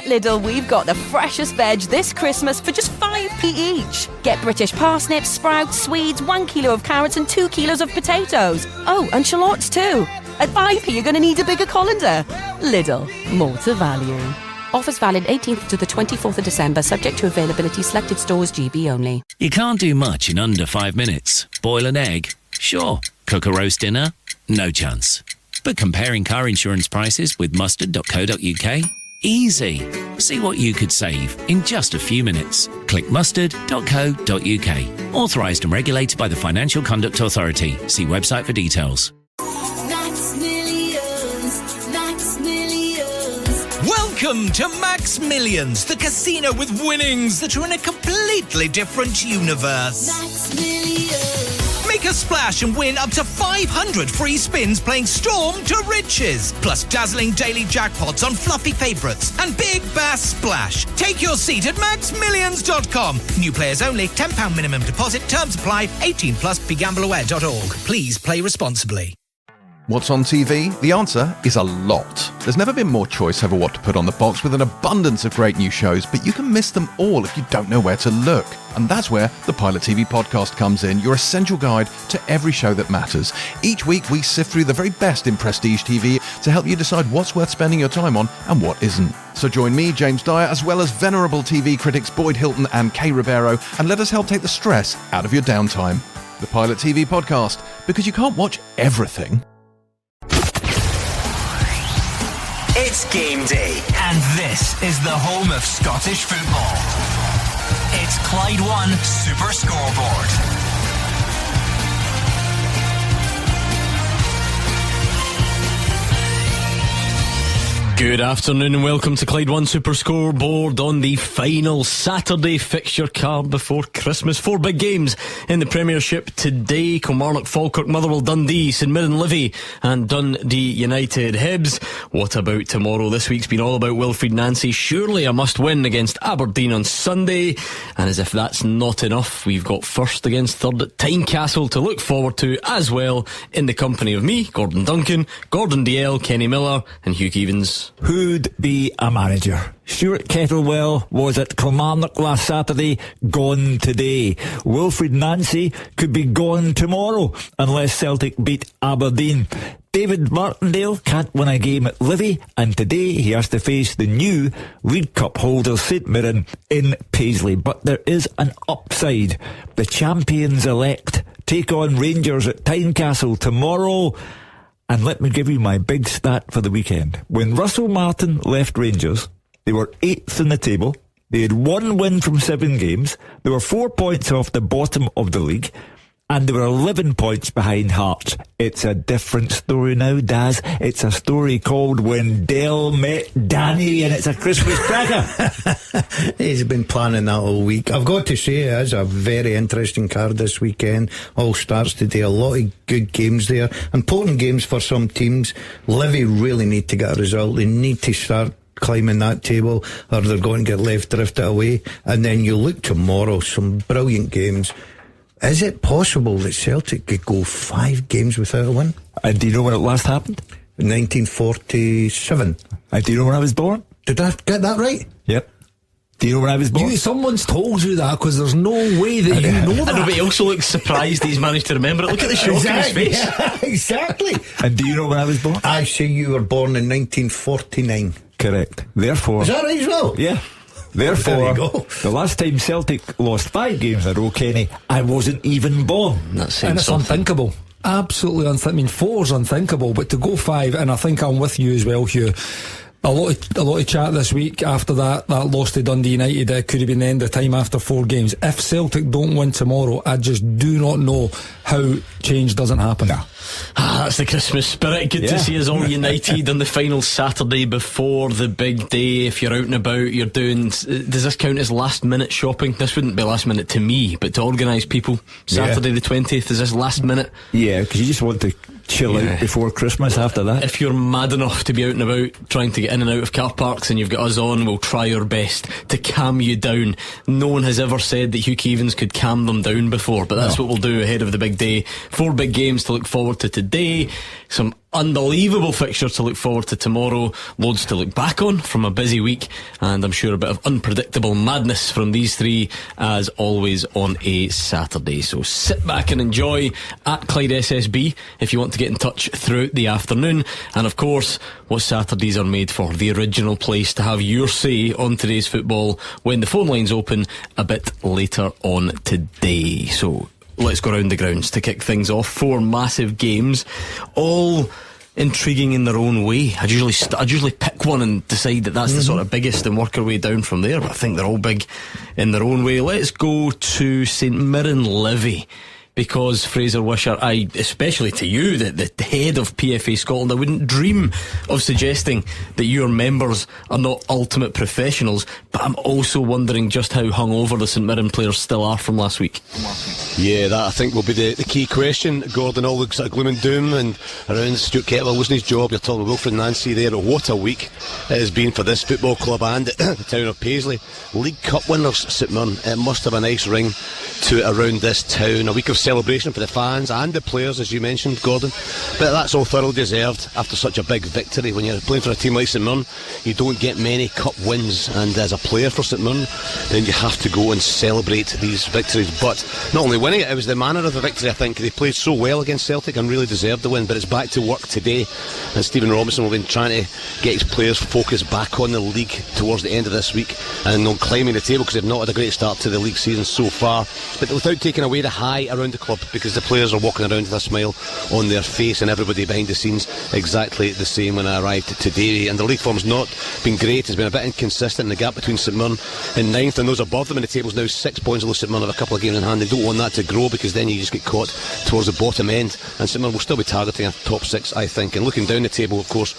At Lidl, we've got the freshest veg this Christmas for just 5p each. Get British parsnips, sprouts, Swedes, 1 kilo of carrots and 2 kilos of potatoes. Oh, and shallots too. At 5p, you're going to need a bigger colander. Lidl, more to value. Offers valid 18th to the 24th of December, subject to availability, selected stores, GB only. You can't do much in under 5 minutes. Boil an egg? Sure. Cook a roast dinner? No chance. But comparing car insurance prices with mustard.co.uk? Easy. See what you could save in just a few minutes. Click mustard.co.uk. Authorised and regulated by the Financial Conduct Authority. See website for details. Welcome to Max Millions, the casino with winnings that are in a completely different universe. Max Millions. Make a splash and win up to 500 free spins playing Storm to Riches. Plus dazzling daily jackpots on fluffy favourites and Big Bass Splash. Take your seat at maxmillions.com. New players only, £10 minimum deposit, terms apply, 18 plus, begambleaware.org. Please play responsibly. What's on TV? The answer is a lot. There's never been more choice over what to put on the box with an abundance of great new shows, but you can miss them all if you don't know where to look. And that's where the Pilot TV podcast comes in, your essential guide to every show that matters. Each week we sift through the very best in prestige TV to help you decide what's worth spending your time on and what isn't. So join me, James Dyer, as well as venerable TV critics Boyd Hilton and Kay Ribeiro, and let us help take the stress out of your downtime. The Pilot TV podcast, because you can't watch everything. It's game day, and this is the home of Scottish football. It's Clyde One Super Scoreboard. Good afternoon and welcome to Clyde One Super Scoreboard on the final Saturday fixture card before Christmas. 4 big games in the Premiership today: Kilmarnock, Falkirk, Motherwell, Dundee, St Mirren, Livy and Dundee United. Hibs, what about tomorrow? This week's been all about Wilfried Nancy. Surely a must win against Aberdeen on Sunday, and as if that's not enough, we've got first against third at Tynecastle to look forward to as well, in the company of me, Gordon Duncan, Gordon Dalziel, Kenny Miller and Hugh Keevins. Who'd be a manager? Stuart Kettlewell was at Kilmarnock last Saturday, gone today. Wilfried Nancy could be gone tomorrow unless Celtic beat Aberdeen. David Martindale can't win a game at Livy, and today he has to face the new League Cup holder St Mirren in Paisley. But there is an upside. The champions-elect take on Rangers at Tynecastle tomorrow. And let me give you my big stat for the weekend. When Russell Martin left Rangers, they were 8th in the table. They had 1 win from 7 games. They were 4 points off the bottom of the league. And they were 11 points behind Hearts. It's a different story now, Daz. It's a story called When Dale Met Danny, and it's a Christmas cracker. He's been planning that all week. I've got to say, it is a very interesting card this weekend. All starts today. A lot of good games there. Important games for some teams. Livy really need to get a result. They need to start climbing that table, or they're going to get left drifted away. And then you look tomorrow, some brilliant games. Is it possible that Celtic could go 5 games without a win? And do you know when it last happened? 1947. And do you know when I was born? Did I get that right? Yep. Do you know when I was born? Someone's told you that, because there's no way that you know that. I know, but he also looks surprised he's managed to remember it. Look at the shock in his face. Yeah, exactly. And do you know when I was born? I say you were born in 1949. Correct. Therefore... Is that right as well? Yeah. Therefore, there you go. The last time Celtic lost 5 games in a row, Kenny, I wasn't even born. That's and it's unthinkable. Absolutely unthinkable. I mean, 4's unthinkable, but to go 5, and I think I'm with you as well, Hugh. A lot of chat this week after that loss to Dundee United. It could have been the end of time after 4 games. If Celtic don't win tomorrow, I just do not know how change doesn't happen. No. That's the Christmas spirit. Good to see us all united on the final Saturday before the big day. If you're out and about, you're doing... Does this count as last minute shopping? This wouldn't be last minute to me, but to organised people. Saturday the 20th, is this last minute? Yeah, because you just want to chill out before Christmas after that. If you're mad enough to be out and about trying to get in and out of car parks and you've got us on, we'll try our best to calm you down. No one has ever said that Hugh Keevins could calm them down before, but that's what we'll do ahead of the big day. 4 big games to look forward forward to today, some unbelievable fixtures to look forward to tomorrow, loads to look back on from a busy week, and I'm sure a bit of unpredictable madness from these three as always on a Saturday. So sit back and enjoy at Clyde SSB if you want to get in touch throughout the afternoon. And of course, what Saturdays are made for, the original place to have your say on today's football when the phone lines open a bit later on today. So let's go round the grounds to kick things off. 4 massive games, all intriguing in their own way. I'd usually pick one and decide that that's the sort of biggest and work our way down from there, but I think they're all big in their own way. Let's go to St Mirren Livy, because Fraser Wisher, especially to you, the head of PFA Scotland, I wouldn't dream of suggesting that your members are not ultimate professionals, but I'm also wondering just how hungover the St Mirren players still are from last week. Yeah, that I think will be the key question. Gordon, all the sort of gloom and doom and around Stuart Kettlewell losing his job. You're talking Wilfred Nancy there. What a week it has been for this football club and the town of Paisley. League Cup winners, St Mirren. It must have a nice ring to it around this town. A week of celebration for the fans and the players, as you mentioned, Gordon, but that's all thoroughly deserved after such a big victory. When you're playing for a team like St Mirren, you don't get many cup wins, and as a player for St Mirren, then you have to go and celebrate these victories. But not only winning it was the manner of the victory. I think they played so well against Celtic and really deserved the win, but it's back to work today, and Stephen Robinson will be trying to get his players focused back on the league towards the end of this week and on climbing the table, because they've not had a great start to the league season so far, but without taking away the high around the club, because the players are walking around with a smile on their face and everybody behind the scenes exactly the same when I arrived today. And the league form's not been great, it's been a bit inconsistent. The gap between St Mirren in 9th and those above them in the table is now 6 points, although St Mirren have a couple of games in hand. They don't want that to grow, because then you just get caught towards the bottom end, and St Mirren will still be targeting a top 6, I think. And looking down the table, of course,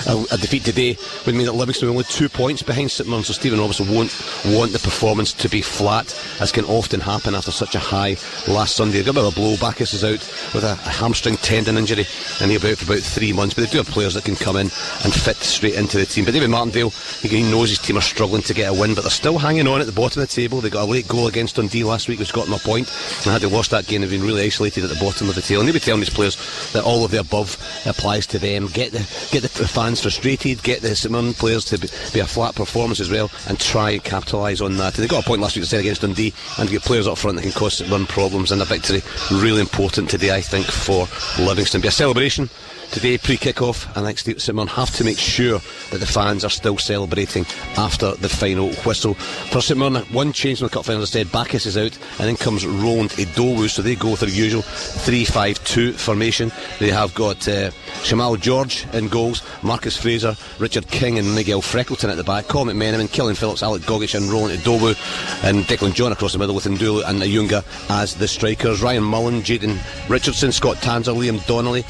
a defeat today would mean that Livingston are only 2 points behind St Mirren, so Stephen Robinson won't want the performance to be flat, as can often happen after such a high last Sunday. They got a bit of a blow. Bacchus is out with a hamstring tendon injury, and he'll be out for about 3 months, but they do have players that can come in and fit straight into the team. But David Martindale, he knows his team are struggling to get a win, but they're still hanging on at the bottom of the table. They got a late goal against Dundee last week which got them a point, and had they lost that game they've been really isolated at the bottom of the table. And they'll be telling these players that all of the above applies to them. Get the fans frustrated, get the St Mirren players to be a flat performance as well, and try and capitalise on that. And they got a point last week, as I said, against Dundee, and to get players up front that can cause St Mirren problems, and a victory really important today, I think, for Livingston. Be a celebration today pre-kick-off, and I think St Mirren have to make sure that the fans are still celebrating after the final whistle. For St Mirren, one change from the cup final, as I said, Bacchus is out, and then comes Roland Idowu, so they go with their usual 3-5-2 formation. They have got Shamal George in goals, Marcus Fraser, Richard King and Miguel Freckleton at the back, Colin McMenamin, Killian Phillips, Alec Gogic and Roland Idowu, and Declan John across the middle with Ndulu and Ayunga as the strikers. Ryan Mullen, Jayden Richardson, Scott Tanzer, Liam Donnelly,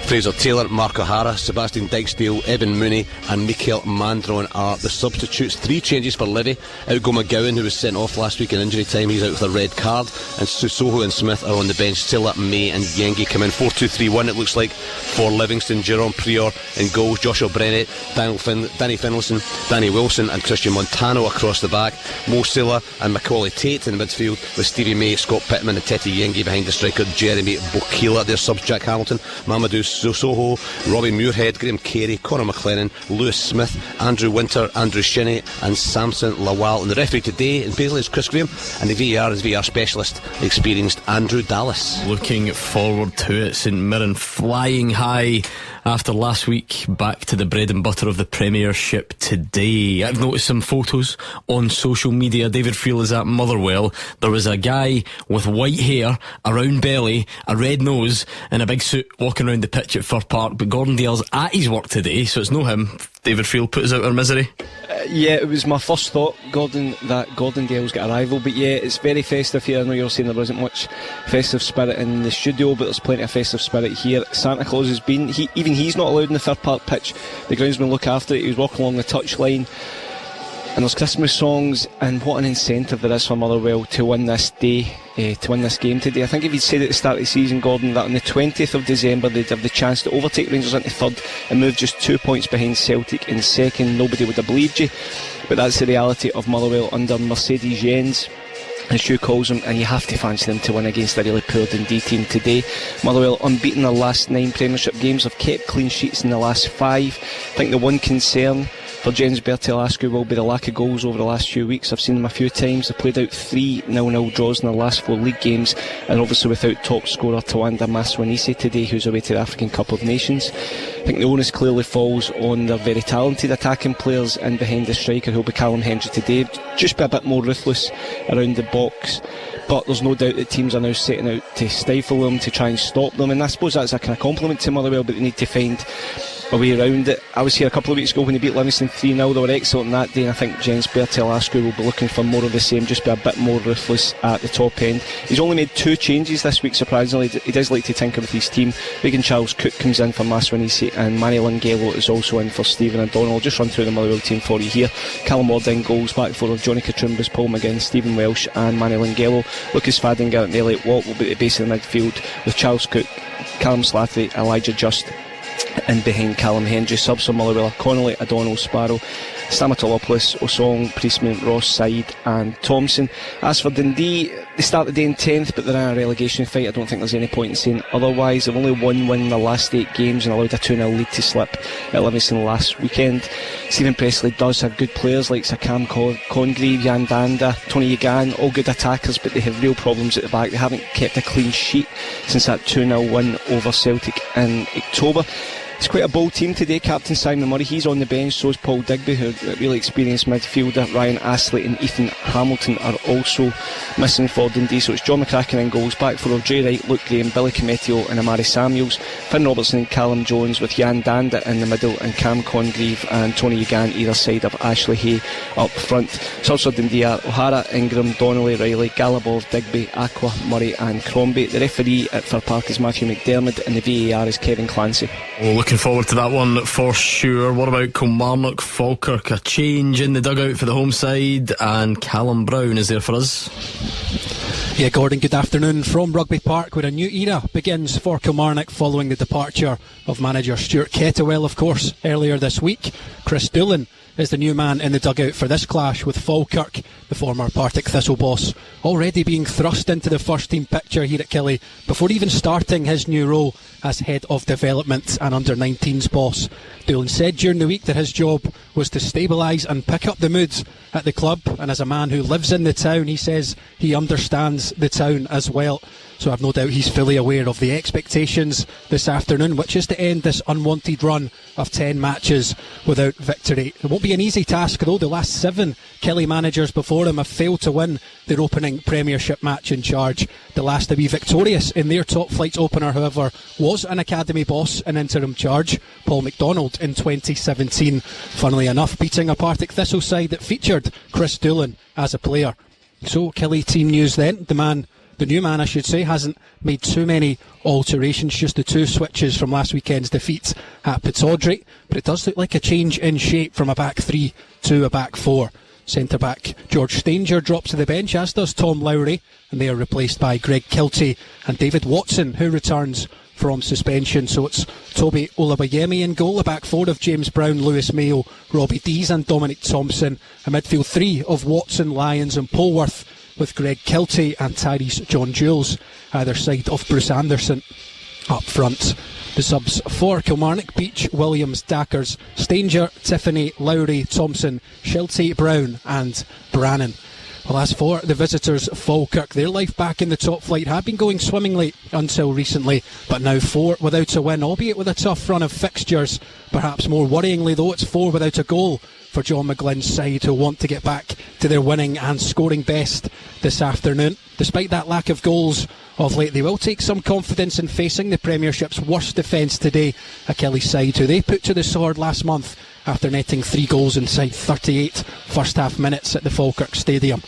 Fraser Taylor, Mark O'Hara, Sebastian Dykesdale, Evan Mooney and Mikael Mandron are the substitutes. 3 changes for Livy. Out go McGowan, who was sent off last week in injury time, he's out with a red card, and Susoho and Smith are on the bench. Silla, May and Yengi come in. 4-2-3-1 it looks like for Livingston. Jerome Prior in goals, Joshua Brennett, Danny Finlayson, Danny Wilson and Christian Montano across the back. Mo Silla and Macaulay Tate in the midfield, with Stevie May, Scott Pittman and Tete Yengi behind the striker Jeremy Bokila. Their subs: Jack Hamilton, Mamadou Susoho, Robbie Muirhead, Graham Carey, Conor McLennan, Lewis Smith, Andrew Winter, Andrew Shinney and Samson Lawal. And the referee today in Paisley is Chris Graham, and the VAR is VAR specialist, experienced Andrew Dallas. Looking forward to it. St Mirren flying high after last week, back to the bread and butter of the Premiership today. I've noticed some photos on social media. David Friel is at Motherwell. There was a guy with white hair, a round belly, a red nose and a big suit walking around the pitch at Fir Park, but Gordon Dale's at his work today, so it's no him. David Friel put us out of our misery. Yeah, it was my first thought, Gordon, that Gordon Dale's got a rival, but yeah, it's very festive here. I know you're saying there wasn't much festive spirit in the studio, but there's plenty of festive spirit here. Santa Claus has been, even he's not allowed in the Fir Park pitch. The groundsman look after it. He was walking along the touchline, and there's Christmas songs, and what an incentive there is for Motherwell to win this day, to win this game today. I think if you'd said at the start of the season, Gordon, that on the 20th of December they'd have the chance to overtake Rangers into third and move just 2 points behind Celtic in second, nobody would have believed you. But that's the reality of Motherwell under Mercedes Jens. as Hugh calls them, and you have to fancy them to win against a really poor Dundee team today. Motherwell unbeaten their last 9 Premiership games, have kept clean sheets in the last 5. I think the one concern for James Bertelascu will be the lack of goals over the last few weeks. I've seen them a few times. They played out 3 0-0 draws in their last 4 league games, and obviously without top scorer Tawanda Maswanise today, who's away to the African Cup of Nations. I think the onus clearly falls on their very talented attacking players and behind the striker, who'll be Callum Hendry today. Just be a bit more ruthless around the box. But there's no doubt that teams are now setting out to stifle them, to try and stop them, and I suppose that's a kind of compliment to Motherwell, but they need to find a way around it. I was here a couple of weeks ago when they beat Livingston 3-0. They were excellent that day, and I think James Bertelascu will be looking for more of the same, just be a bit more ruthless at the top end. He's only made 2 changes this week, surprisingly. He does like to tinker with his team. Regan Charles-Cook comes in for Maswanise, and Manny Langelo is also in for Stephen O'Donnell. I'll just run through the Motherwell team for you here. Callum Ward in goals, back 4 of Johnny Katrumbas, Paul McGinn, Stephen Welsh and Manny Langelo. Lucas Fadinger and Elliot Watt will be at the base of the midfield, with Charles-Cook, Callum Slattery, Elijah Just and behind Callum Hendry. Subs for Motherwell: Connolly, O'Donnell, Sparrow, Stamatolopoulos, Osong, Priestman, Ross, Said and Thompson. As for Dundee, they start the day in 10th, but they're in a relegation fight. I don't think there's any point in saying otherwise. They've only one win in their last 8 games and allowed a 2-0 lead to slip at Livingston last weekend. Stephen Pressley does have good players like Sakam Congreve, Jan Danda, Tony Yagan, all good attackers, but they have real problems at the back. They haven't kept a clean sheet since that 2-0 win over Celtic in October. It's quite a bold team today. Captain Simon Murray, he's on the bench, so is Paul Digby, who a really experienced midfielder. Ryan Astley and Ethan Hamilton are also missing for Dundee, so it's John McCracken in goals, back 4 of Jay Wright, Luke Graham, Billy Cometio and Amari Samuels, Finn Robertson and Callum Jones, with Jan Danda in the middle and Cam Congreve and Tony Yagan either side of Ashley Hay up front. Subs for Dundee are O'Hara, Ingram, Donnelly, Riley, Galabov, Digby, Aqua, Murray and Crombie. The referee at Fir Park is Matthew McDermott, and the VAR is Kevin Clancy. Looking forward to that one for sure. What about Kilmarnock Falkirk? A change in the dugout for the home side, and Callum Brown is there for us. Yeah, Gordon, good afternoon from Rugby Park, where a new era begins for Kilmarnock following the departure of manager Stuart Kettlewell, of course, earlier this week. Chris Doolan is the new man in the dugout for this clash, with Falkirk, the former Partick Thistle boss, already being thrust into the first team picture here at Killie before even starting his new role as head of development and under-19s boss. Doolan said during the week that his job was to stabilise and pick up the moods at the club, and as a man who lives in the town, he says he understands the town as well. So I've no doubt he's fully aware of the expectations this afternoon, which is to end this unwanted run of 10 matches without victory. It won't be an easy task, though. The last 7 Killie managers before him have failed to win their opening Premiership match in charge. The last to be victorious in their top flight opener, however, was an academy boss in interim charge, Paul McDonald, in 2017. Funnily enough, beating a Partick Thistle side that featured Chris Doolan as a player. So Killie team news then. The new man, I should say, hasn't made too many alterations, just the 2 switches from last weekend's defeat at Pittodrie, but it does look like a change in shape from a back 3 to a back 4. Centre-back George Stanger drops to the bench, as does Tom Lowry, and they are replaced by Greg Kiltie and David Watson, who returns from suspension. So it's Toby Olabayemi in goal, a back 4 of James Brown, Lewis Mayo, Robbie Dees and Dominic Thompson, a midfield 3 of Watson, Lyons and Polworth, with Greg Kiltie and Tyrese John Jules either side of Bruce Anderson up front. The subs for Kilmarnock: Beach, Williams, Dackers, Stanger, Tiffany, Lowry, Thompson, Sheltie, Brown and Brannan. Well, as for the visitors, Falkirk, their life back in the top flight had been going swimmingly until recently, but now 4 without a win, albeit with a tough run of fixtures. Perhaps more worryingly, though, it's 4 without a goal for John McGlynn's side, who want to get back to their winning and scoring best this afternoon. Despite that lack of goals of late, they will take some confidence in facing the Premiership's worst defence today, a Killie side who they put to the sword last month after netting 3 goals inside 38 first half minutes at the Falkirk Stadium.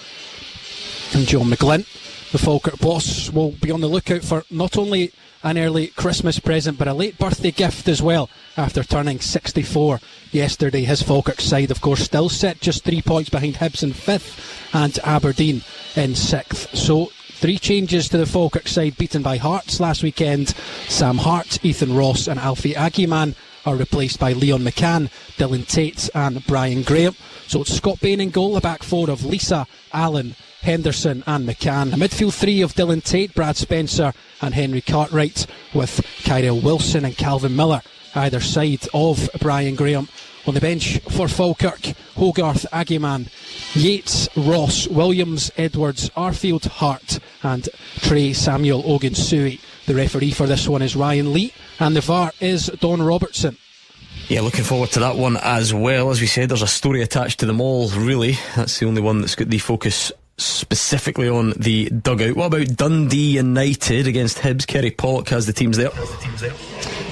And John McGlynn, the Falkirk boss, will be on the lookout for not only an early Christmas present but a late birthday gift as well, after turning 64 yesterday. His Falkirk side, of course, still set just 3 points behind Hibs in 5th and Aberdeen in 6th. So 3 changes to the Falkirk side, beaten by Hearts last weekend. Sam Hart, Ethan Ross and Alfie Aguiman are replaced by Leon McCann, Dylan Tate and Brian Graham. So it's Scott Bain in goal, a back 4 of Lisa, Allen, Henderson and McCann. A midfield three of Dylan Tate, Brad Spencer and Henry Cartwright, with Kyrell Wilson and Calvin Miller either side of Brian Graham. On the bench for Falkirk, Hogarth, Aguiman, Yates, Ross, Williams, Edwards, Arfield, Hart and Trey Samuel Ogunsui. The referee for this one is Ryan Lee and the VAR is Don Robertson. Yeah, looking forward to that one as well. As we said, there's a story attached to them all, really. That's the only one that's got the focus specifically on the dugout. What about Dundee United against Hibs? Kerry Pollock has the teams there.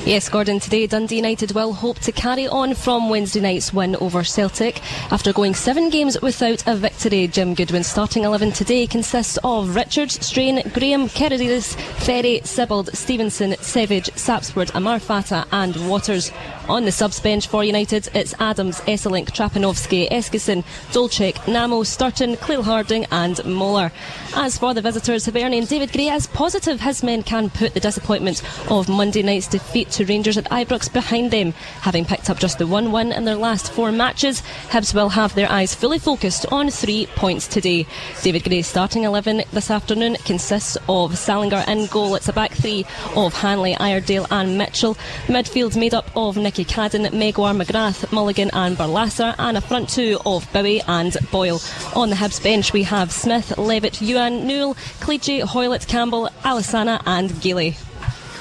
Yes, Gordon, today Dundee United will hope to carry on from Wednesday night's win over Celtic. After going 7 games without a victory, Jim Goodwin's starting 11 today consists of Richards, Strain, Graham, Keredidis, Ferry, Sibbald, Stevenson, Savage, Sapsford, Amarfata and Waters. On the subs bench for United, it's Adams, Esselink, Trapanovsky, Eskison, Dolchek, Namo, Sturton, Cleel Harding and Moller. As for the visitors, Hibernian David Gray is positive his men can put the disappointment of Monday night's defeat to Rangers at Ibrox behind them. Having picked up just the 1 win in their last 4 matches, Hibs will have their eyes fully focused on 3 points today. David Gray's starting 11 this afternoon consists of Salinger in goal. It's a back 3 of Hanley, Iredale and Mitchell. Midfield made up of Nicky Cadden, Megwar, McGrath, Mulligan and Barlasser, and a front 2 of Bowie and Boyle. On the Hibs bench we have Smith, Levitt, Ewan, Newell, Cleege, Hoylett, Campbell, Alisana and Geely.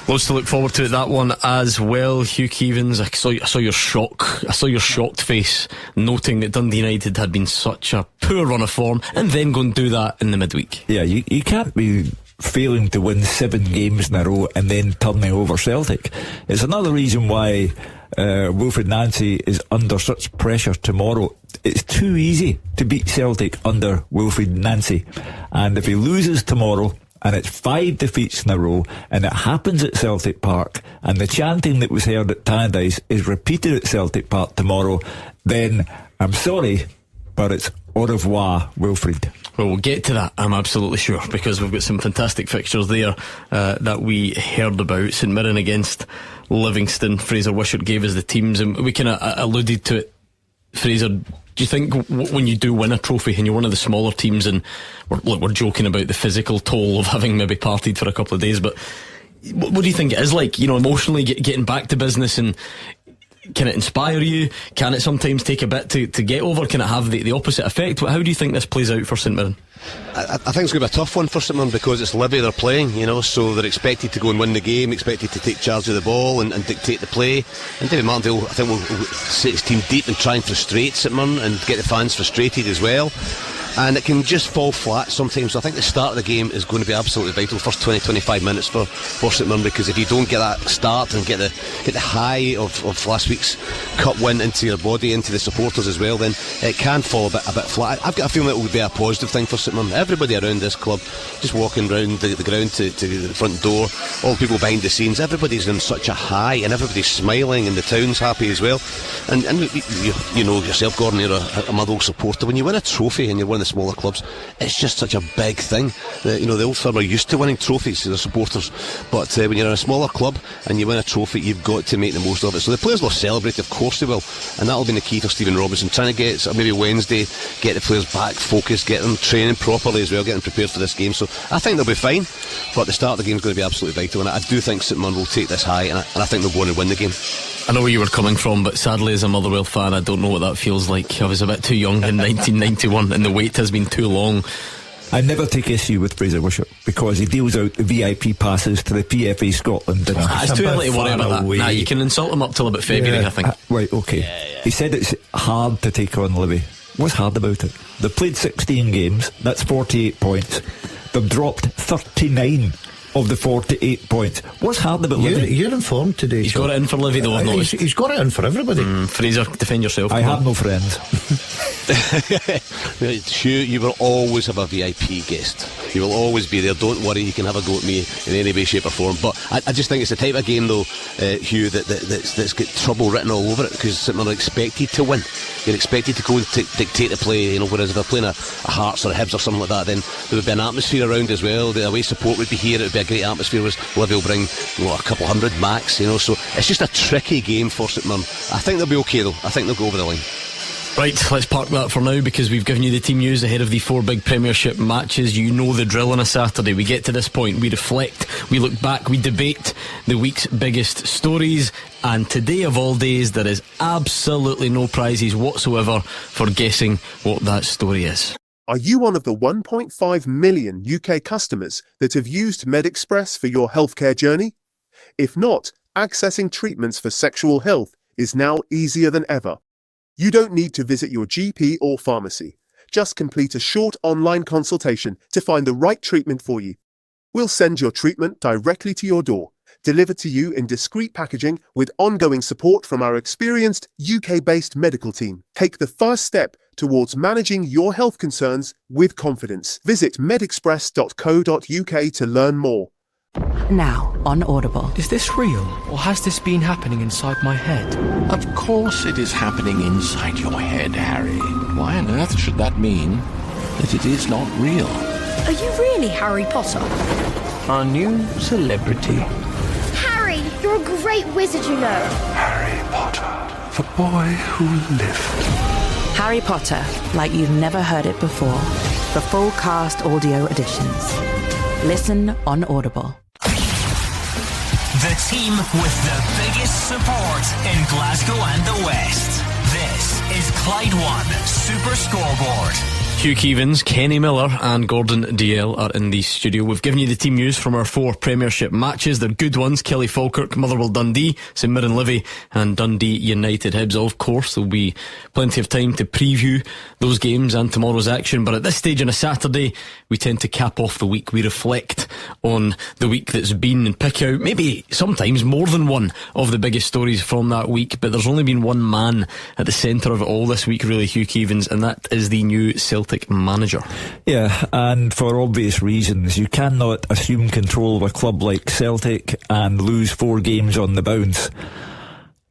Loads to look forward to at that one as well. Hugh Keevins, I saw your shock. I saw your shocked face, noting that Dundee United had been such a poor run of form, and then go and do that in the midweek. Yeah, you can't be failing to win 7 games in a row and then turning over Celtic. It's another reason why Wilfred Nancy is under such pressure tomorrow. It's too easy to beat Celtic under Wilfred Nancy, and if he loses tomorrow and it's 5 defeats in a row and it happens at Celtic Park and the chanting that was heard at Tannadice is repeated at Celtic Park tomorrow, then I'm sorry, but it's au revoir Wilfred. Well, we'll get to that, I'm absolutely sure, because we've got some fantastic fixtures there that we heard about. St Mirren against Livingston. Fraser Wishart gave us the teams and we kind of alluded to it. Fraser, do you think when you do win a trophy and you're one of the smaller teams, and we're joking about the physical toll of having maybe partied for a couple of days, but what do you think it is like, you know, emotionally getting back to business? And can it inspire you? Can it sometimes take a bit to get over? Can it have the opposite effect? How do you think this plays out for St Mirren? I think it's going to be a tough one for St Mirren because it's Livy they're playing, you know, so they're expected to go and win the game, expected to take charge of the ball and dictate the play. And David Martindale, I think, will set his team deep and try and frustrate St Mirren and get the fans frustrated as well. And it can just fall flat sometimes. So I think the start of the game is going to be absolutely vital. First 20-25 minutes for St Mirren, because if you don't get that start and get the high of last week's cup win into your body, into the supporters as well, then it can fall a bit flat. I've got a feeling it will be a positive thing for St Mirren. Everybody around this club, just walking around the ground to the front door, all the people behind the scenes, everybody's in such a high and everybody's smiling and the town's happy as well. And you know yourself, Gordon, you're a Motherwell supporter. When you win a trophy and you're one of the smaller clubs, it's just such a big thing. You know, the Old Firm are used to winning trophies to their supporters, but when you're in a smaller club and you win a trophy, you've got to make the most of it. So the players will celebrate, of course they will, and that'll be the key for Stephen Robinson, trying to get, maybe Wednesday, get the players back focused, get them training properly as well, get them prepared for this game. So I think they'll be fine, but the start of the game is going to be absolutely vital, and I do think St Mirren will take this high, and I think they'll go on and win the game. I know where you were coming from, but sadly as a Motherwell fan, I don't know what that feels like. I was a bit too young in 1991 and the wait has been too long. I never take issue with Fraser Wishart because he deals out the VIP passes to the PFA Scotland. It's too early to worry about that. Nah, you can insult him up till about February, I think. Right, okay. Yeah. He said it's hard to take on Livy. What's hard about it? They've played 16 games, that's 48 points. They've dropped 39 of the 48 points. What's hard about Livy? You're informed today. He's got it in for Livy though, I've noticed. He's got it in for everybody. Fraser, defend yourself. I have no friends. Hugh, you will always have a VIP guest. You will always be there. Don't worry, you can have a go at me in any way, shape or form. But I just think it's the type of game though, Hugh, that's got trouble written all over it, because St Mirren are expected to win. You're expected to go and dictate the play, you know, whereas if they're playing a Hearts or a Hibs or something like that, then there would be an atmosphere around as well. The away support would be here, it would be a great atmosphere, whereas Livy will bring, you know, a couple hundred max, you know, so it's just a tricky game for St Mirren. I think they'll be okay though. I think they'll go over the line. Right, let's park that for now because we've given you the team news ahead of the 4 big Premiership matches. You know the drill on a Saturday. We get to this point, we reflect, we look back, we debate the week's biggest stories, and today of all days there is absolutely no prizes whatsoever for guessing what that story is. Are you one of the 1.5 million UK customers that have used MedExpress for your healthcare journey? If not, accessing treatments for sexual health is now easier than ever. You don't need to visit your GP or pharmacy. Just complete a short online consultation to find the right treatment for you. We'll send your treatment directly to your door, delivered to you in discreet packaging with ongoing support from our experienced UK-based medical team. Take the first step towards managing your health concerns with confidence. Visit medexpress.co.uk to learn more. Now on Audible. Is this real, or has this been happening inside my head? Of course it is happening inside your head, Harry. Why on earth should that mean that it is not real? Are you really Harry Potter? Our new celebrity. Harry, you're a great wizard, you know. Harry Potter, the boy who lived. Harry Potter, like you've never heard it before. The full cast audio editions. Listen on Audible. The team with the biggest support in Glasgow and the West. This is Clyde One Super Scoreboard. Hugh Keevins, Kenny Miller and Gordon Dalziel are in the studio. We've given you the team news from our 4 Premiership matches. They're good ones. Kelly Falkirk, Motherwell Dundee, St Mirren Livy and Dundee United Hibs. Of course, there'll be plenty of time to preview those games and tomorrow's action. But at this stage on a Saturday, we tend to cap off the week. We reflect on the week that's been and pick out maybe sometimes more than one of the biggest stories from that week. But there's only been one man at the centre of it all this week, really, Hugh Keevins, and that is the new Celtic manager. Yeah, and for obvious reasons. You cannot assume control of a club like Celtic and lose 4 games on the bounce.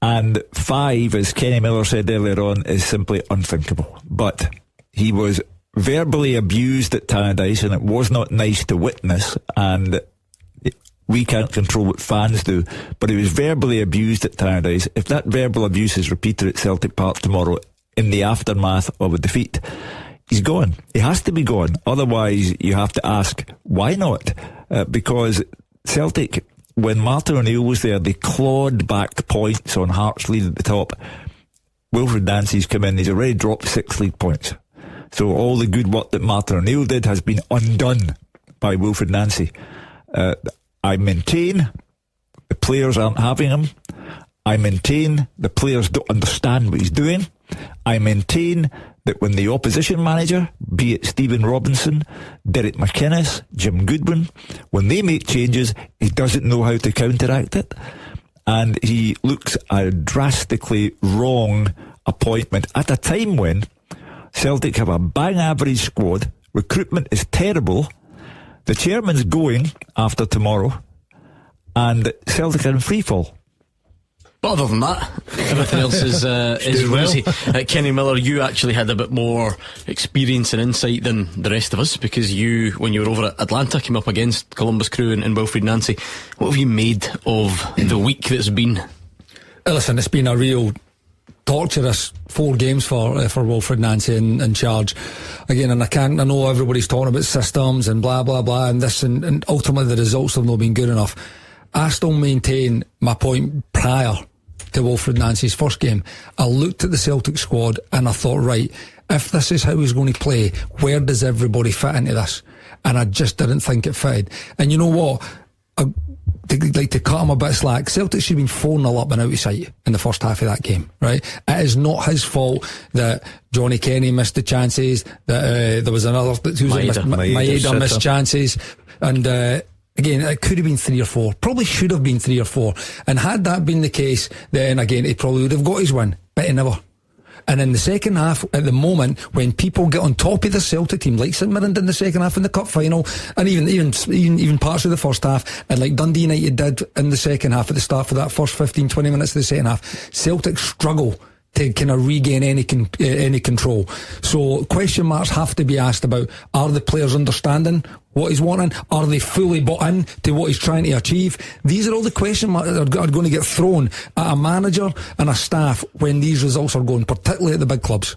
And 5, as Kenny Miller said earlier on, is simply unthinkable. But he was verbally abused at Tannadice, and it was not nice to witness, and we can't control what fans do, but he was verbally abused at Tannadice. If that verbal abuse is repeated at Celtic Park tomorrow in the aftermath of a defeat, he's gone. He has to be gone. Otherwise, you have to ask, why not? Because Celtic, when Martin O'Neill was there, they clawed back points on Hearts' lead at the top. Wilfred Nancy's come in. He's already dropped 6 league points. So all the good work that Martin O'Neill did has been undone by Wilfred Nancy. I maintain the players aren't having him. I maintain the players don't understand what he's doing. I maintain that when the opposition manager, be it Stephen Robinson, Derek McInnes, Jim Goodwin, when they make changes, he doesn't know how to counteract it. And he looks a drastically wrong appointment at a time when Celtic have a bang average squad, recruitment is terrible, the chairman's going after tomorrow, and Celtic are in freefall. But other than that, everything else is rosy. Kenny Miller, you actually had a bit more experience and insight than the rest of us, because you, when you were over at Atlanta, came up against Columbus Crew and Wilfred Nancy. What have you made of the week that's been? Listen, it's been a real torturous 4 games for Wilfred Nancy in charge again, and I know everybody's talking about systems and blah blah blah and this, and ultimately the results have not been good enough. I still maintain my point prior to Wilfred Nancy's first game. I looked at the Celtic squad and I thought, right, if this is how he's going to play, where does everybody fit into this? And I just didn't think it fitted. And you know what, to cut him a bit of slack, Celtic should have been 4-0 up and out of sight in the first half of that game, right? It is not his fault that Johnny Kenny missed the chances, that there was another Maeda missed chances, and again, it could have been 3 or 4, probably should have been 3 or 4, and had that been the case, then again he probably would have got his win, but he never. And in the second half, at the moment, when people get on top of the Celtic team, like St Mirren did in the second half in the cup final, and even parts of the first half, and like Dundee United did in the second half at the start for that first 15-20 minutes of the second half, Celtic struggle to kind of regain any control. So question marks have to be asked about, are the players understanding what he's wanting? Are they fully bought in to what he's trying to achieve? These are all the question marks that are going to get thrown at a manager and a staff when these results are going, particularly at the big clubs.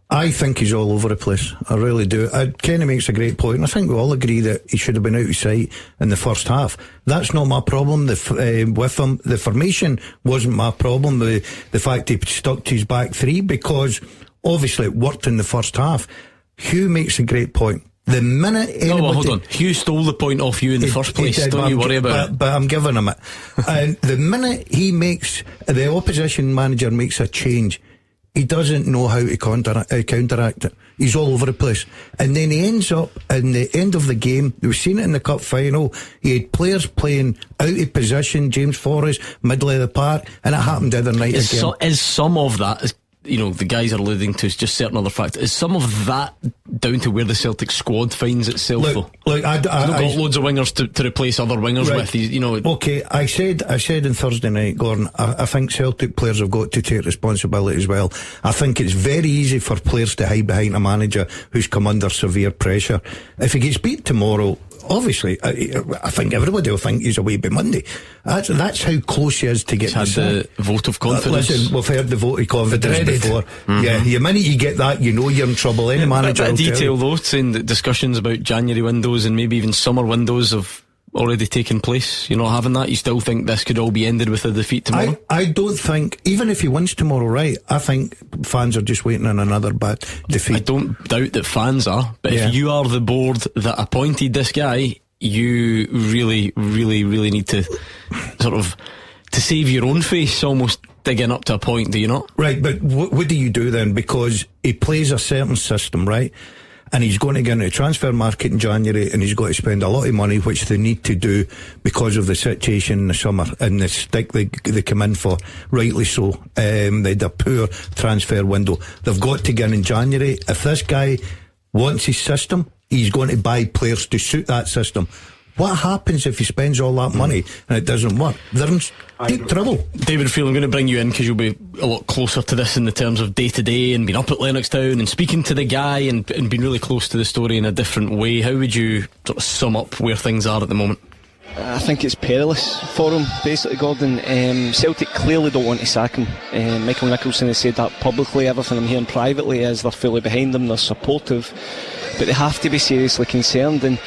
I think he's all over the place. I really do. Kenny makes a great point, and I think we all agree that he should have been out of sight in the first half. That's not my problem with him. The formation wasn't my problem. The fact he stuck to his back three, because obviously it worked in the first half. Hugh makes a great point. The minute anybody... No, hold on. Hugh stole the point off you in the first place. Don't you worry about it. But I'm giving him it. And the minute the opposition manager makes a change, he doesn't know how to counteract it. He's all over the place. And then he ends up in the end of the game. We've seen it in the cup final. He had players playing out of position, James Forrest, middle of the park, and it happened the other night again. Is some of that, the guys are alluding to, is just certain other factors. Is some of that down to where the Celtic squad finds itself? Look, I've got loads of wingers to replace other wingers with. Okay, I said on Thursday night, Gordon, I think Celtic players have got to take responsibility as well. I think it's very easy for players to hide behind a manager who's come under severe pressure. If he gets beat tomorrow, obviously, I think everybody will think he's away by Monday. That's how close he is to get the vote of confidence. Listen, we've heard the vote of confidence before. Mm-hmm. Yeah, the minute you get that, you know you're in trouble. Any manager a bit will of detail though, saying that discussions about January windows and maybe even summer windows have already taken place. You're not having that? You still think this could all be ended with a defeat tomorrow? I don't think, even if he wins tomorrow, right, I think fans are just waiting on another bad defeat. I don't doubt that fans are, but if you are the board that appointed this guy, you really, really, really need to to save your own face, almost digging up to a point, do you not? Right, but what do you do then? Because he plays a certain system, right? And he's going to get into the transfer market in January, and he's got to spend a lot of money, which they need to do because of the situation in the summer and the stick they come in for, rightly so. They had a poor transfer window. They've got to get in January. If this guy wants his system, he's going to buy players to suit that system. What happens if he spends all that money and it doesn't work? They're in deep trouble. David Field, I'm going to bring you in because you'll be a lot closer to this in the terms of day to day and being up at Lennoxtown and speaking to the guy and being really close to the story in a different way. How would you sum up where things are at the moment? I think it's perilous for him, basically, Gordon. Celtic clearly don't want to sack him. Michael Nicholson has said that publicly. Everything I'm hearing privately is they're fully behind him, they're supportive, but they have to be seriously concerned. And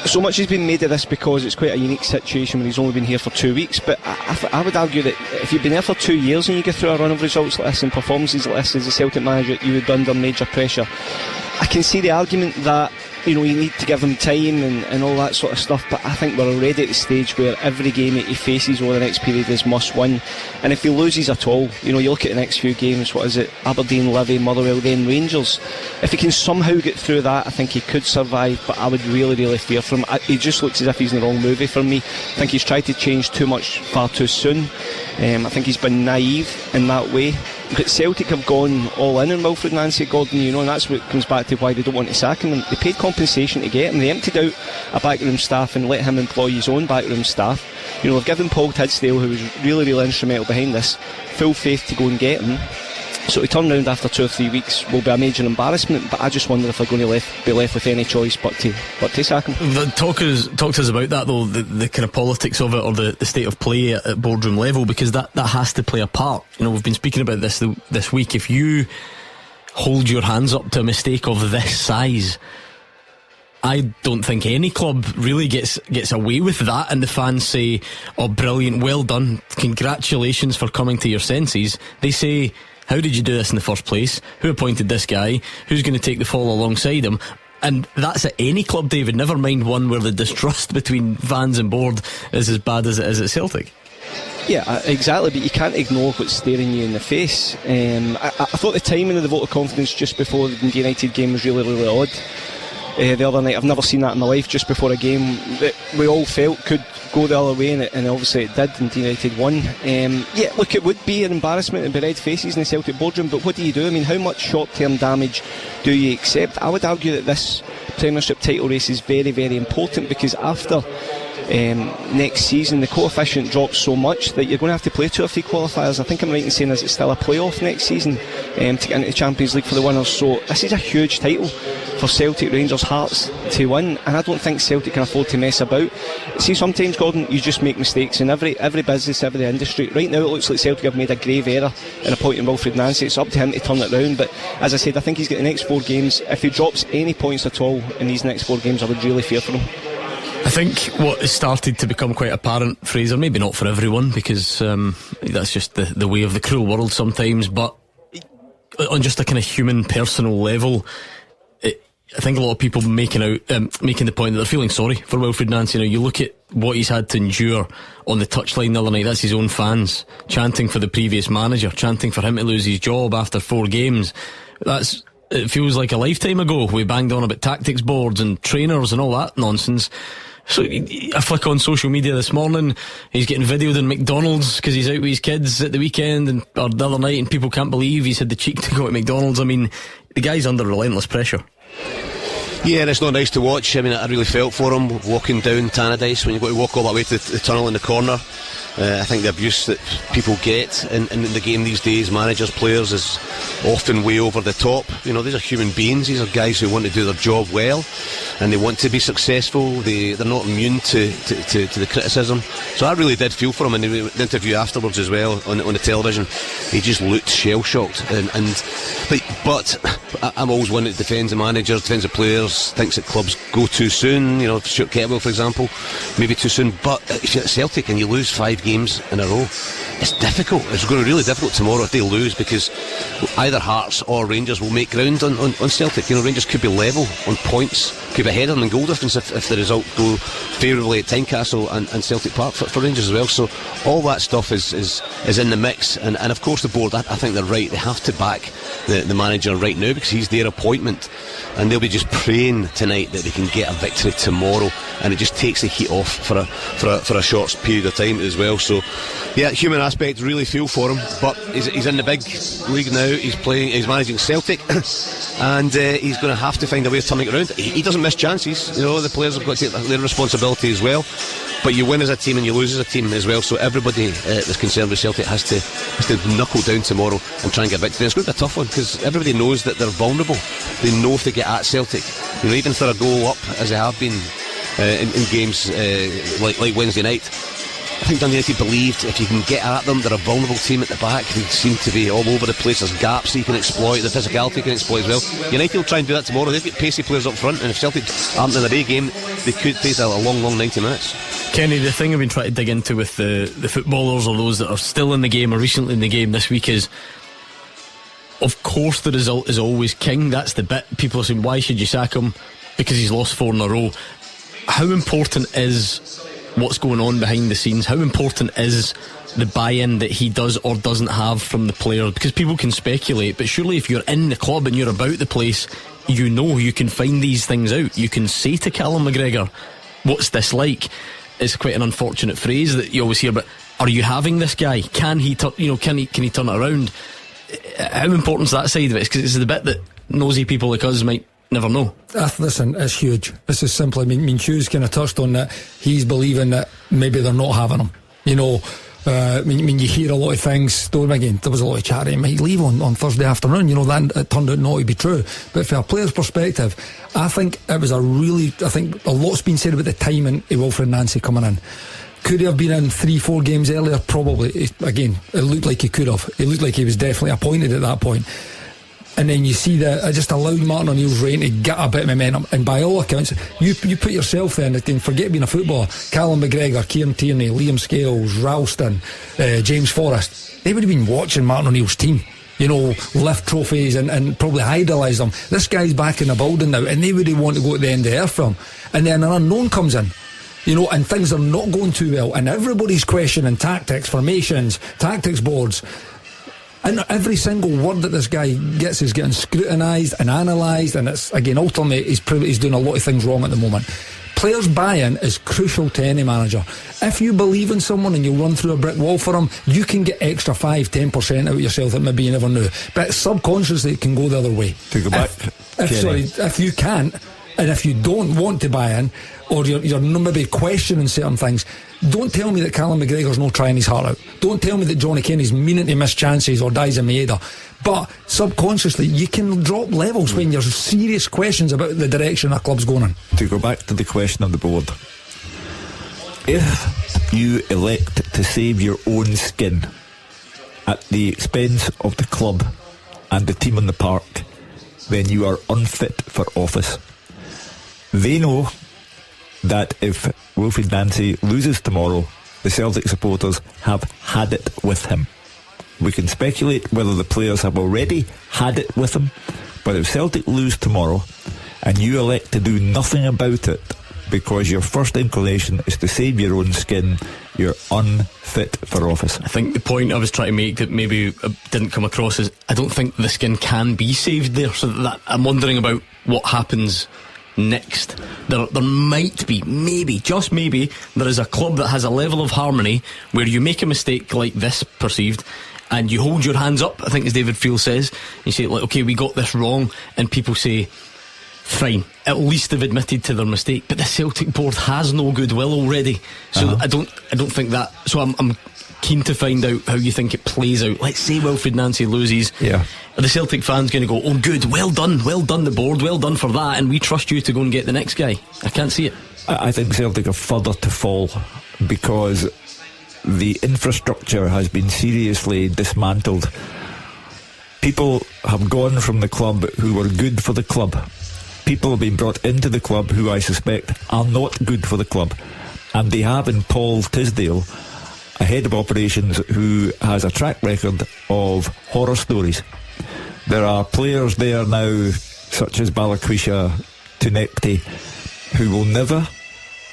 so much has been made of this because it's quite a unique situation when he's only been here for 2 weeks, but I would argue that if you've been there for 2 years and you go through a run of results like this and performances like this as a Celtic manager, you would be under major pressure. I can see the argument that you need to give him time and all that sort of stuff, but I think we're already at the stage where every game that he faces over the next period is must win, and if he loses at all, you look at the next few games, what is it, Aberdeen, Livy, Motherwell, then Rangers. If he can somehow get through that, I think he could survive, but I would really, really fear for him. He just looks as if he's in the wrong movie for me. I think he's tried to change too much far too soon. I think he's been naive in that way. But Celtic have gone all in on Wilfred Nancy, Gordon, and that's what comes back to why they don't want to sack him. They paid compensation to get him. They emptied out a backroom staff and let him employ his own backroom staff. They've given Paul Tidsdale, who was really, really instrumental behind this, full faith to go and get him. So to turn round after 2 or 3 weeks will be a major embarrassment, but I just wonder if they're going to be left with any choice but to sack him. Talk to us about that though, the kind of politics of it, or the state of play at boardroom level, because that has to play a part. We've been speaking about this week. If you hold your hands up to a mistake of this size, I don't think any club really gets away with that, and the fans say, oh brilliant, well done, congratulations for coming to your senses. They say, how did you do this in the first place? Who appointed this guy? Who's going to take the fall alongside him? And that's at any club, David, never mind one where the distrust between fans and board is as bad as it is at Celtic. Yeah, exactly, but you can't ignore what's staring you in the face. I thought the timing of the vote of confidence just before the Dundee United game was really, really odd. The other night, I've never seen that in my life, just before a game that we all felt could go the other way, and obviously it did, and United won. Look, it would be an embarrassment and be red faces in the Celtic boardroom, but what do you do? I mean, how much short-term damage do you accept? I would argue that this Premiership title race is very, very important, because after next season the coefficient drops so much that you're going to have to play 2 or 3 qualifiers. I think I'm right in saying, is it still a playoff next season to get into the Champions League for the winners? So this is a huge title for Celtic, Rangers, Hearts to win, and I don't think Celtic can afford to mess about. See, sometimes, Gordon, you just make mistakes in every business, every industry. Right now it looks like Celtic have made a grave error in appointing Wilfred Nancy. It's up to him to turn it round, but as I said, I think he's got the next 4 games. If he drops any points at all in these next 4 games, I would really fear for him. I think what has started to become quite apparent, Fraser, maybe not for everyone, because that's just the way of the cruel world sometimes, but on just a kind of human, personal level, I think a lot of people making the point that they're feeling sorry for Wilfried Nancy. You look at what he's had to endure on the touchline the other night. That's his own fans chanting for the previous manager, chanting for him to lose his job after 4 games. It feels like a lifetime ago. We banged on about tactics boards and trainers and all that nonsense. So I flick on social media this morning, he's getting videoed in McDonald's because he's out with his kids at the weekend or the other night, and people can't believe he's had the cheek to go to McDonald's. I mean, the guy's under relentless pressure. Yeah, and it's not nice to watch. I mean, I really felt for him walking down Tannadice when you've got to walk all that way to the tunnel in the corner. I think the abuse that people get in the game these days, managers, players, is often way over the top. These are human beings. These are guys who want to do their job well, and they want to be successful. They're not immune to the criticism. So I really did feel for him. And in the interview afterwards as well on the television, he just looked shell-shocked. But I'm always one that defends the managers, defends the players, thinks that clubs go too soon. Stuart Kettlewell, for example, maybe too soon. But if you're at Celtic and you lose 5 games in a row, it's difficult. It's going to be really difficult tomorrow if they lose, because either Hearts or Rangers will make ground on Celtic. Rangers could be level on points, could be ahead of them in goal difference if the result go favourably at Tynecastle and Celtic Park for Rangers as well. So all that stuff is in the mix, and of course the board, I think they're right. They have to back the manager right now because he's their appointment, and they'll be just praying tonight that they can get a victory tomorrow, and it just takes the heat off for a short period of time as well. So yeah, human aspect, really feel for him, but he's in the big league now. He's managing Celtic and he's going to have to find a way of turning it around. He doesn't miss chances. The players have got to take their responsibility as well, but you win as a team and you lose as a team as well. So everybody that's concerned with Celtic has to knuckle down tomorrow and try and get a victory. It's going to be a tough one because everybody knows that they're vulnerable. They know if they get at Celtic, even if they're a goal up, as they have been in games like Wednesday night, I think Dundee United believed if you can get at them, they're a vulnerable team at the back. They seem to be all over the place. There's gaps that you can exploit, the physicality you can exploit as well. United will try and do that tomorrow. They've got pacey players up front, and if Celtic aren't in a day game, they could face a long 90 minutes. Kenny, the thing I've been trying to dig into with the footballers or those that are still in the game or recently in the game this week is, of course the result is always king. That's the bit. People are saying, why should you sack him? Because he's lost 4 in a row. How important is what's going on behind the scenes? How important is the buy-in that he does or doesn't have from the player? Because people can speculate, but surely if you're in the club and you're about the place, you can find these things out. You can say to Callum McGregor, what's this like? It's quite an unfortunate phrase that you always hear, but are you having this guy? Can he turn it around? How important is that side of it? Because it's the bit that nosy people like us might never know. Listen, it's huge. This is simple. I mean Hugh's kind of touched on that. He's believing that maybe they're not having him. You hear a lot of things. Again, there was a lot of chat. He might leave on Thursday afternoon. That it turned out not to be true. But from a player's perspective, I think it was a lot's been said about the timing of Wilfried Nancy coming in. Could he have been in 3-4 games earlier? Probably. It looked like he could have. It looked like he was definitely appointed at that point. And then you see that it just allowed Martin O'Neill's reign to get a bit of momentum. And by all accounts, you put yourself there and forget being a footballer. Callum McGregor, Kieran Tierney, Liam Scales, Ralston, James Forrest, they would have been watching Martin O'Neill's team, lift trophies and probably idolise them. This guy's back in the building now, and they would want to go to the end of the earth from. And then an unknown comes in, and things are not going too well, and everybody's questioning tactics, formations, tactics boards. And every single word that this guy gets is getting scrutinised and analysed, and it's, again, ultimately he's doing a lot of things wrong at the moment. Players' buy-in is crucial to any manager. If you believe in someone and you run through a brick wall for them, you can get extra 5-10% out of yourself that maybe you never knew. But subconsciously it can go the other way. To go back, if you can't, and if you don't want to buy in, or you're maybe questioning certain things, don't tell me that Callum McGregor's not trying his heart out. Don't tell me that Johnny Kenny's meaning to miss chances or dies in Maeda. But subconsciously you can drop levels when there's serious questions about the direction a club's going in. To go back to the question on the board, if you elect to save your own skin at the expense of the club and the team on the park, then you are unfit for office. They know that if Wilfried Nancy loses tomorrow, the Celtic supporters have had it with him. We can speculate whether the players have already had it with him, but if Celtic lose tomorrow and you elect to do nothing about it because your first inclination is to save your own skin, you're unfit for office. I think the point I was trying to make that maybe didn't come across is I don't think the skin can be saved there, so that I'm wondering about what happens next. There might be, maybe, just maybe, there is a club that has a level of harmony where you make a mistake like this perceived and you hold your hands up, I think as David Friel says, you say like, okay, we got this wrong, and people say fine, at least they've admitted to their mistake. But the Celtic board has no goodwill already, so I don't think that. So I'm keen to find out how you think it plays out. Let's say Wilfried Nancy loses. Yeah. Are the Celtic fans going to go, oh good, well done the board, well done for that, and we trust you to go and get the next guy? I can't see it. I think Celtic are further to fall because the infrastructure has been seriously dismantled. People have gone from the club who were good for the club. People have been brought into the club who I suspect are not good for the club. And they have in Paul Tisdale a head of operations who has a track record of horror stories. There are players there now, such as Balakwisha, Tunekti, who will never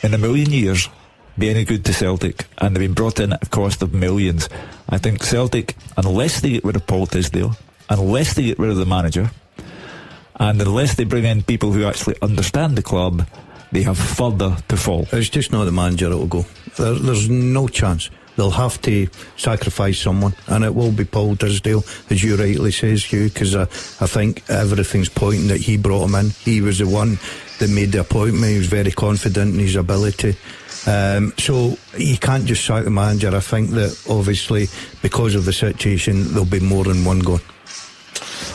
in a million years be any good to Celtic, and they've been brought in at a cost of millions. I think Celtic, unless they get rid of Paul Tisdale, unless they get rid of the manager, and unless they bring in people who actually understand the club, they have further to fall. It's just not the manager that will go. There's no chance. They'll have to sacrifice someone, and it will be Paul Tisdale, as you rightly says, Hugh, because I think everything's pointing that he brought him in. He was the one that made the appointment. He was very confident in his ability. So you can't just sack the manager. I think that obviously because of the situation there'll be more than one going.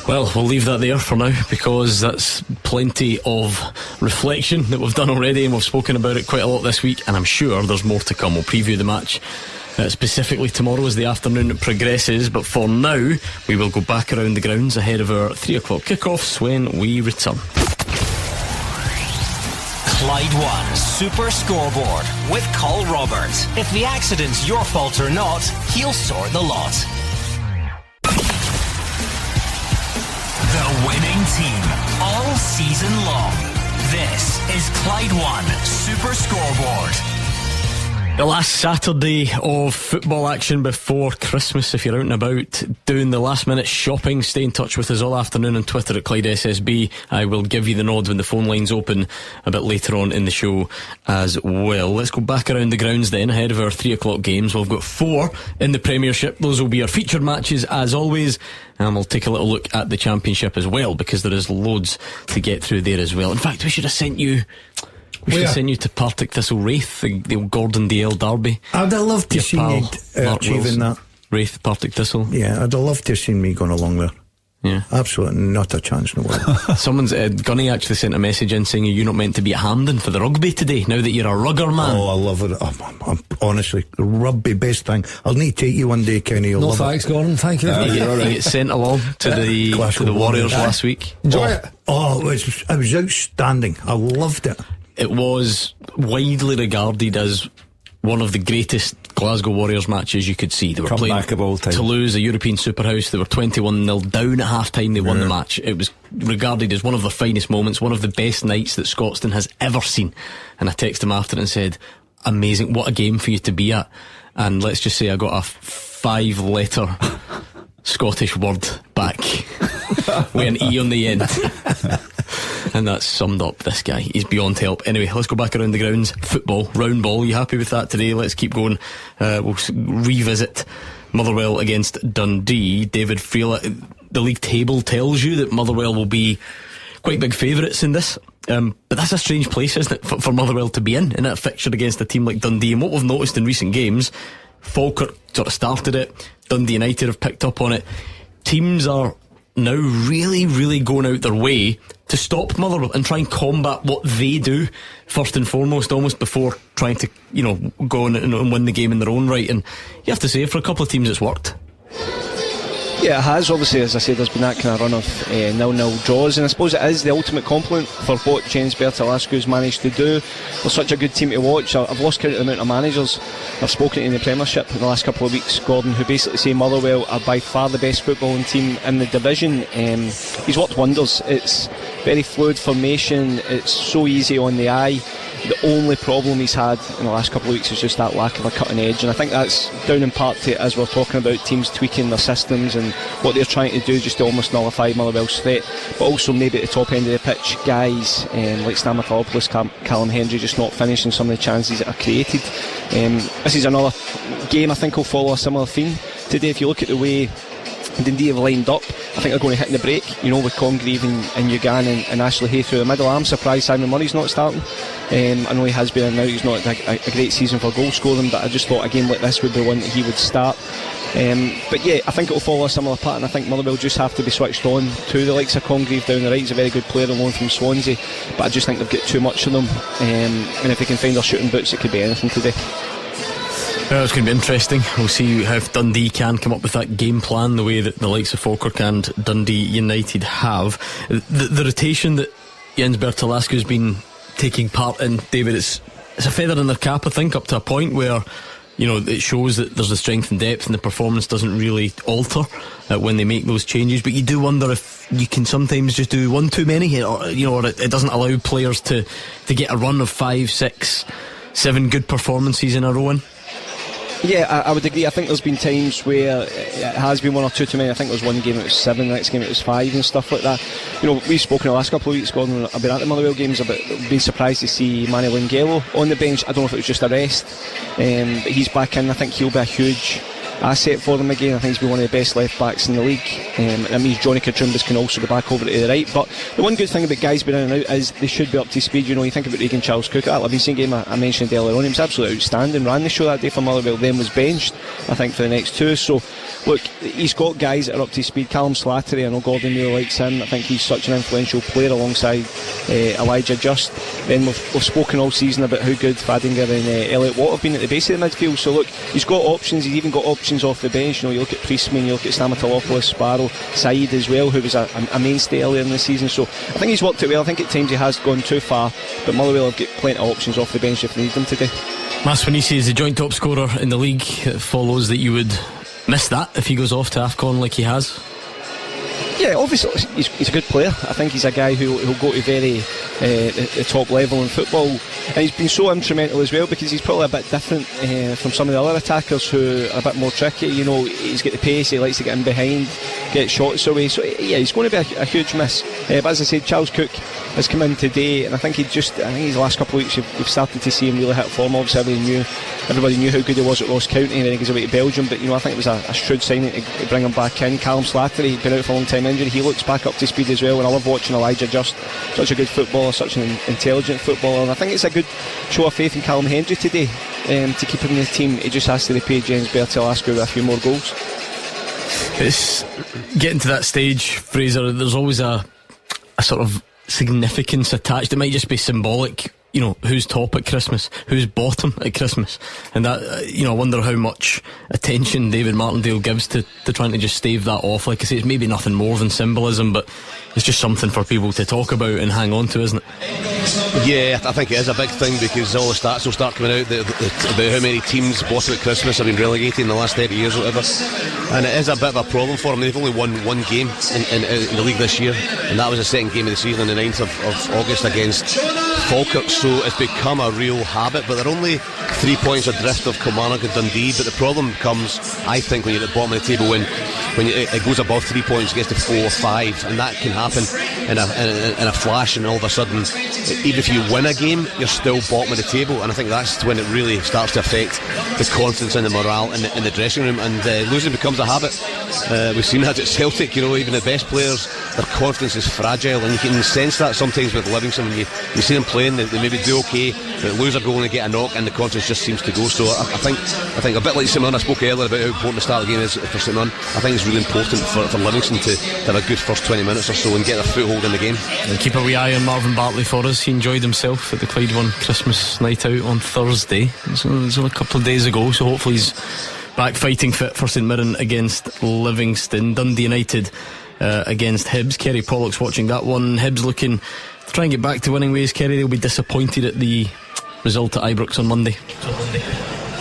Well, we'll leave that there for now, because that's plenty of reflection that we've done already, and we've spoken about it quite a lot this week, and I'm sure there's more to come. We'll preview the match specifically tomorrow as the afternoon progresses, but for now we will go back around the grounds ahead of our 3 o'clock kickoffs when we return. Clyde One Super Scoreboard with Col Roberts. If the accident's your fault or not, he'll sort the lot. The winning team all season long. This is Clyde One Super Scoreboard. The last Saturday of football action before Christmas. If you're out and about doing the last minute shopping, stay in touch with us all afternoon on Twitter at Clyde SSB. I will give you the nod when the phone lines open a bit later on in the show as well. Let's go back around the grounds then ahead of our 3 o'clock games. We've got 4 in the Premiership. Those will be our featured matches as always, and we'll take a little look at the Championship as well, because there is loads to get through there as well. In fact, we should have sent you to Partick Thistle Wraith, the old Gordon Dalziel derby. I'd have loved to see you achieving that. Wraith, Partick Thistle. Yeah, I'd have loved to have seen me going along there. Yeah, absolutely not a chance in the world. Someone's Gunny actually sent a message in saying you're not meant to be at Hampden for the rugby today, now that you're a rugger man. Oh, I love it. I'm honestly, rugby, best thing. I'll need to take you one day, Kenny. No thanks, Gordon. Thank you. You get sent along to the Warriors last week. Enjoy it. Oh, it was outstanding. I loved it. It was widely regarded as one of the greatest Glasgow Warriors matches you could see. They were playing Toulouse, a European superhouse. They were 21-0 down at half time. They won the match. It was regarded as one of their finest moments, one of the best nights that Scotstoun has ever seen. And I texted him after and said, amazing, what a game for you to be at. And let's just say I got a 5-letter Scottish word back with an E on the end. And that's summed up this guy. He's beyond help. Anyway, let's go back around the grounds. Football, round ball. You happy with that today? Let's keep going. We'll revisit Motherwell against Dundee. David Friel, the league table tells you that Motherwell will be quite big favourites in this. But that's a strange place, isn't it, for Motherwell to be in that fixture against a team like Dundee. And what we've noticed in recent games, Falkirk sort of started it, Dundee United have picked up on it. Teams are now really going out their way to stop Motherwell and try and combat what they do first and foremost, almost before trying to go and win the game in their own right. And you have to say, for a couple of teams it's worked. Yeah, it has. Obviously, as I said, there's been that kind of run of 0-0 draws, and I suppose it is the ultimate compliment for what James Bertolascu's managed to do. They're such a good team to watch. I've lost count of the amount of managers I've spoken to in the Premiership in the last couple of weeks, Gordon, who basically say Motherwell are by far the best footballing team in the division. He's worked wonders. It's very fluid formation. It's so easy on the eye. The only problem he's had in the last couple of weeks is just that lack of a cutting edge, and I think that's down in part to, as we're talking about, teams tweaking their systems and what they're trying to do just to almost nullify Motherwell's threat, but also maybe at the top end of the pitch, guys like Stamatopoulos, Callum Hendry just not finishing some of the chances that are created. This is another game I think will follow a similar theme today. If you look at the way Dundee have lined up, I think they're going to hit in the break, with Congreve and Ugan and Ashley Hay through the middle. I'm surprised Simon Murray's not starting. I know he has been in now, he's not had a great season for goal scoring, but I just thought a game like this would be one that he would start. But yeah, I think it'll follow a similar pattern. I think Motherwell just have to be switched on to the likes of Congreve down the right. He's a very good player on loan from Swansea, but I just think they've got too much of them, and if they can find their shooting boots, it could be anything today. Well, it's going to be interesting. We'll see how if Dundee can come up with that game plan the way that the likes of Falkirk and Dundee United have. The rotation that Jens Bertolascu's been taking part in, David, it's a feather in their cap, I think, up to a point where it shows that there's the strength and depth and the performance doesn't really alter when they make those changes. But you do wonder if you can sometimes just do one too many, or it doesn't allow players to get a run of 5, 6, 7 good performances in a row. Yeah, I would agree. I think there's been times where it has been one or two too many. I think there was one game it was 7, the next game it was 5 and stuff like that. We've spoken the last couple of weeks, Gordon, about at the Motherwell games, about being surprised to see Manny Lingelo on the bench. I don't know if it was just a rest, but he's back in. I think he'll be a huge asset for them again. I think he's been one of the best left backs in the league, and that means Johnny Katrumbas can also go back over to the right. But the one good thing about guys being in and out is they should be up to speed. You think about Regan Charles Cook at that Livingston game I mentioned earlier on, he was absolutely outstanding, ran the show that day for Motherwell, then was benched I think for the next 2. So look, he's got guys that are up to speed. Callum Slattery, I know Gordon really likes him. I think he's such an influential player alongside Elijah Just. Then we've spoken all season about how good Fadinger and Elliot Watt have been at the base of the midfield. So look, he's got options. He's even got options off the bench. You look at Priestman, you look at Stamatopoulos, Sparrow, Said as well, who was a mainstay earlier in the season. So I think he's worked it well. I think at times he has gone too far, but Motherwell have got plenty of options off the bench if they need them today. Maswanisi is the joint top scorer in the league. It follows that you would miss that if he goes off to AFCON like he has. Yeah, obviously he's a good player. I think he's a guy who'll go to the top level in football, and he's been so instrumental as well because he's probably a bit different from some of the other attackers who are a bit more tricky. He's got the pace, he likes to get in behind, get shots away. So yeah, he's going to be a huge miss. But as I said, Charles Cook has come in today, and I think his last couple of weeks we've started to see him really hit form. Obviously everybody knew how good he was at Ross County, and then he goes away to Belgium, but I think it was a shrewd signing to bring him back in. Callum Slattery, he'd been out for a long time injury, he looks back up to speed as well, and I love watching Elijah Just, such a good footballer, such an intelligent footballer, and I think it's a good show of faith in Callum Hendry today to keep him in the team. He just has to repay James Bertolascu with a few more goals. It's getting to that stage, Fraser, there's always a sort of significance attached. It might just be symbolic, who's top at Christmas, who's bottom at Christmas, and that I wonder how much attention David Martindale gives to trying to just stave that off. Like I say, it's maybe nothing more than symbolism, but it's just something for people to talk about and hang on to, isn't it? Yeah, I think it is a big thing because all the stats will start coming out about how many teams bottom at Christmas have been relegated in the last 30 years or whatever, and it is a bit of a problem for them. They've only won one game in the league this year, and that was the second game of the season on the 9th of August against Falkirk. So it's become a real habit, but they're only 3 points adrift of Kilmarnock and Dundee. But the problem comes, I think, when you're at the bottom of the table, when it goes above 3 points, it gets to 4 or 5, and that can happen in a flash, and all of a sudden, even if you win a game, you're still bottom of the table, and I think that's when it really starts to affect the confidence and the morale in the dressing room, and losing becomes a habit. We've seen that at Celtic, even the best players, their confidence is fragile, and you can sense that sometimes with Livingston. When you see them playing, they maybe do okay, but lose a goal and get a knock, and the confidence just seems to go. So I think a bit like St Mirren, I spoke earlier about how important the start of the game is for St Mirren. I think it's really important for Livingston to have a good first 20 minutes or so and get their foothold in the game. And keep a wee eye on Marvin Bartley for us. He enjoyed himself at the Clyde One Christmas night out on Thursday. It was only a couple of days ago, so hopefully he's back fighting fit for St Mirren against Livingston. Dundee United against Hibs. Kerry Pollock's watching that one. Hibs looking to try and get back to winning ways. Kerry, they'll be disappointed at the result at Ibrox on Monday.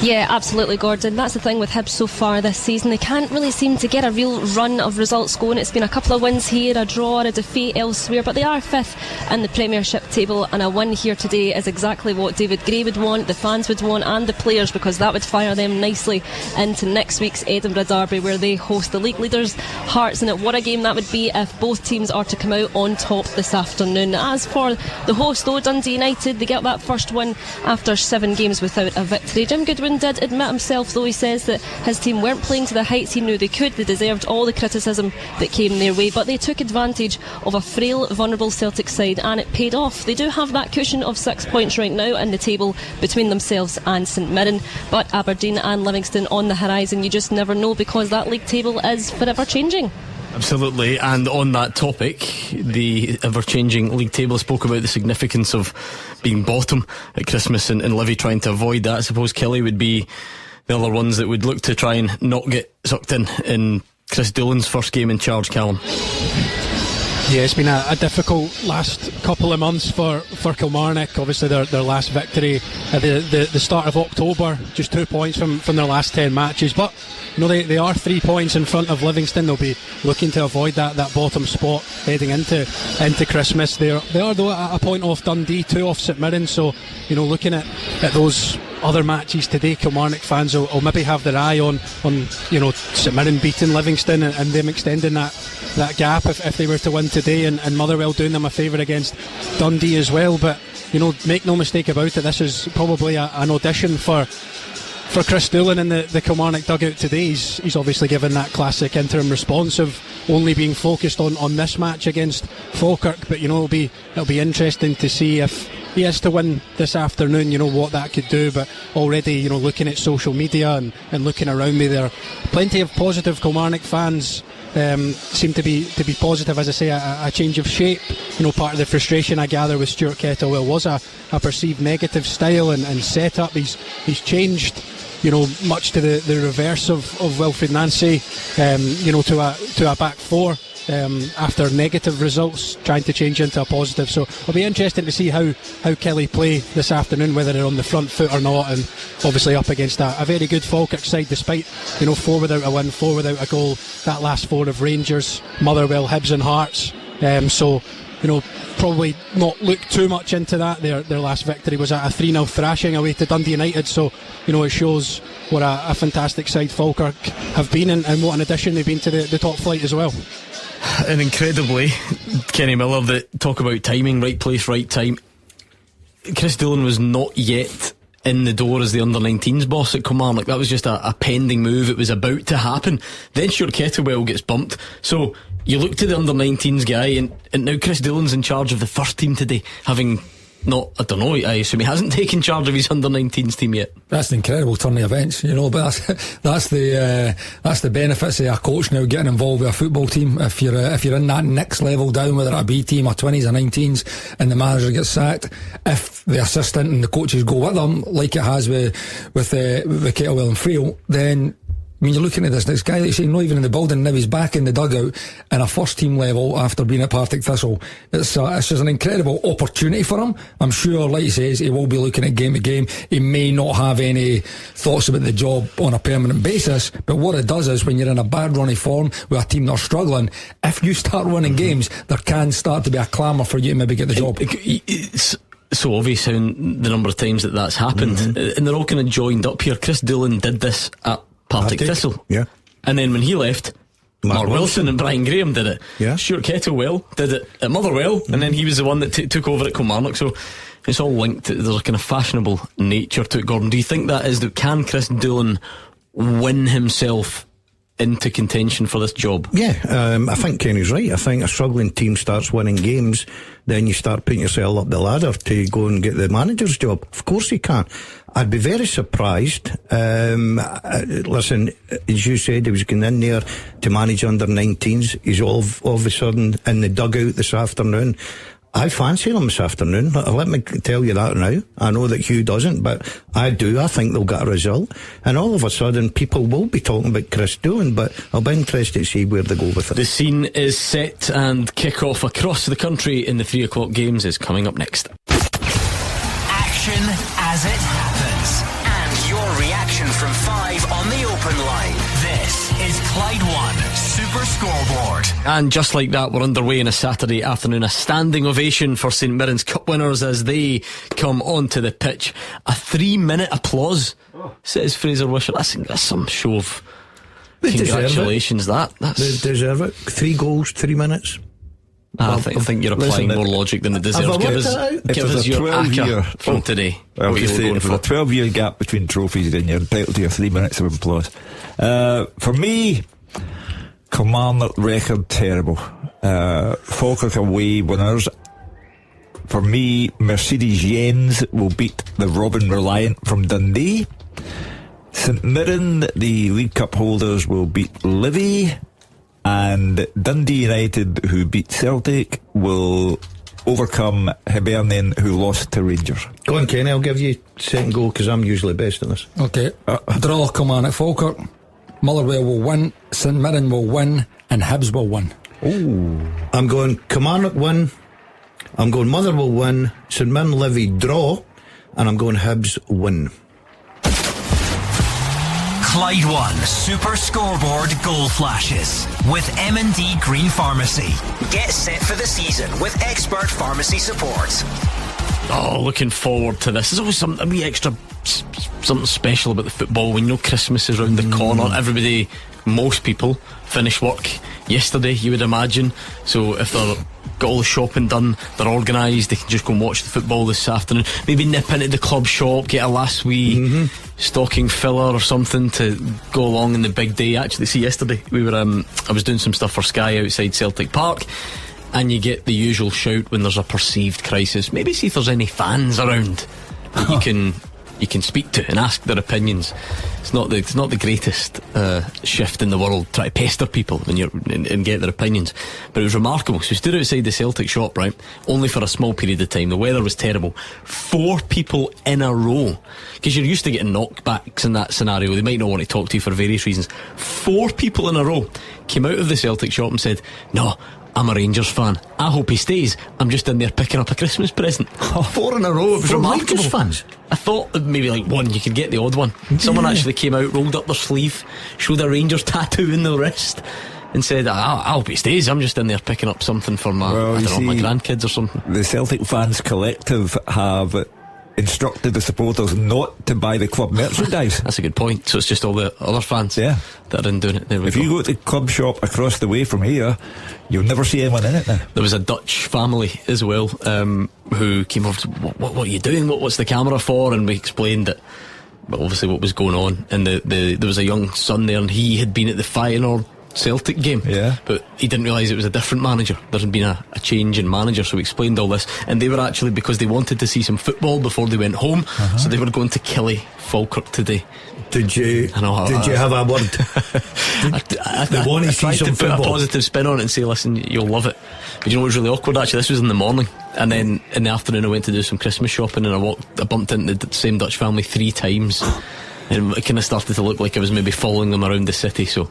Yeah, absolutely, Gordon. That's the thing with Hibs so far this season. They can't really seem to get a real run of results going. It's been a couple of wins here, a draw, a defeat elsewhere, but they are fifth in the Premiership table, and a win here today is exactly what David Gray would want, the fans would want, and the players, because that would fire them nicely into next week's Edinburgh Derby, where they host the league leaders Hearts. And what a game that would be if both teams are to come out on top this afternoon. As for the host, though, Dundee United, they get that first win after 7 games without a victory. Jim Goodwin did admit himself, though, he says that his team weren't playing to the heights he knew they could. They deserved all the criticism that came their way, but they took advantage of a frail, vulnerable Celtic side, and it paid off. They do have that cushion of 6 points right now in the table between themselves and St Mirren, but Aberdeen and Livingston on the horizon. You just never know, because that league table is forever changing. Absolutely. And on that topic, the ever-changing league table, spoke about the significance of being bottom at Christmas, and Livy trying to avoid that. I suppose Kelly would be the other ones that would look to try and not get sucked in Chris Doolan's first game in charge, Callum. Yeah, it's been a difficult last couple of months for Kilmarnock. Obviously their last victory at the start of October, just 2 points from their last 10 matches, but they are 3 points in front of Livingston. They'll be looking to avoid that bottom spot heading into Christmas. They are though at a point off Dundee, 2 off St Mirren, so looking at those other matches today, Kilmarnock fans will maybe have their eye on St Mirren beating Livingston and them extending that gap if they were to win today, and Motherwell doing them a favour against Dundee as well. But make no mistake about it, this is probably an audition for Chris Doolan in the Kilmarnock dugout today. He's obviously given that classic interim response of only being focused on this match against Falkirk, but it'll be interesting to see if he is to win this afternoon, what that could do. But already, looking at social media and looking around me, there are plenty of positive Kilmarnock fans. Seem to be positive, as I say, a change of shape. Part of the frustration I gather with Stuart Kettlewell was a perceived negative style and set-up. He's changed, much to the reverse of Wilfred Nancy, to a back four. After negative results, trying to change into a positive. So it'll be interesting to see how Kelly play this afternoon, whether they're on the front foot or not, and obviously up against a very good Falkirk side, despite 4 without a win, 4 without a goal. That last 4 of Rangers, Motherwell, Hibs and Hearts. So probably not look too much into that. Their last victory was a 3-0 thrashing away to Dundee United, so it shows what a fantastic side Falkirk have been, and what an addition they've been to the top flight as well. And incredibly, Kenny Miller, that talk about timing, right place, right time. Chris Doolan was not yet in the door as the under-19s boss at Kilmarnock. That was just a pending move. It was about to happen. Then Stuart Kettlewell gets bumped. So you look to the under-19s guy, and now Chris Doolan's in charge of the first team today, having not, I don't know, I assume he hasn't taken charge of his under-19s team yet. That's an incredible turn of events, but that's the benefits of a coach now getting involved with a football team. If you're in that next level down, whether it a B team or 20s or 19s, and the manager gets sacked, if the assistant and the coaches go with them, like it has with Kettlewell and Friel, then you're looking at this guy, like you say, not even in the building, now he's back in the dugout in a first team level after being at Partick Thistle. It's just an incredible opportunity for him. I'm sure, like he says, he will be looking at game to game. He may not have any thoughts about the job on a permanent basis, but what it does is, when you're in a bad run of form with a team that's struggling, if you start winning games, there can start to be a clamour for you to maybe get the job. It's so obvious how the number of times that's happened, and they're all kind of joined up here. Chris Doolan did this at Partick Thistle, yeah, and then when he left, Mark Wilson and Brian Graham did it. Yeah. Stuart Kettlewell did it at Motherwell, and then he was the one that took over at Kilmarnock. So it's all linked. There's a kind of fashionable nature to it. Gordon, do you think that is can Chris Doolan win himself into contention for this job? Yeah, I think Kenny's right. I think a struggling team starts winning games, then you start putting yourself up the ladder to go and get the manager's job. Of course he can. I'd be very surprised. Listen, as you said, he was going in there to manage under-19s. He's all of a sudden in the dugout this afternoon. I fancy them this afternoon. Let me tell you that now. I know that Hugh doesn't, but I do. I think they'll get a result. And all of a sudden, people will be talking about Chris Doolan, but I'll be interested to see where they go with it. The scene is set, and kick-off across the country in the 3 o'clock games is coming up next. Action as it happens. And your reaction from 5 on the open line. This is Clyde One Super Scoreboard. And just like that, we're underway on a Saturday afternoon. A standing ovation for St Mirren's Cup winners as they come onto the pitch. A 3-minute applause, says Fraser Wisher. That's some show of congratulations. They deserve it. 3 goals, 3 minutes. I think you're applying more logic than it deserves. Give us your ACCA from today. Well, if there's a 12-year gap between trophies, then you're entitled to your 3 minutes of applause. For me, Kilmarnock record terrible. Falkirk away winners. For me, Mercedes Jens will beat the Robin Reliant from Dundee. St Mirren, the League Cup holders, will beat Livy. And Dundee United, who beat Celtic, will overcome Hibernian, who lost to Rangers. Go on, Kenny, I'll give you second goal because I'm usually best in this. Okay. Draw Kilmarnock Falkirk. Motherwell will win, St Mirren will win, and Hibs will win. Ooh. I'm going Kilmarnock win, I'm going Motherwell win, St Mirren Livy draw, and I'm going Hibs win. Clyde One Super Scoreboard Goal Flashes with M&D Green Pharmacy. Get set for the season with expert pharmacy support. Oh, looking forward to this. There's always a wee extra something special about the football when you know Christmas is around the corner. Everybody, most people, finish work yesterday, you would imagine. So if they've got all the shopping done, they're organised, they can just go and watch the football this afternoon. Maybe nip into the club shop, get a last wee stocking filler or something to go along in the big day. Actually, see, yesterday we were I was doing some stuff for Sky outside Celtic Park, and you get the usual shout when there's a perceived crisis. Maybe see if there's any fans around that you can speak to and ask their opinions. It's not the greatest shift in the world, try to pester people when you're and get their opinions, but it was remarkable. So we stood outside the Celtic shop, right, only for a small period of time. The weather was terrible. 4 people in a row, because you're used to getting knockbacks in that scenario. They might not want to talk to you for various reasons. 4 people in a row came out of the Celtic shop and said, "No, I'm a Rangers fan. I hope he stays. I'm just in there picking up a Christmas present." 4 in a row. It was remarkable. Rangers fans? I thought that maybe like one, you could get the odd one. Someone actually came out, rolled up their sleeve, showed a Rangers tattoo in the wrist, and said, I hope he stays. I'm just in there picking up something for my my grandkids or something. The Celtic Fans Collective have instructed the supporters not to buy the club merchandise. That's a good point. So it's just all the other fans that are in doing it. If you go to the club shop across the way from here, you'll never see anyone in it now. There was a Dutch family as well who came over to, what are you doing? What's the camera for? And we explained that, well, obviously what was going on, and there was a young son there, and he had been at the Feyenoord Celtic game, but he didn't realise it was a different manager. There had been a change in manager, so we explained all this, and they were actually, because they wanted to see some football before they went home, so they were going to Killie Falkirk today. Did you have a word? I wanted to see some football. Put a positive spin on it and say, listen, you'll love it. But you know what was really awkward, actually? This was in the morning, and then in the afternoon I went to do some Christmas shopping, and I bumped into the same Dutch family 3 times. And it kind of started to look like I was maybe following them around the city. So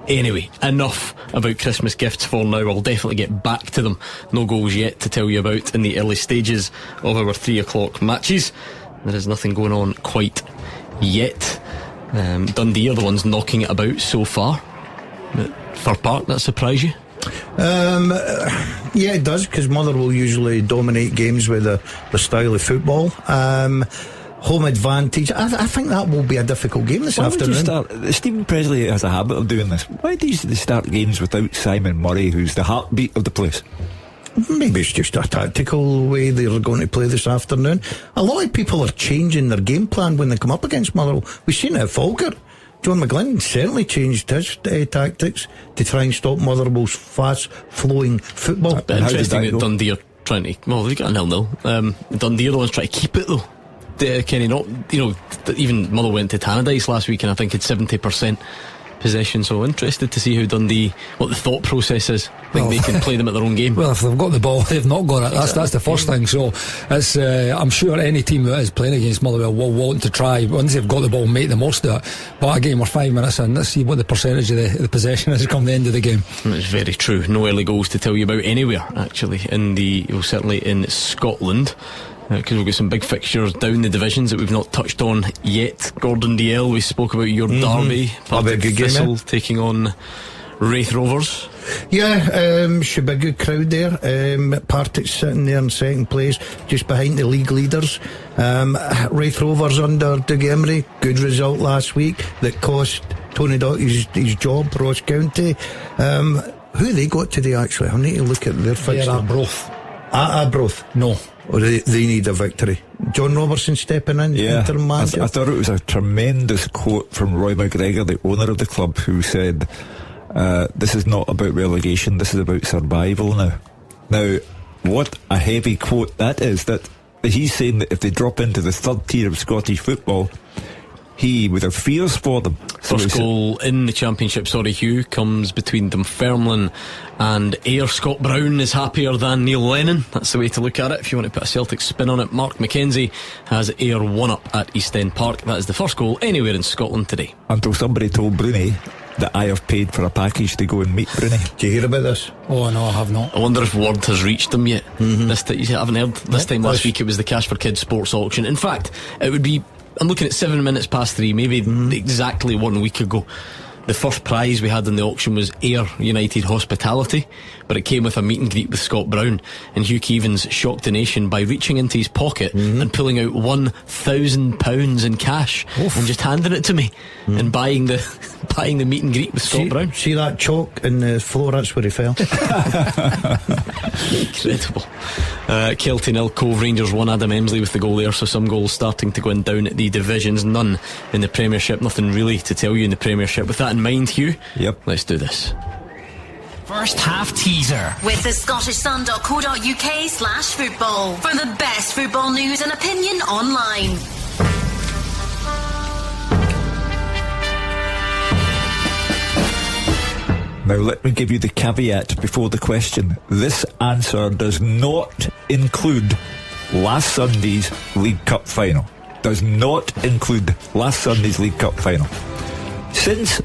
anyway, enough about Christmas gifts for now. I'll definitely get back to them. No goals yet to tell you about in the early stages of our 3 o'clock matches. There is nothing going on quite yet. Dundee are the ones knocking it about so far. Fir Park, that surprise you? Yeah, it does, because Motherwell usually dominate games with the style of football. Home advantage. I think that will be a difficult game this afternoon. Stephen Presley has a habit of doing this. Why do they start games without Simon Murray, who's the heartbeat of the place? Maybe it's just a tactical way they're going to play this afternoon. A lot of people are changing their game plan when they come up against Motherwell. We've seen it at Falkirk. John McGlynn certainly changed his tactics to try and stop Motherwell's fast-flowing football. Interesting that Dundee are trying to... Well, they got a 0-0. Dundee are the ones trying to keep it, though. Kenny, not, even Motherwell went to Tannadice last week and I think had 70% possession, so interested to see how Dundee, what the thought process is. I think they can play them at their own game. Well, if they've got the ball, they've not got it. That's the first thing. So it's I'm sure any team that is playing against Motherwell will want to try, once they've got the ball, make the most of it. But again, we're 5 minutes in, let's see what the percentage of the possession is come the end of the game. It's very true. No early goals to tell you about anywhere, actually, certainly in Scotland, because we've got some big fixtures down the divisions that we've not touched on yet. Gordon Dalziel, we spoke about your derby, Partick Thistle taking on Wraith Rovers. Yeah, should be a good crowd there. Partick's sitting there in second place, just behind the league leaders. Wraith Rovers under Doug Emery, good result last week that cost Tony Dock his job, Ross County. Who they got today, actually? I need to look at their fixture. Arbroath. Arbroath? No. Or they need a victory. John Robertson stepping in, interim manager. I thought it was a tremendous quote from Roy McGregor, the owner of the club, who said, this is not about relegation, this is about survival now. Now, what a heavy quote that is, that he's saying that if they drop into the third tier of Scottish football, he would have fears for them. First goal in the Championship, Hugh, comes between Dunfermline and Ayr. Scott Brown is happier than Neil Lennon. That's the way to look at it if you want to put a Celtic spin on it. Mark McKenzie has Ayr 1-up at East End Park. That is the first goal anywhere in Scotland today. Until somebody told Bruni that I have paid for a package to go and meet Bruni. Do you hear about this? Oh no, I have not. I wonder if word has reached them yet. You haven't heard. This time last week it was the Cash for Kids sports auction. In fact, it would be, I'm looking at 7 minutes past 3, maybe exactly 1 week ago. The first prize we had in the auction was Ayr United Hospitality, but it came with a meet and greet with Scott Brown, and Hugh Keevins shocked the nation by reaching into his pocket and pulling out £1,000 in cash and just handing it to me and buying the meet and greet with Scott Brown. See that chalk in the floor? That's where he fell. Incredible. Kelty 0, Cove Rangers 1. Adam Emsley with the goal there, so some goals starting to go in down at the divisions, none in the Premiership. Nothing really to tell you in the Premiership. With that in mind, Hugh, let's do this. First half teaser with the scottishsun.co.uk/football for the best football news and opinion online. Now let me give you the caveat before the question. This answer does not include last Sunday's League Cup final. Does not include last Sunday's League Cup final. Since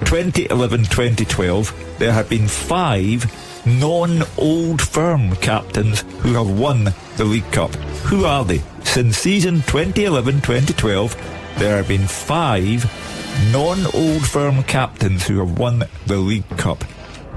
2011-2012, there have been 5 non-Old Firm captains who have won the League Cup. Who are they? Since season 2011-2012, there have been 5 non-Old Firm captains who have won the League Cup.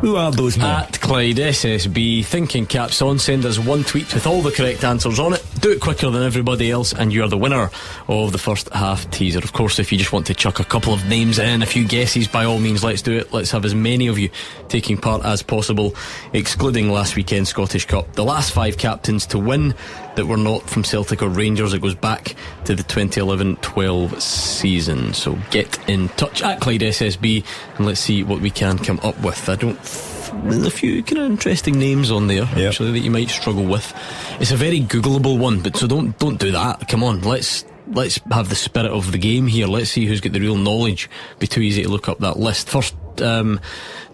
Who are those men? At Clyde SSB, thinking caps on, send us 1 tweet with all the correct answers on it. Do it quicker than everybody else and you are the winner of the first half teaser. Of course, if you just want to chuck a couple of names in, a few guesses, by all means, let's do it. Let's have as many of you taking part as possible, excluding last weekend's Scottish Cup. The last 5 captains to win that were not from Celtic or Rangers. It goes back to the 2011-12 season. So get in touch at Clyde SSB and let's see what we can come up with. There's a few kind of interesting names on there actually that you might struggle with. It's a very Googleable one, but so don't do that. Come on, let's have the spirit of the game here. Let's see who's got the real knowledge. Be too easy to look up that list. First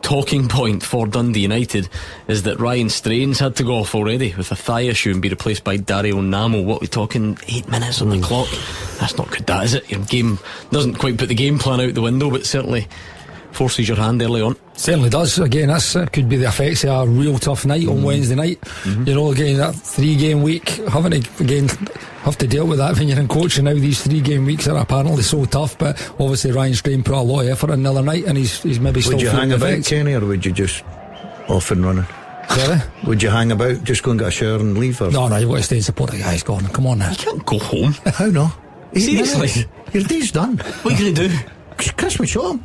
talking point for Dundee United is that Ryan Strains had to go off already with a thigh issue and be replaced by Dario Namo. What are we talking? 8 minutes on the clock. That's not good, that is it? Your game doesn't quite put the game plan out the window, but certainly forces your hand early on. Certainly does. Again, this could be the effects of a real tough night on Wednesday night. You know, again, that 3-game week, having to again have to deal with that when you're in coaching now. These 3-game weeks are apparently so tough, but obviously Ryan Strain put a lot of effort in the other night and he's maybe still. Would you hang about, Kenny, or would you just off and running? Sorry? Would you hang about, just go and get a shower and leave? Or? No, you want to stay and support the guys. Gordon, come on now. You can't go home. How no? Seriously? Your day's done. What are you going to do? Christmas home.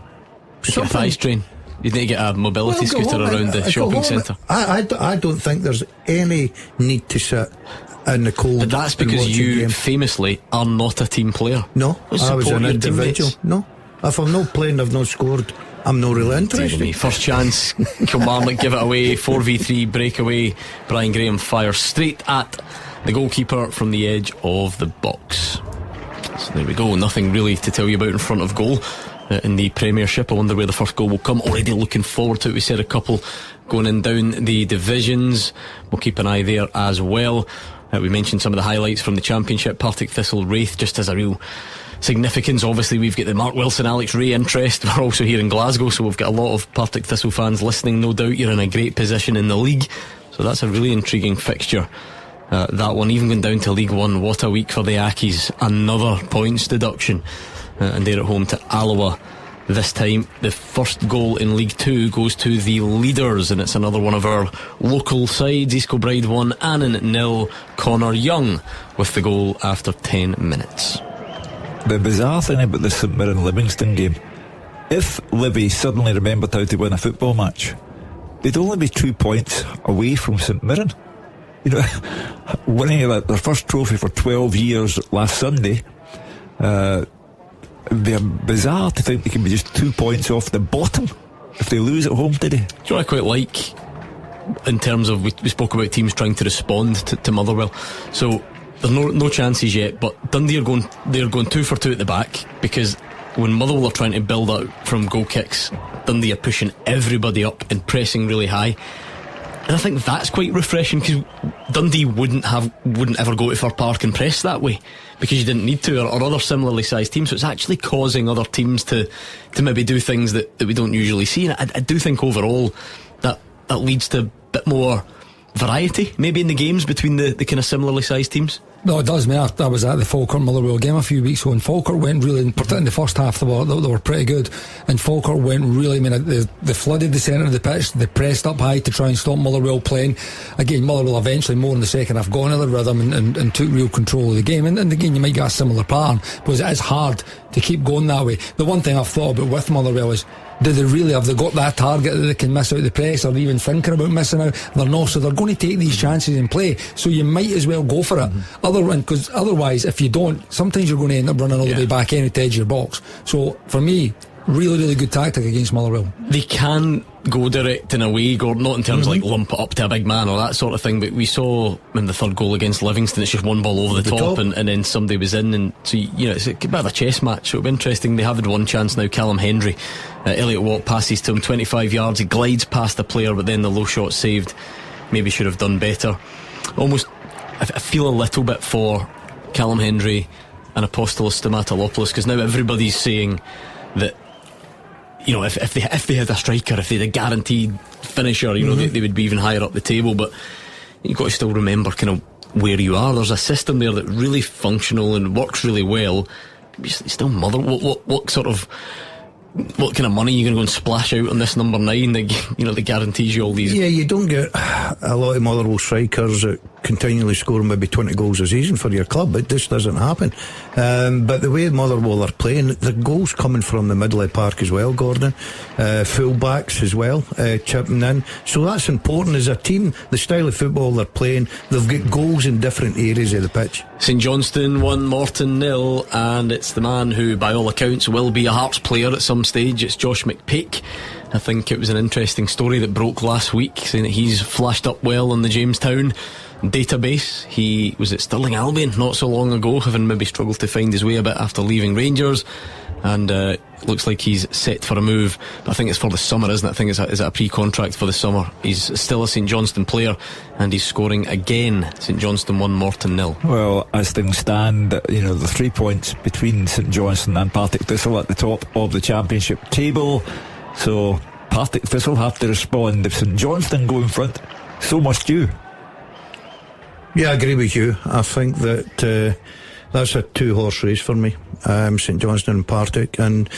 Get a thigh strain. You need to get a mobility scooter around the shopping centre. I don't think there's any need to sit in the cold. But that's because you famously are not a team player. No, I was an individual. No, if I'm not playing, I've not scored, I'm not really interested. First chance, Kilmarnock give it away, 4v3 breakaway. Brian Graham fires straight at the goalkeeper from the edge of the box. So there we go, nothing really to tell you about in front of goal. in the Premiership. I wonder where the first goal will come. Already looking forward to it. We said a couple going in down the divisions. We'll keep an eye there as well. We mentioned some of the highlights from the Championship. Partick Thistle Wraith just as a real significance. Obviously we've got the Mark Wilson, Alex Ray interest. We're also here in Glasgow, so we've got a lot of Partick Thistle fans listening. No doubt you're in a great position in the league, so that's a really intriguing fixture, that one. Even going down to League One, what a week for the Ackies. Another points deduction, and they're at home to Alloa this time. The first goal in League 2 goes to the leaders, and it's another one of our local sides. East Kilbride 1, Annan 0. Connor Young with the goal after 10 minutes. The bizarre thing about the St Mirren Livingston game, if Livy suddenly remembered how to win a football match, they'd only be 2 points away from St Mirren. You know, winning their first trophy for 12 years last Sunday, they're bizarre to think they can be just 2 points off the bottom if they lose at home today. Do you know what I quite like in terms of, we spoke about teams trying to respond to Motherwell, so there's no chances yet, but Dundee they're going 2 for 2 at the back, because when Motherwell are trying to build out from goal kicks, Dundee are pushing everybody up and pressing really high. And I think that's quite refreshing, because Dundee wouldn't ever go to Fir Park and press that way, because you didn't need to, or other similarly sized teams. So it's actually causing other teams to maybe do things that we don't usually see. And I do think overall that leads to a bit more variety maybe in the games between the kind of similarly sized teams. No, it does. I mean, I was at the Falkirk Motherwell game a few weeks ago, and Falkirk went really, particularly in the first half, they were pretty good, and Falkirk went really, I mean, they flooded the centre of the pitch, they pressed up high to try and stop Motherwell playing. Again, Motherwell eventually, more in the second half, got into the rhythm and took real control of the game, and again you might get a similar pattern, because it is hard to keep going that way. The one thing I've thought about with Motherwell is, do they really, have they got that target that they can miss out the press, or even thinking about missing out? They're not, so they're going to take these chances and play, so you might as well go for it. Because otherwise, if you don't, sometimes you're going to end up running all the way back in to edge of your box. So for me, really, really good tactic against Motherwell. They can go direct in a way, Gordon, not in terms of like lump it up to a big man or that sort of thing, but we saw in the third goal against Livingston, it's just one ball over the top. And then somebody was in, and so it's a bit of a chess match. So it'll be interesting. They have had one chance now. Callum Hendry, Elliot Watt passes to him 25 yards, he glides past the player, but then the low shot saved. Maybe should have done better. Almost, I feel a little bit for Callum Hendry and Apostolos Stamatolopoulos, because now everybody's saying that, if they had a striker, if they had a guaranteed finisher, they would be even higher up the table. But you've got to still remember kind of where you are. There's a system there that really functional and works really well. It's still what kind of money are you going to go and splash out on this number 9 that guarantees you all these? Yeah, you don't get a lot of Motherwell strikers that continually score maybe 20 goals a season for your club. It just doesn't happen. But the way Motherwell are playing, the goals coming from the middle of the park as well, Gordon. Full-backs as well, chipping in. So that's important as a team. The style of football they're playing, they've got goals in different areas of the pitch. St Johnstone 1, Morton 0, and it's the man who by all accounts will be a Hearts player at some stage. It's Josh McPake. I think it was an interesting story that broke last week, saying that he's flashed up well on the Jamestown database. He was at Stirling Albion not so long ago, having maybe struggled to find his way a bit after leaving Rangers, and looks like he's set for a move. But I think it's for the summer, isn't it? I think is it a pre-contract for the summer. He's still a St Johnstone player, and he's scoring again. St Johnstone 1, Morton 0. Well, as things stand, the 3 points between St Johnstone and Partick Thistle at the top of the Championship table. So Partick Thistle have to respond. If St Johnstone go in front, so must you. Yeah, I agree with you. I think that that's a 2-horse race for me, St Johnstone and Partick. And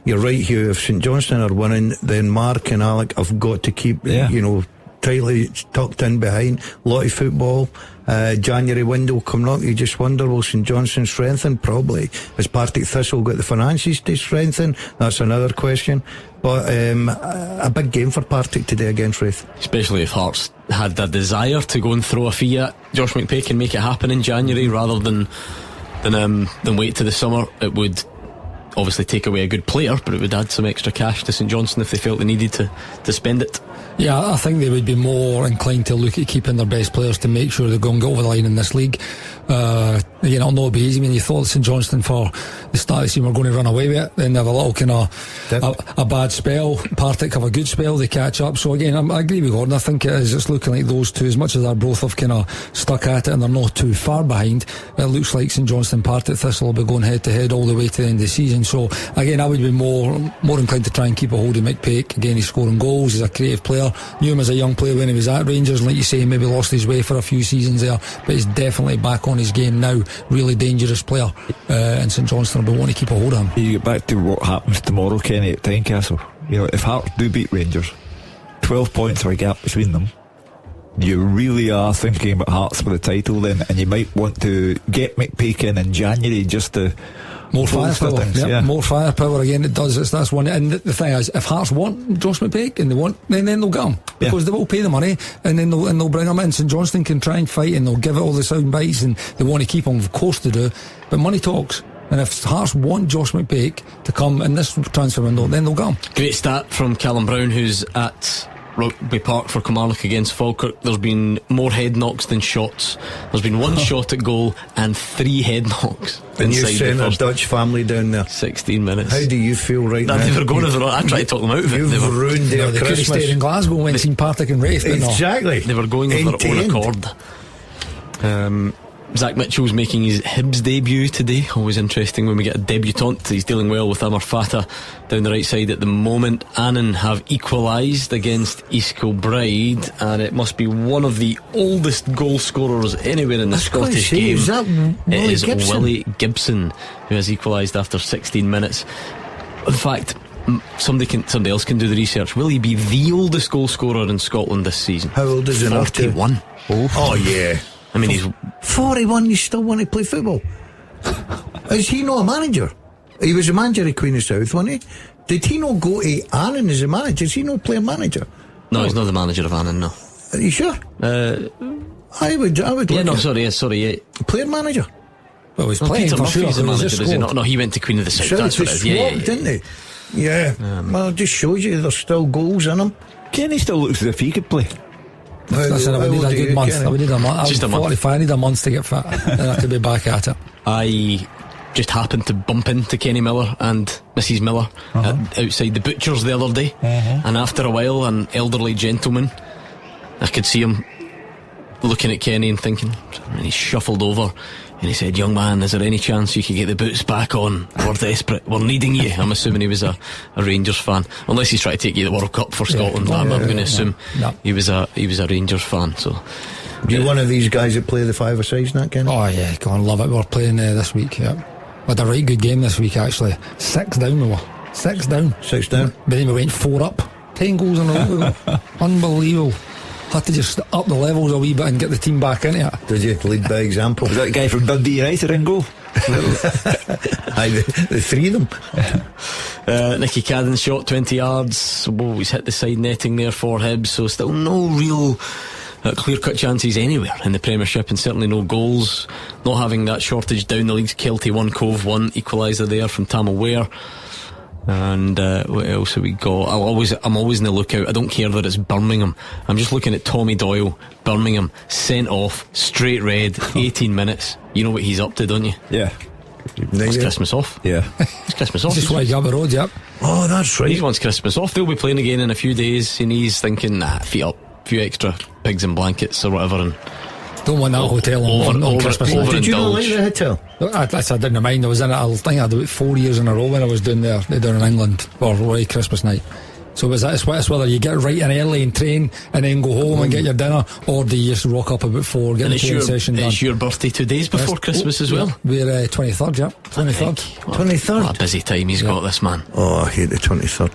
you're right, Hugh, if St Johnstone are winning, then Mark and Alec have got to keep tightly tucked in behind. A lot of football. January window coming up, you just wonder, will St Johnstone strengthen? Probably. Has Partick Thistle got the finances to strengthen? That's another question. But a big game for Partick today against Wraith. Especially if Hearts had the desire to go and throw a fee at Josh McPake and make it happen in January rather than wait to the summer. It would obviously take away a good player, but it would add some extra cash to St Johnstone if they felt they needed to spend it. Yeah, I think they would be more inclined to look at keeping their best players to make sure they're going to get over the line in this league. It'll not be easy. When you thought St Johnstone for the start of the season were going to run away with it, then they have a little kind of a bad spell. Partick have a good spell, they catch up. So again, I agree with Gordon. I think it's looking like those two, as much as Arbroath have kind of stuck at it and they're not too far behind, it looks like St Johnstone Partick Thistle will be going head to head all the way to the end of the season. So again, I would be more inclined to try and keep a hold of McPake. Again, he's scoring goals, he's a creative player. Knew him as a young player when he was at Rangers, and like you say, he maybe lost his way for a few seasons there, but he's definitely back on his game now. Really dangerous player, and St Johnstone will want to keep a hold of him. You get back to what happens tomorrow, Kenny, at Tynecastle. If Hearts do beat Rangers, 12 points are a gap between them. You really are thinking about Hearts for the title then, and you might want to get McPake in January just to more firepower. More firepower again. It does. That's one. And the thing is, if Hearts want Josh McPake and they want, then they'll get him, because they will pay the money, and then they'll bring him in. St Johnstone can try and fight, and they'll give it all the sound bites, and they want to keep him. Of course they do, but money talks. And if Hearts want Josh McPake to come in this transfer window, then they'll get him. Great stat from Callum Brown, who's at Rugby Park for Kilmarnock against Falkirk. There's been more head knocks than shots. There's been one shot at goal and 3 head knocks. And you sent a Dutch family down there. 16 minutes. How do you feel right now? They were going over. I tried to talk them out of it. You've ruined their Christmas. They could have stayed in Glasgow when seen Partick and Raith. Exactly. They were going of their own accord. Zach Mitchell's making his Hibs debut today. Always interesting when we get a debutant. He's dealing well with Amar Fata down the right side at the moment. Annan have equalised against East Kilbride, and it must be one of the oldest goal scorers anywhere in the Scottish game. Is that Willie Gibson? Willie Gibson, who has equalised after 16 minutes. In fact, somebody else can do the research. Will he be the oldest goal scorer in Scotland this season? How old is he? 41. Oh yeah. I mean, he's 41. You still want to play football? Is he not a manager? He was a manager at Queen of South, wasn't he? Did he not go to Annan as a manager? Is he not play a manager? No, he's not the manager of Annan. No. Are you sure? I would. Yeah, no, sorry. Player manager. Well, he's playing Peter for Murphy's sure. the manager, is he not? No, he went to Queen of the South. Sure, that's what it is. Yeah, didn't he? Yeah. Well, it just shows you there's still goals in him. Kenny still looks as if he could play. Listen, I would need a good month. I would need a month. Just a month. 45. I need a month to get fit, and I could be back at it. I just happened to bump into Kenny Miller and Mrs. Miller outside the butcher's the other day, and after a while, an elderly gentleman, I could see him looking at Kenny and thinking, and he shuffled over and he said, "Young man, is there any chance you could get the boots back on? We're desperate, we're needing you." I'm assuming he was a Rangers fan, unless he's trying to take you to the World Cup for Scotland. I'm going to assume he was a Rangers fan. So you're one of these guys that play the 5-a-sides, not Kenny? Oh yeah, go on, love it. We're playing this week. We had a right good game this week actually. 6 down we were. 6 down. But then we went 4 up. 10 goals in a row. Unbelievable. Had to just up the levels a wee bit and get the team back into it. Did you lead by example? Was that guy from Dundee United in goal? the 3 of them. Nicky Cadden's shot 20 yards. He's hit the side netting there for Hibs, so still no real clear-cut chances anywhere in the Premiership, and certainly no goals. Not having that shortage down the leagues. Kelty 1, Cove 1, equaliser there from Tamil Ware. And what else have we got? I'm always in the lookout. I don't care that it's Birmingham. I'm just looking at Tommy Doyle. Birmingham sent off, straight red, 18 minutes. You know what he's up to, don't you? Yeah. It's Christmas off. Yeah. It's Christmas off. Just like up the road, yep. Oh, that's right. He wants Christmas off. They'll be playing again in a few days, and he's thinking, feet up, a few extra pigs and blankets or whatever, and don't want that hotel on Christmas night. Did you not like the hotel? I didn't mind. I was in it. I think I had about 4 years in a row when I was down in England for Christmas night. So it's whether you get right in early and train and then go home and get your dinner, or do you just rock up about 4, get the training session done. It's your birthday 2 days before Christmas as well. We're 23rd, yeah. 23rd. 23rd. What a busy time he's got, this man. Oh, I hate the 23rd.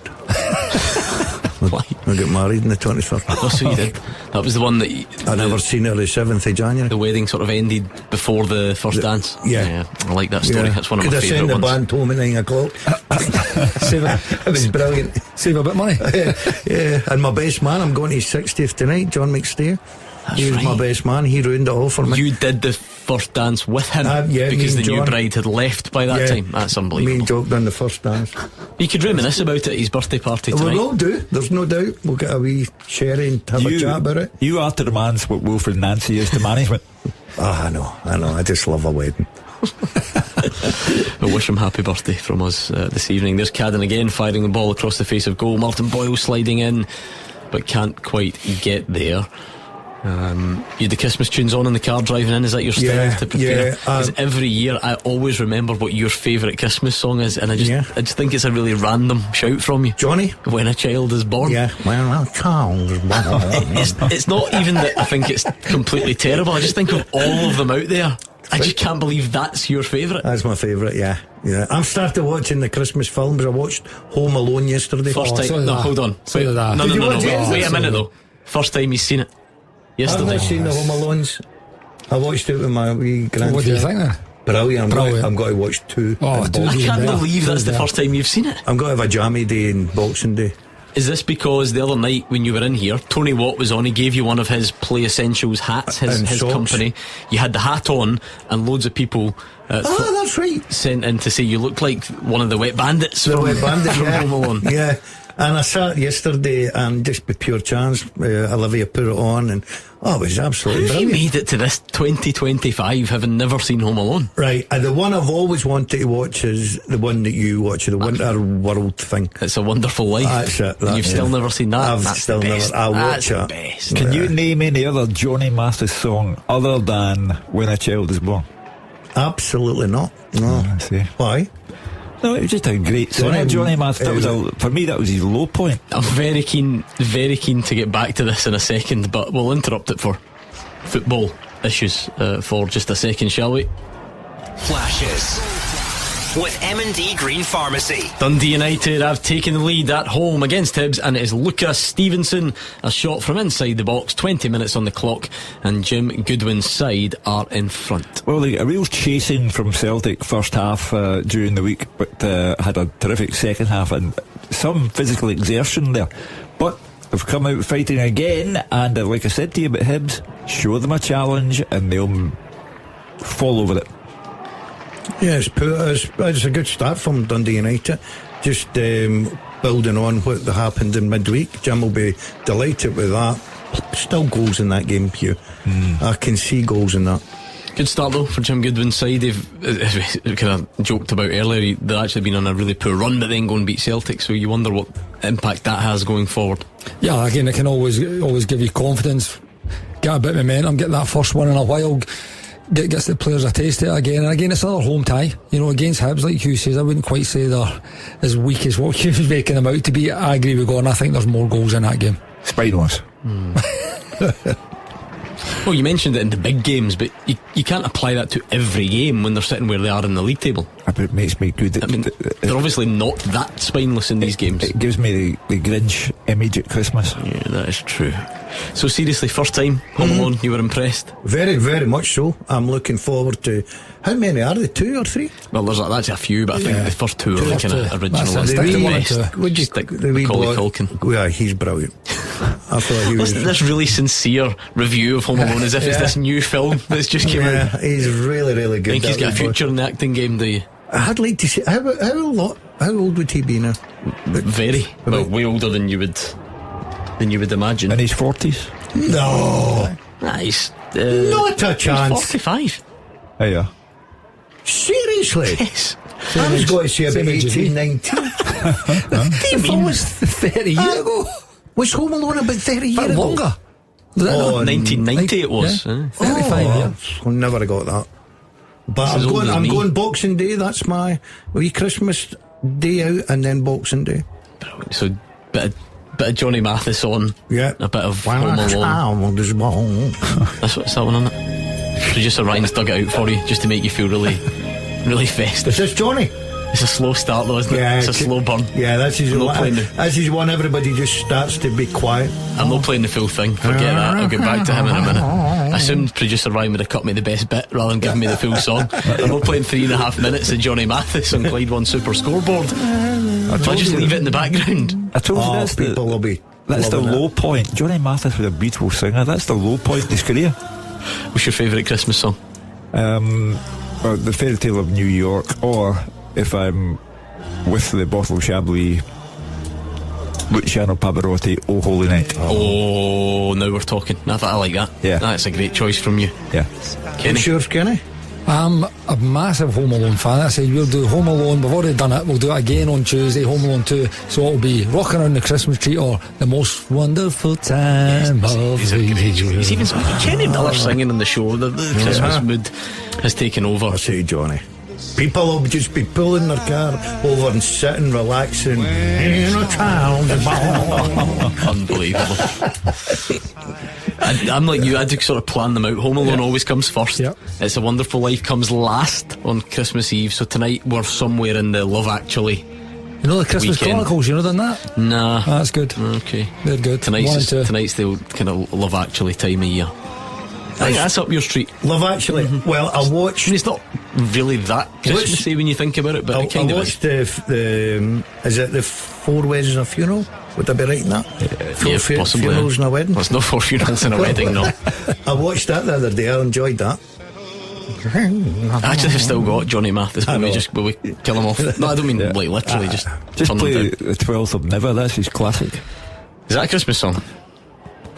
I got married on the 23rd. Oh, so you did. That was the one that I never seen her the 7th of January. The wedding sort of ended before the first dance. Yeah. I like that story. That's one of my favourite ones. Could have sent the band home at 9 o'clock. It was brilliant. Save a bit of money. Yeah. And my best man, I'm going to his 60th tonight, John McStay. He was my best man. He ruined it all for me. You did the first dance with him yeah, because the new John. bride had left by that time. That's unbelievable. Me and Jock done the first dance. You could reminisce about it at his birthday party tonight. We will do, there's no doubt. We'll get a wee sherry and have a chat about it. You are to the man's what Wilfred Nancy is to management. I know. I just love a wedding. We'll wish him happy birthday from us this evening. There's Cadden again, firing the ball across the face of goal. Martin Boyle sliding in, but can't quite get there. You had the Christmas tunes on in the car driving in. Is that your style to prepare? Because every year I always remember what your favourite Christmas song is, and I just think it's a really random shout from you. Johnny, When a Child is Born. Yeah, when a child is born. It's not even that I think it's completely terrible. I just think of all of them out there. I just can't believe that's your favourite. That's my favourite, yeah. I'm started watching the Christmas films. I watched Home Alone yesterday. First time. No, hold on. So Wait a minute though. First time you've seen it. Yesterday. I've not seen the Home Alones. I watched it with my wee grandson. What do you think then? Brilliant. I'm going to watch two. I can't believe that's the first time you've seen it. I'm going to have a jammy day in Boxing Day. Is this because the other night when you were in here, Tony Watt was on, he gave you one of his Play Essentials hats, his company. You had the hat on, and loads of people that's right, sent in to say you look like one of the Wet Bandits from Home Alone. Yeah. And I sat yesterday and just by pure chance, Olivia put it on, and it was absolutely brilliant. You made it to this 2025 having never seen Home Alone. Right, and the one I've always wanted to watch is the one that you watch, the Winter World thing. It's a Wonderful Life. That's it. You've still never seen that. I've still never. I'll watch it. Best. Can you name any other Johnny Mathis song other than When a Child is Born? Absolutely not. No. I see. Why? No, it was just a great song. Johnny Mathis, for me, that was his low point. I'm very keen to get back to this in a second, but we'll interrupt it for football issues for just a second, shall we? Flashes with M&D Green Pharmacy. Dundee United have taken the lead at home against Hibs, and it is Lucas Stevenson, a shot from inside the box, 20 minutes on the clock, and Jim Goodwin's side are in front. Well, they got a real chasing from Celtic first half during the week, but had a terrific second half and some physical exertion there. But they've come out fighting again, and like I said to you about Hibs, show them a challenge and they'll fall over it. Yeah, it's a good start from Dundee United. Just building on what happened in midweek. Jim will be delighted with that. Still goals in that game, Hugh. I can see goals in that. Good start though for Jim Goodwin's side. They've kind of joked about earlier, they've actually been on a really poor run, but then go and beat Celtic, so you wonder what impact that has going forward. Yeah, again, it can always give you confidence, get a bit of momentum, get that first one in a while, gets the players a taste of it again. And again, it's another home tie, against Hibs, like Hugh says. I wouldn't quite say they're as weak as what Hugh's making them out to be. I agree with Gordon. I think there's more goals in that game. Spineless. Well, you mentioned it in the big games, but you can't apply that to every game when they're sitting where they are in the league table. It makes me good. They're obviously not that spineless in these games. It gives me the Grinch image at Christmas. Yeah, that is true. So seriously, first time Home Alone, you were impressed? Very, very much so. I'm looking forward to. How many are there? 2 or 3? Well, there's a few, but I think the first two are the kind of original ones. Would you stick Macaulay Culkin? Yeah, he's brilliant. I thought he was. Listen to this really sincere review of Home Alone as if it's this new film that's just came out. He's really, really good. I think he's got a future in the acting game, do you? I'd like to see how old would he be now? Very way older than you would imagine. In his 40s? No. Nice. Not a chance. 45. Oh yeah. Seriously? Yes. I was going to say about 18, 19. If it was 30 years ago. Was Home Alone about 30 years ago? Longer. 1990 it was. Yeah. 35 years. I never got that. But I'm going Boxing Day. That's my wee Christmas day out, and then Boxing Day. So bit of Johnny Mathis on. Yeah. A bit of Home Alone. That's what's that one on it. Producer Ryan's dug it out for you just to make you feel really, really festive. Is this Johnny? It's a slow start though, isn't it? Yeah, it's a slow burn. Yeah, that's his one. That's his one. Everybody just starts to be quiet. I'm not playing the full thing. Forget that. I'll get back to him in a minute. I assumed producer Ryan would have cut me the best bit rather than giving me the full song. I'm not playing 3.5 minutes of Johnny Mathis on Clyde One Super Scoreboard. I'll just leave it in the background. I told you that's the low point. Johnny Mathis was a beautiful singer. That's the low point in his career. What's your favourite Christmas song? Or the Fairy Tale of New York, or if I'm with the bottle of Chablis, Luciano Pavarotti, Oh Holy Night. Oh, now we're talking. I like that. Yeah. That's a great choice from you. Yeah. Kenny? What's yours, Kenny? I'm a massive Home Alone fan. I said we'll do Home Alone. We've already done it. We'll do it again on Tuesday, Home Alone 2. So it'll be Rocking Around the Christmas Tree or The Most Wonderful Time of the Year. He's even Kenny Miller singing on the show. The Christmas mood has taken over. I say, Johnny. People will just be pulling their car over and sitting, relaxing. In a child. Unbelievable. I'm like you, I do sort of plan them out. Home Alone always comes first. It's a Wonderful Life comes last on Christmas Eve. So tonight we're somewhere in the Love Actually. You know the Christmas weekend. Chronicles, you know done that? Nah. That's good. Okay. They're good. Tonight's the kind of Love Actually time of year. I think that's up your street. Love Actually. Well, I watched. It's not really that Christmassy when you think about it, but it kind I of watched the is it the 4 Weddings and a Funeral? Would I be right in that? Yeah, possibly. Funerals and a wedding. There's no 4 funerals and a wedding, no. I watched that the other day. I enjoyed that. I actually have still got Johnny Mathis. Will we kill him off? No, I don't mean like literally. Just turn play them down. the 12th of Never. That's his classic. Is that a Christmas song?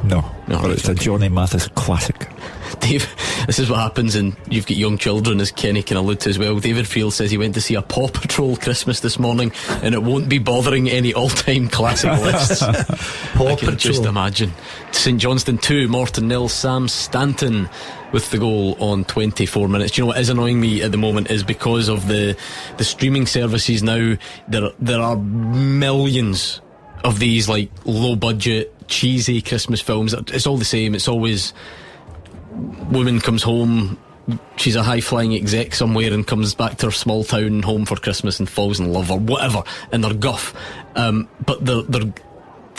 No, but it's a Johnny Mathis classic. Dave, this is what happens, and you've got young children, as Kenny can allude to as well. David Field says he went to see a Paw Patrol Christmas this morning, and it won't be bothering any all-time classic lists. I can just imagine. St Johnstone 2, Morton 0. Sam Stanton with the goal on 24 minutes. Do you know what is annoying me at the moment is because of the streaming services now. There are millions of these like low-budget, cheesy Christmas films. It's all the same. It's always woman comes home, she's a high-flying exec somewhere and comes back to her small town home for Christmas and falls in love or whatever, and they're guff, but they're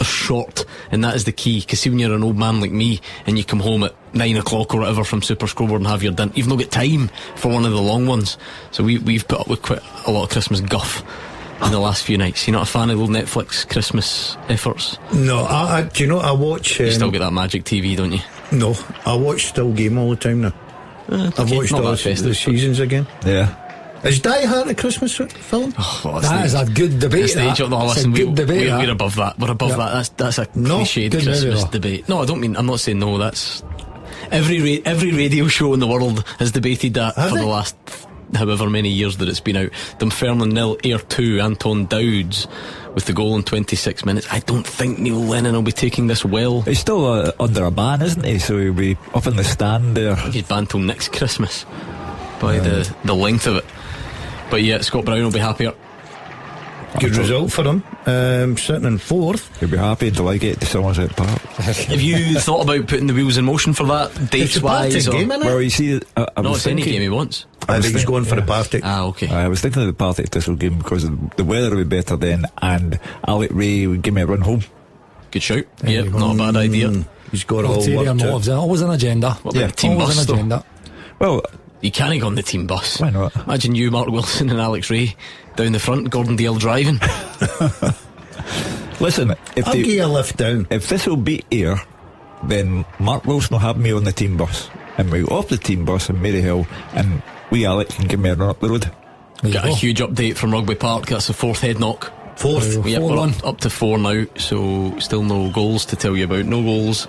short, and that is the key. Because see, when you're an old man like me and you come home at 9 o'clock or whatever from SuperScoreBoard and have your dinner, you've not got time for one of the long ones. So we've put up with quite a lot of Christmas guff in the last few nights. You're not a fan of those Netflix Christmas efforts? No, do you know, I watch... you still get that Magic TV, don't you? No, I watch still Game all the time now. I've watched all the seasons again. Yeah. Is Die Hard a Christmas film? That is a good debate. We're above that. We're above that. That's a cliched Christmas debate. No, I don't mean. I'm not saying no. That's every radio show in the world has debated that for the last however many years that it's been out. Dunfermline 0, Ayr 2, Anton Dowds with the goal in 26 minutes. I don't think Neil Lennon will be taking this well. He's still under a ban, isn't he? So he'll be up in the stand there. I think he's banned till next Christmas by the length of it. But yeah, Scott Brown will be happier. Good result for him. Sitting in 4th. He'll be happy until I get to Somerset Park. Have you thought about putting the wheels in motion for that, dates wise? Well, you see, no, it's any game he wants. I think he's going for the Partick. Okay. I was thinking of the Partick Thistle game because the weather would be better then, and Alec Ray would give me a run home. Good shout. Yeah, not a bad idea. He's got all worked out. Always an agenda. What about the team bus, though? Agenda. Well, you can't go on the team bus. Why not? Imagine you, Mark Wilson and Alex Ray down the front, Gordon Dalziel driving. Listen, I'll give you a lift down. If this will beat Ayr, then Mark Wilson will have me on the team bus, and we go off the team bus in Maryhill, and we Alex can give me a run up the road. Got a huge update from Rugby Park. That's the 4th head knock. 4th. Yep, we're up to 4 now, so still no goals to tell you about. No goals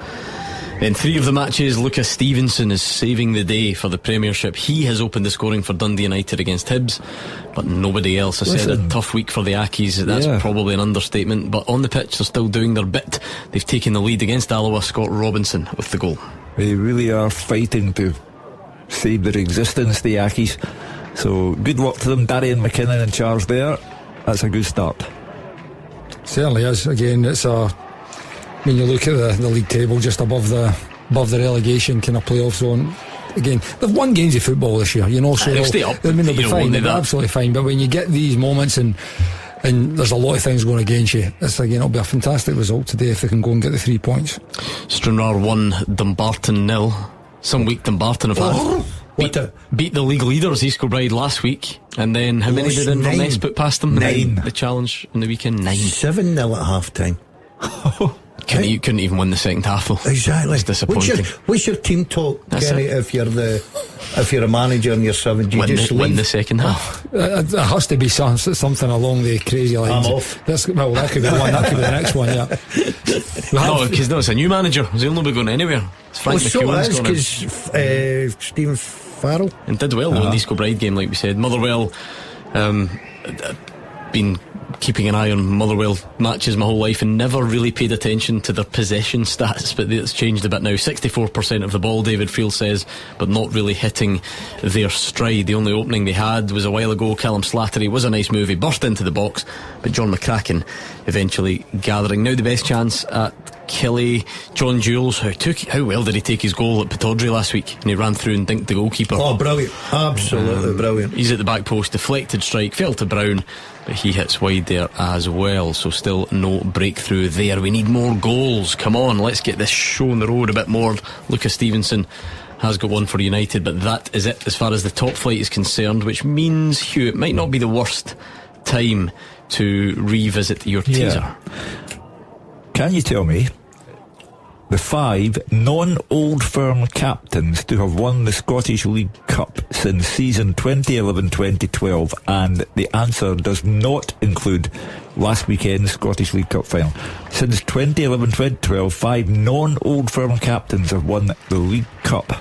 in 3 of the matches. Lucas Stevenson is saving the day for the Premiership. He has opened the scoring for Dundee United against Hibs, but nobody else. I said a tough week for the Ackies. That's probably an understatement, but on the pitch they're still doing their bit. They've taken the lead against Alloa. Scott Robinson with the goal. They really are fighting to save their existence, the Ackies. So good work to them. Darian McKinnon in charge there. That's a good start. Certainly is. Again, it's when you look at the league table, just above the relegation kind of playoff zone. Again, they've won games of football this year, you know, so they'll stay up. I mean, they'll be fine. They'll be absolutely fine. But when you get these moments and there's a lot of things going against you, it'll be a fantastic result today if they can go and get the 3 points. Stranraer 1, Dumbarton 0. Some week Dumbarton have beat the league leaders East Kilbride last week, and then how many did Inverness put past them? 9. The challenge on the weekend, 9. 7-0 at half time. Couldn't even win the second half though. Exactly. It's disappointing. What's your team talk, Kenny, if you're a manager and you're 7? Do you just win leave? the second half? It has to be something along the crazy lines. I'm off. That could be one. That could be the next one. Yeah. No, because it's a new manager. He'll not be going anywhere. It's Frank McEwen's gone in. Because Stephen Farrell And did well though in the East Kilbride game, like we said. Motherwell, been keeping an eye on Motherwell matches my whole life and never really paid attention to their possession stats, but it's changed a bit now. 64% of the ball, David Field says, but not really hitting their stride. The only opening they had was a while ago. Callum Slattery was a nice move, he burst into the box, but John McCracken eventually gathering. Now the best chance at Kelly. John Jules, how well did he take his goal at Pittodrie last week, and he ran through and dinked the goalkeeper. Oh, brilliant, absolutely brilliant. He's at the back post, deflected strike, fell to Brown, but he hits wide there as well, so still no breakthrough there. We need more goals, come on, let's get this show on the road a bit more. Lucas Stevenson has got one for United, but that is it as far as the top flight is concerned, which means, Hugh, it might not be the worst time to revisit your teaser. Can you tell me the 5 non-Old Firm captains to have won the Scottish League Cup since season 2011-2012? And the answer does not include last weekend's Scottish League Cup final. Since 2011-2012, 5 non-Old Firm captains have won the League Cup.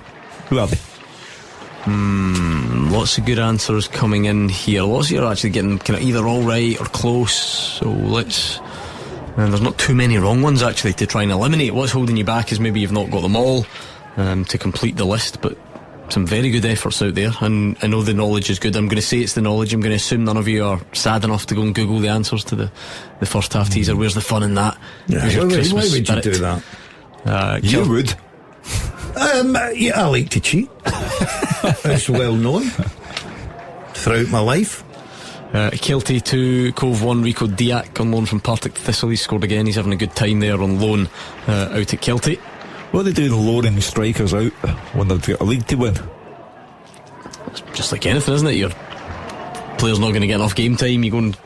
Who are they? Lots of good answers coming in here. Lots of you are actually getting kind of either all right or close, so let's... And there's not too many wrong ones actually to try and eliminate. What's holding you back is maybe you've not got them all to complete the list, but some very good efforts out there, and I know the knowledge is good. I'm going to say it's the knowledge. I'm going to assume none of you are sad enough to go and Google the answers to the first half teaser. Where's the fun in that? Yeah, why would you do that? You would. Yeah, I like to cheat. It's well known throughout my life. Kilty 2, Cove 1, Rico Diak on loan from Partick Thistle. He scored again. He's having a good time there on loan out at Kilty. What are they doing loaning strikers out when they've got a league to win? It's just like anything, isn't it? Your player's not going to get enough game time, you go and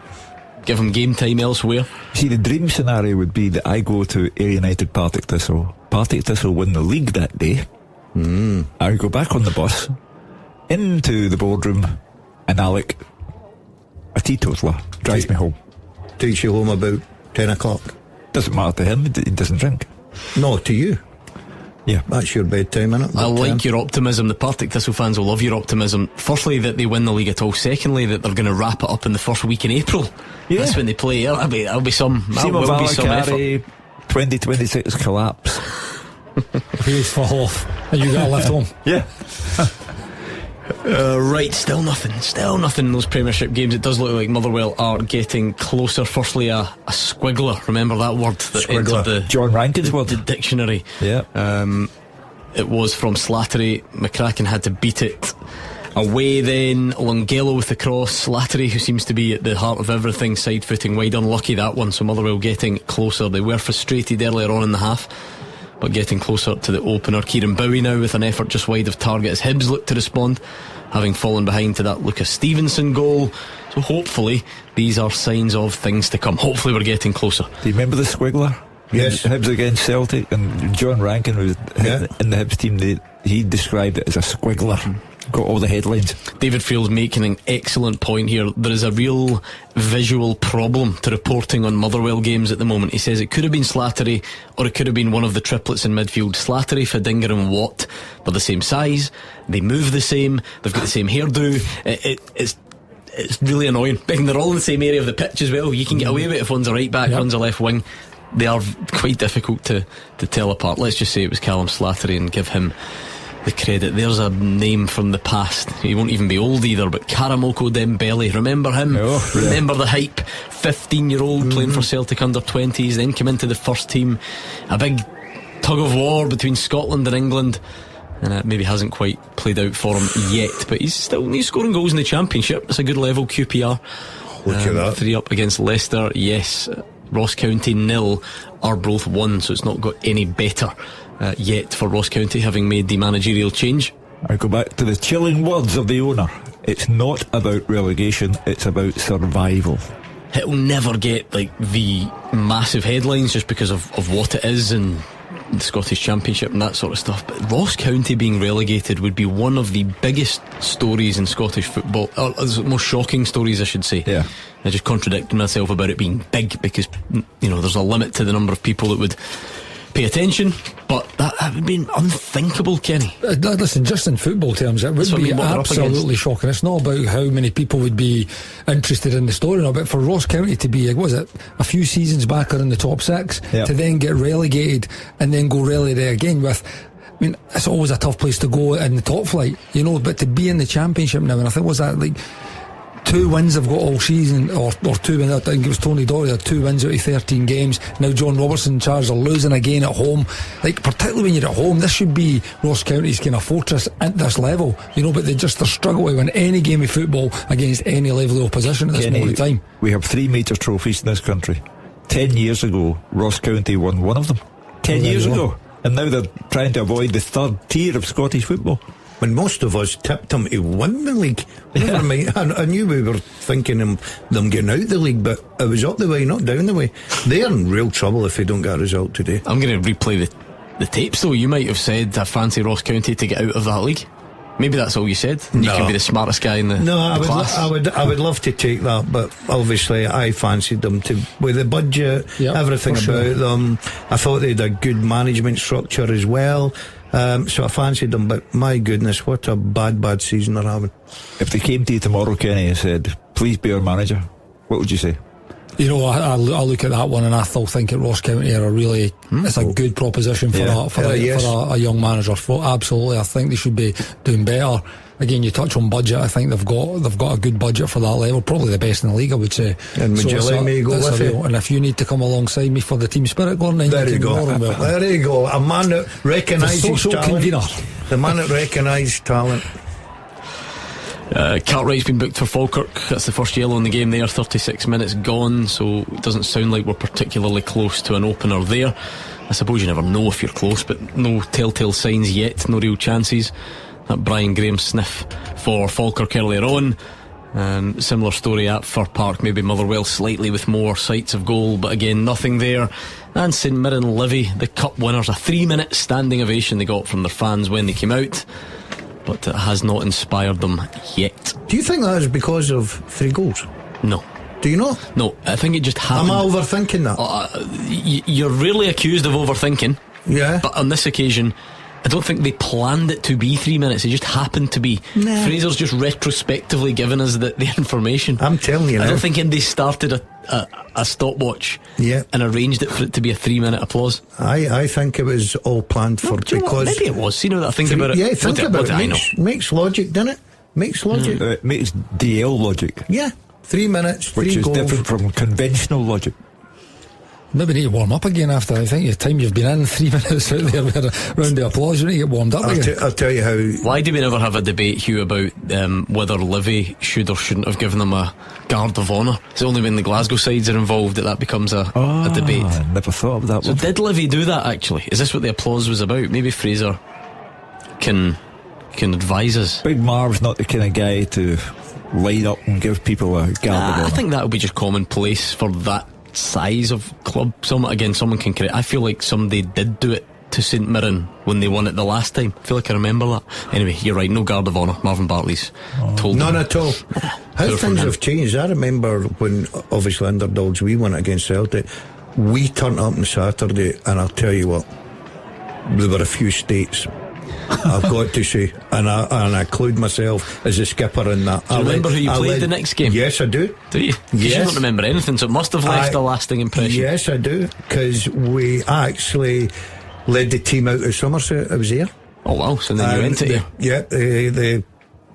give him game time elsewhere. See, the dream scenario would be that I go to Ayr United Partick Thistle win the league that day. I go back on the bus into the boardroom, and Alec, a teetotaler, drives me home. Takes you home about 10 o'clock. Doesn't matter to him, he doesn't drink. No, to you. Yeah. That's your bedtime, innit? I like your optimism. The Partick Thistle fans will love your optimism. Firstly, that they win the league at all. Secondly, that they're going to wrap it up in the first week in April. Yeah. That's when they play. That'll be some effort. 2026 collapse. Wheels fall off and you got to lift home. Yeah. Right, still nothing in those Premiership games. It does look like Motherwell are getting closer. Firstly, a squiggler. Remember that word that entered the John Rankin's word, the dictionary. Yeah. It was from Slattery. McCracken had to beat it away. Then Longello with the cross. Slattery, who seems to be at the heart of everything, side footing wide. Unlucky that one. So Motherwell getting closer. They were frustrated earlier on in the half, but getting closer to the opener. Kieran Bowie now with an effort just wide of target as Hibs look to respond, having fallen behind to that Lucas Stevenson goal. So hopefully these are signs of things to come. Hopefully we're getting closer. Do you remember the squiggler? Yes. Hibs against Celtic, and John Rankin was in the Hibs team. He described it as a squiggler. Got all the headlines. David Field's making an excellent point here. There is a real visual problem to reporting on Motherwell games at the moment. He says it could have been Slattery, or it could have been one of the triplets in midfield. Slattery, Fadinger and Watt. They're the same size, they move the same, they've got the same hairdo. It's really annoying. And they're all in the same area of the pitch as well. You can get away with it if one's a right back, one's a left wing. They are quite difficult to tell apart. Let's just say it was Callum Slattery and give him the credit. There's a name from the past. He won't even be old either, but Karamoko Dembele. Remember him? Remember the hype? 15-year-old playing for Celtic under-20s, then came into the first team. A big tug of war between Scotland and England, and it maybe hasn't quite played out for him yet, but he's scoring goals in the Championship. It's a good level. QPR look at that. 3 up against Leicester. Yes. Ross County 0, Arbroath 1, so it's not got any better yet for Ross County, having made the managerial change. I go back to the chilling words of the owner. It's not about relegation, it's about survival. it'll never get like the massive headlines just because of what it is and the Scottish Championship and that sort of stuff. But Ross County being relegated would be one of the biggest stories in Scottish football, or the most shocking stories, I should say. Yeah. I just contradicted myself about it being big, because there's a limit to the number of people that would pay attention, but that would be unthinkable, Kenny. Listen, just in football terms, it would be absolutely shocking. It's not about how many people would be interested in the story, but for Ross County to be, was it a few seasons back or in the top 6, to then get relegated and then go relegated again with, it's always a tough place to go in the top flight, but to be in the Championship now, and I think was that like 2 wins they've got all season, or 2 wins. I think it was Tony Dory had 2 wins out of 13 games. Now John Robertson in charge are losing again at home. Like, particularly when you're at home, this should be Ross County's kind of fortress at this level, but they're struggling to win any game of football against any level of opposition at this moment in time. We have 3 major trophies in this country. 10 years ago, Ross County won one of them. 10 years ago. And now they're trying to avoid the 3rd tier of Scottish football. When most of us tipped them to win the league. Never mind. I knew we were thinking them getting out the league, but it was up the way, not down the way. They're in real trouble if they don't get a result today. I'm going to replay the tapes though. You might have said I fancy Ross County to get out of that league. Maybe that's all you said. You could be the smartest guy in the class. I would love to take that, but obviously I fancied them to, with the budget, everything about them. I thought they had a good management structure as well. So I fancied them, but my goodness, what a bad season they're having. If they came to you tomorrow, Kenny, and said, please be our manager, what would you say? I look at that one and I still think at Ross County are it's a good proposition for a young manager. Absolutely, I think they should be doing better. Again, you touch on budget. I think they've got a good budget for that level, probably the best in the league, I would say. And would you let me go with you? And if you need to come alongside me for the team spirit, Gordon, then there you go. There you go. A man that recognises talent. Convener. The man that recognises talent. Cartwright's been booked for Falkirk. That's the first yellow in the game there. 36 minutes gone, so it doesn't sound like we're particularly close to an opener there. I suppose you never know if you're close, but no telltale signs yet, no real chances. That Brian Graham sniff for Falkirk earlier on. Similar story at Fir Park, maybe Motherwell slightly with more sights of goal, but again nothing there. And St Mirren Livy, the cup winners, a 3-minute standing ovation they got from their fans when they came out, but it has not inspired them yet. Do you think that is because of 3 goals? No. Do you not? No, I think it just happened. Am I overthinking that? You're rarely accused of overthinking. Yeah. But on this occasion, I don't think they planned it to be 3 minutes. It just happened to be. Nah. Fraser's just retrospectively given us the information. I'm telling you now. I don't think they started a stopwatch and arranged it for it to be a 3-minute applause. I think it was all planned for, because maybe it was. That I think about it. Yeah, think about it. Makes logic, doesn't it? Makes logic. It makes DL logic. Yeah, 3 minutes, 3 which is goals. different from conventional logic. Maybe need to warm up again after. I think the time you've been in 3 minutes out there with a round of applause, you need to get warmed up again. I'll tell you how. Why do we never have a debate, Hugh, about whether Livy should or shouldn't have given them a guard of honour? It's only when the Glasgow sides are involved that becomes a debate. I never thought of that so one. Did Livy do that actually? Is this what the applause was about? Maybe Fraser can advise us. Big Marv's not the kind of guy to line up and give people a guard of honour. I think that would be just commonplace for that size of club. Someone can correct. I feel like somebody did do it to St Mirren when they won it the last time. I feel like I remember that. Anyway, you're right, no guard of honour. Marvin Bartley's told none them. at all. How things have changed. I remember when obviously underdogs we won against Celtic, we turned up on Saturday, and I'll tell you what, there were a few states, I've got to say, and I include myself as a skipper in that. Do you remember who you played the next game? Yes, I do. Do you? Because you don't remember anything, so it must have left a lasting impression. Yes, I do, because we actually led the team out of Somerset. I was there. Oh wow, so then you went to they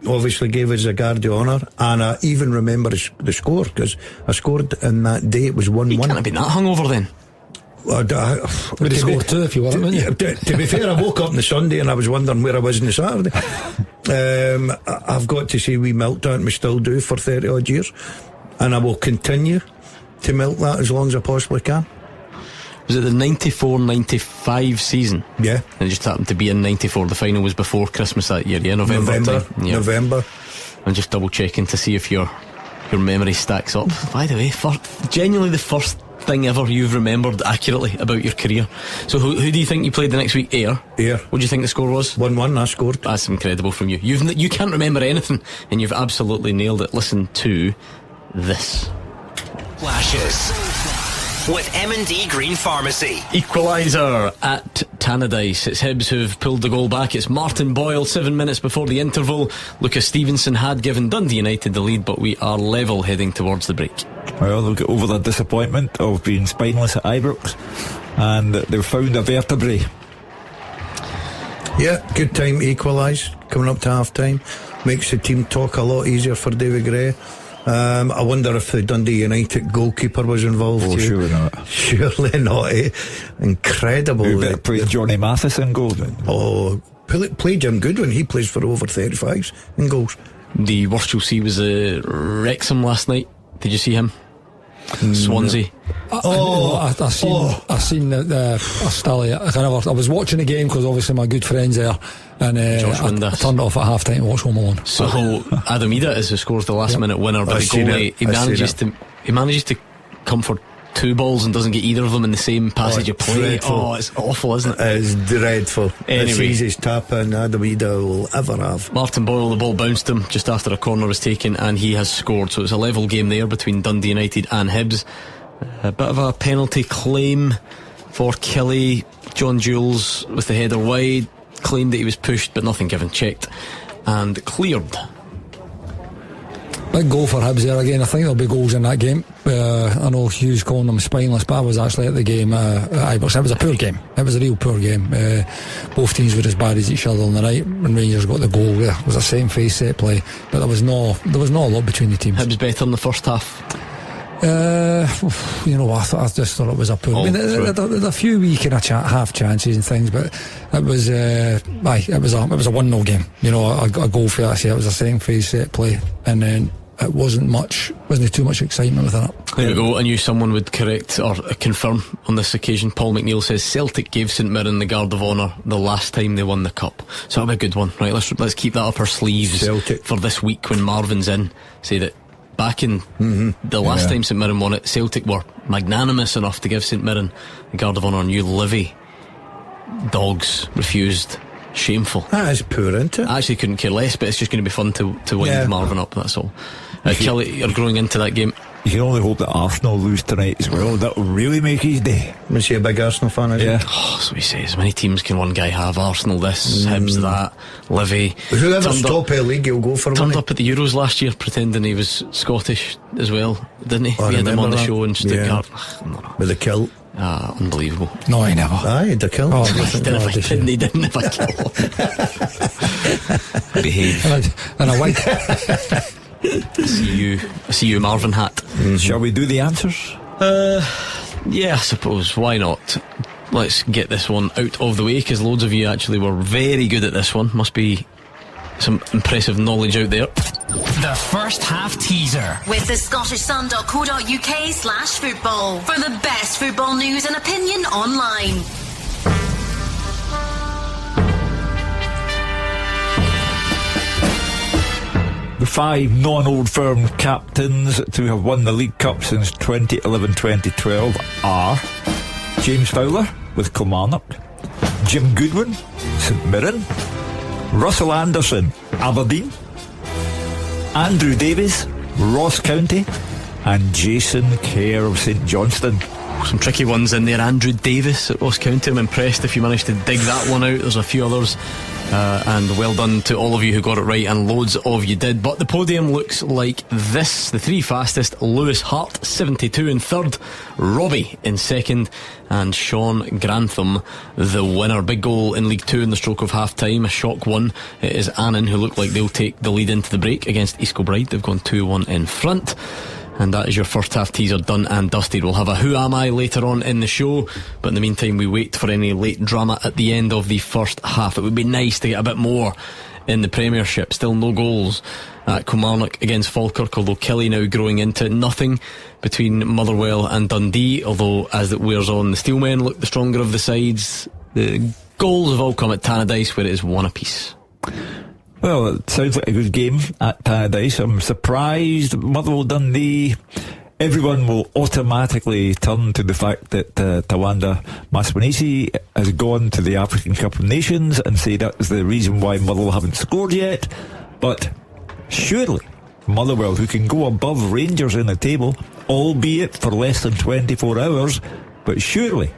obviously gave us a guard of honour, and I even remember the score, because I scored in that day. It was 1-1. You can't have been that hungover then. Would have scored 2 if you weren't, wouldn't you? To be fair, I woke up on the Sunday and I was wondering where I was on the Saturday. I've got to say, we milked that, and we still do for 30 odd years, and I will continue to milk that as long as I possibly can. Was it the 94-95 season? Yeah. And it just happened to be in 94. The final was before Christmas that year, yeah? November. November. I'm just double checking to see if you're your memory stacks up. By the way, genuinely the first thing ever you've remembered accurately about your career. So who do you think you played the next week? Ayr. What do you think the score was? 1-1. I scored. That's incredible from you. You can't remember anything, and you've absolutely nailed it. Listen to this. Flashes with M&D Green Pharmacy. Equaliser at Tannadice. It's Hibs who've pulled the goal back. It's Martin Boyle 7 minutes before the interval. Lucas Stevenson had given Dundee United the lead, but we are level heading towards the break. Well, they'll get over the disappointment of being spineless at Ibrox, and they've found a vertebrae. Yeah, good time to equalise coming up to half time. Makes the team talk a lot easier for David Gray. I wonder if the Dundee United goalkeeper was involved. Oh, surely not. Surely not, eh? Incredible. Who better play Johnny Matheson goals? Oh, play Jim Goodwin. He plays for over 35s in goals. The worst you'll see was Wrexham last night. Did you see him? Swansea. I seen that. I was watching the game because obviously my good friend's there, and I turned it off at half time to watch Home Alone. So Adam Ida is who scores the last minute winner, but the goalie he manages to come for 2 balls and doesn't get either of them in the same passage of play. Dreadful. Oh, it's awful, isn't it? It's dreadful. Anyway, it's the easiest tap in Adam Ida will ever have. Martin Boyle, the ball bounced him just after a corner was taken, and he has scored. So it's a level game there between Dundee United and Hibs. A bit of a penalty claim for Kelly. John Jules with the header wide, claimed that he was pushed, but nothing given. Checked and cleared. Big goal for Hibs there again. I think there'll be goals in that game. I know Hugh's calling them spineless, but I was actually at the game at Ibrox. It was a poor game. It was a real poor game. Both teams were as bad as each other on the night. When Rangers got the goal, there was a same face set play, but there was no a lot between the teams. Hibs better in the first half. You know, I just thought it was a poor. There's a few wee kind of half chances and things, but it was it was a 1-0 game. You know, a goal for that. It was a second phase set play, and then it wasn't too much excitement within it. There we go. I knew someone would correct or confirm on this occasion. Paul McNeil says Celtic gave St Mirren the Guard of Honour the last time they won the cup, so that'll be a good one. Right, let's keep that up our sleeves. Celtic. For this week when Marvin's in. Say that back in the last time St Mirren won it, Celtic were magnanimous enough to give St Mirren the Guard of Honour, and you Livy dogs refused. Shameful. That is poor, isn't it? I actually couldn't care less, but it's just going to be fun to wind Marvin up, that's all. Kelly, you're growing into that game. You can only hope that Arsenal lose tonight as well. That'll really make his day. Was he a big Arsenal fan? So he says, many teams can one guy have? Arsenal this, Hibs that, Livy. Whoever's top of the league, he'll go for turned money. up at the Euros last year pretending he was Scottish as well, didn't he? We had him on the show in Stuttgart. With the kilt. Unbelievable. No, he never. He had a kilt. He didn't have a kilt. Behave. And a white. I see you Marvin hat. Shall we do the answers? Yeah, I suppose. Why not? Let's get this one out of the way, because loads of you actually were very good at this one. Must be some impressive knowledge out there. The first half teaser with the scottishsun.co.uk/football for the best football news and opinion online. The 5 non-Old Firm captains to have won the League Cup since 2011-2012 are James Fowler with Kilmarnock, Jim Goodwin, St Mirren, Russell Anderson, Aberdeen, Andrew Davies, Ross County, and Jason Kerr of St Johnstone. Some tricky ones in there. Andrew Davis at Ross County. I'm impressed if you managed to dig that one out. There's a few others, and well done to all of you who got it right, and loads of you did. But the podium looks like this. The 3 fastest: Lewis Hart 72 in third, Robbie in second, and Sean Grantham the winner. Big goal in League 2 in the stroke of half time, a shock one. It is Annan who look like they'll take the lead into the break against East Kilbride. They've gone 2-1 in front. And that is your first half teaser done and dusted. We'll have a Who Am I later on in the show, but in the meantime we wait for any late drama at the end of the first half. It would be nice to get a bit more in the Premiership. Still no goals at Kilmarnock against Falkirk, although Kelly now growing into nothing between Motherwell and Dundee, although as it wears on the Steelmen look the stronger of the sides. The goals have all come at Tannadice, where it is 1 apiece. Well, it sounds like a good game at Tannadice. I'm surprised Motherwell Dundee. Everyone will automatically turn to the fact that Tawanda Maswanisi has gone to the African Cup of Nations and say that is the reason why Motherwell haven't scored yet. But surely Motherwell, who can go above Rangers in the table, albeit for less than 24 hours, but surely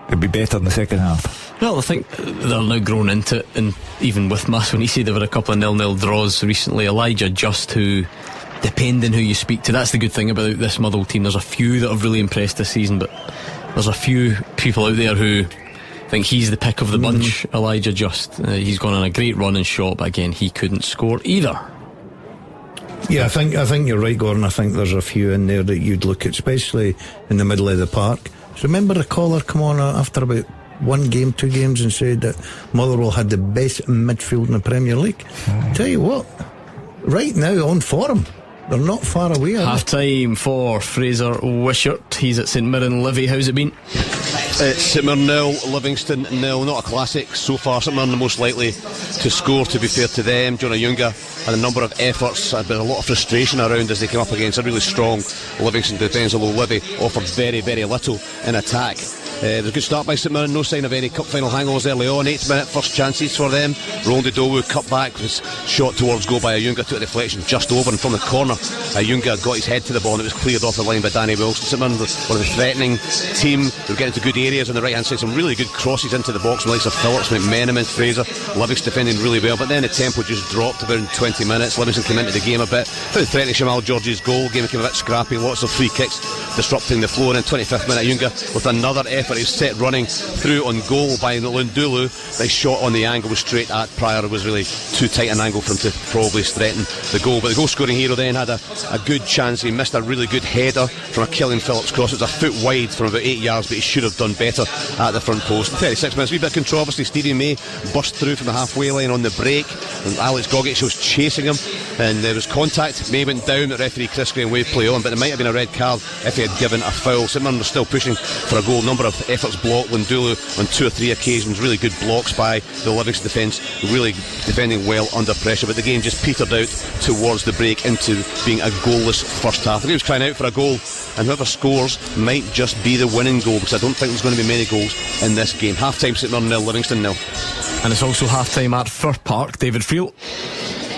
could be better in the second half. Well, I think they're now grown into it, and even with Maswanisi, there were a couple of 0-0 draws recently. Elijah Just, who, depending who you speak to, that's the good thing about this Motherwell team. There's a few that have really impressed this season, but there's a few people out there who think he's the pick of the bunch. Elijah Just, he's gone on a great run and shot, but again, he couldn't score either. Yeah, I think you're right, Gordon. I think there's a few in there that you'd look at, especially in the middle of the park. So remember the caller come on after about 1 game, 2 games, and said that Motherwell had the best midfield in the Premier League. Tell you what, right now on form, they're not far away. Half time for Fraser Wishart. He's at St Mirren. Livy, how's it been? St Mirren 0, Livingston 0. Not a classic so far. St Mirren the most likely to score, to be fair to them. Jonah Junga had a number of efforts, but a lot of frustration around as they came up against a really strong Livingston defence, although Livy offered very, very little in attack. There's a good start by St Mirren, no sign of any cup final hangovers early on. 8th minute, first chances for them. Roland Dowu cut back, was shot towards goal by Ayunga, took a deflection just over, and from the corner Ayunga got his head to the ball and it was cleared off the line by Danny Wilson. St Mirren, one of the threatening team. They were getting to good areas on the right hand side, some really good crosses into the box, likes of Phillips, McMenamin, Fraser. Livingston defending really well, but then the tempo just dropped about 20 minutes. Livingston came into the game a bit, found threatening Shamal George's goal. Game became a bit scrappy, lots of free kicks disrupting the flow, and in 25th minute Ayunga with another effort. He's set running through on goal by Lundulu. Nice shot on the angle, was straight at Pryor. It was really too tight an angle for him to probably threaten the goal, but the goal scoring hero then had a good chance. He missed a really good header from a Killian Phillips cross. It was a foot wide from about 8 yards, but he should have done better at the front post. 36 minutes, a wee bit of controversy. Stevie May burst through from the halfway line on the break, and Alex Gogic was chasing him, and there was contact. May went down, the referee Chris Graham waved play on, but there might have been a red card if he had given a foul. St Mirren was still pushing for a goal. Number of efforts blocked. Lundulu on 2 or 3 occasions, really good blocks by the Livingston defence, really defending well under pressure, but the game just petered out towards the break into being a goalless first half. The game was crying out for a goal, and whoever scores might just be the winning goal, because I don't think there's going to be many goals in this game. Half time, St Mirren 0, Livingston 0. And it's also half time at Fir Park. David Friel.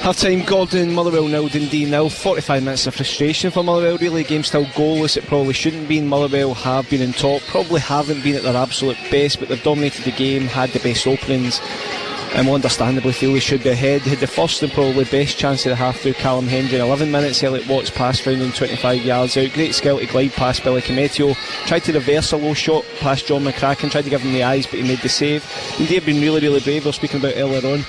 Half time, Gordon, Motherwell 0, Dundee 0. 45 minutes of frustration for Motherwell, really. Game still goalless, it probably shouldn't be. Motherwell have been in top, probably haven't been at their absolute best, but they've dominated the game, had the best openings, and will understandably feel they should be ahead. They had the first and probably best chance of the half through Callum Hendry in 11 minutes. Elliot Watts pass found in 25 yards out. Great skill to glide past Billy Cometio. Tried to reverse a low shot past John McCracken, tried to give him the eyes, but he made the save. Dundee have been really, really brave. We were speaking about earlier on.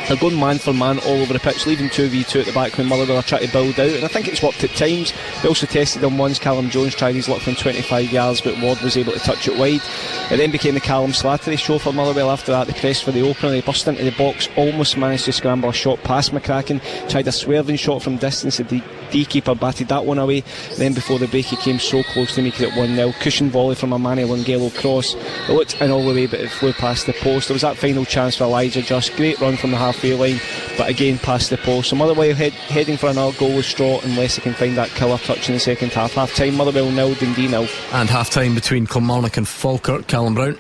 They're going man for man all over the pitch, leaving 2v2 at the back when Motherwell are trying to build out, and I think it's worked at times. They also tested them once. Callum Jones tried his luck from 25 yards, but Ward was able to touch it wide. It then became the Callum Slattery show for Motherwell after that. They pressed for the opener, they burst into the box, almost managed to scramble a shot past McCracken, tried a swerving shot from distance, the D-keeper batted that one away. Then before the break he came so close to making it 1-0. Cushion volley from a Manny Longelo cross. It looked in all the way, but it flew past the post. There was that final chance for Elijah Just, great run from the halfway line, but again past the post. So Motherwell heading for another goalless draw unless they can find that killer touch in the second half. Half time, Motherwell 0, Dundee 0. And half time between Kilmarnock and Falkirk. Callum Brown.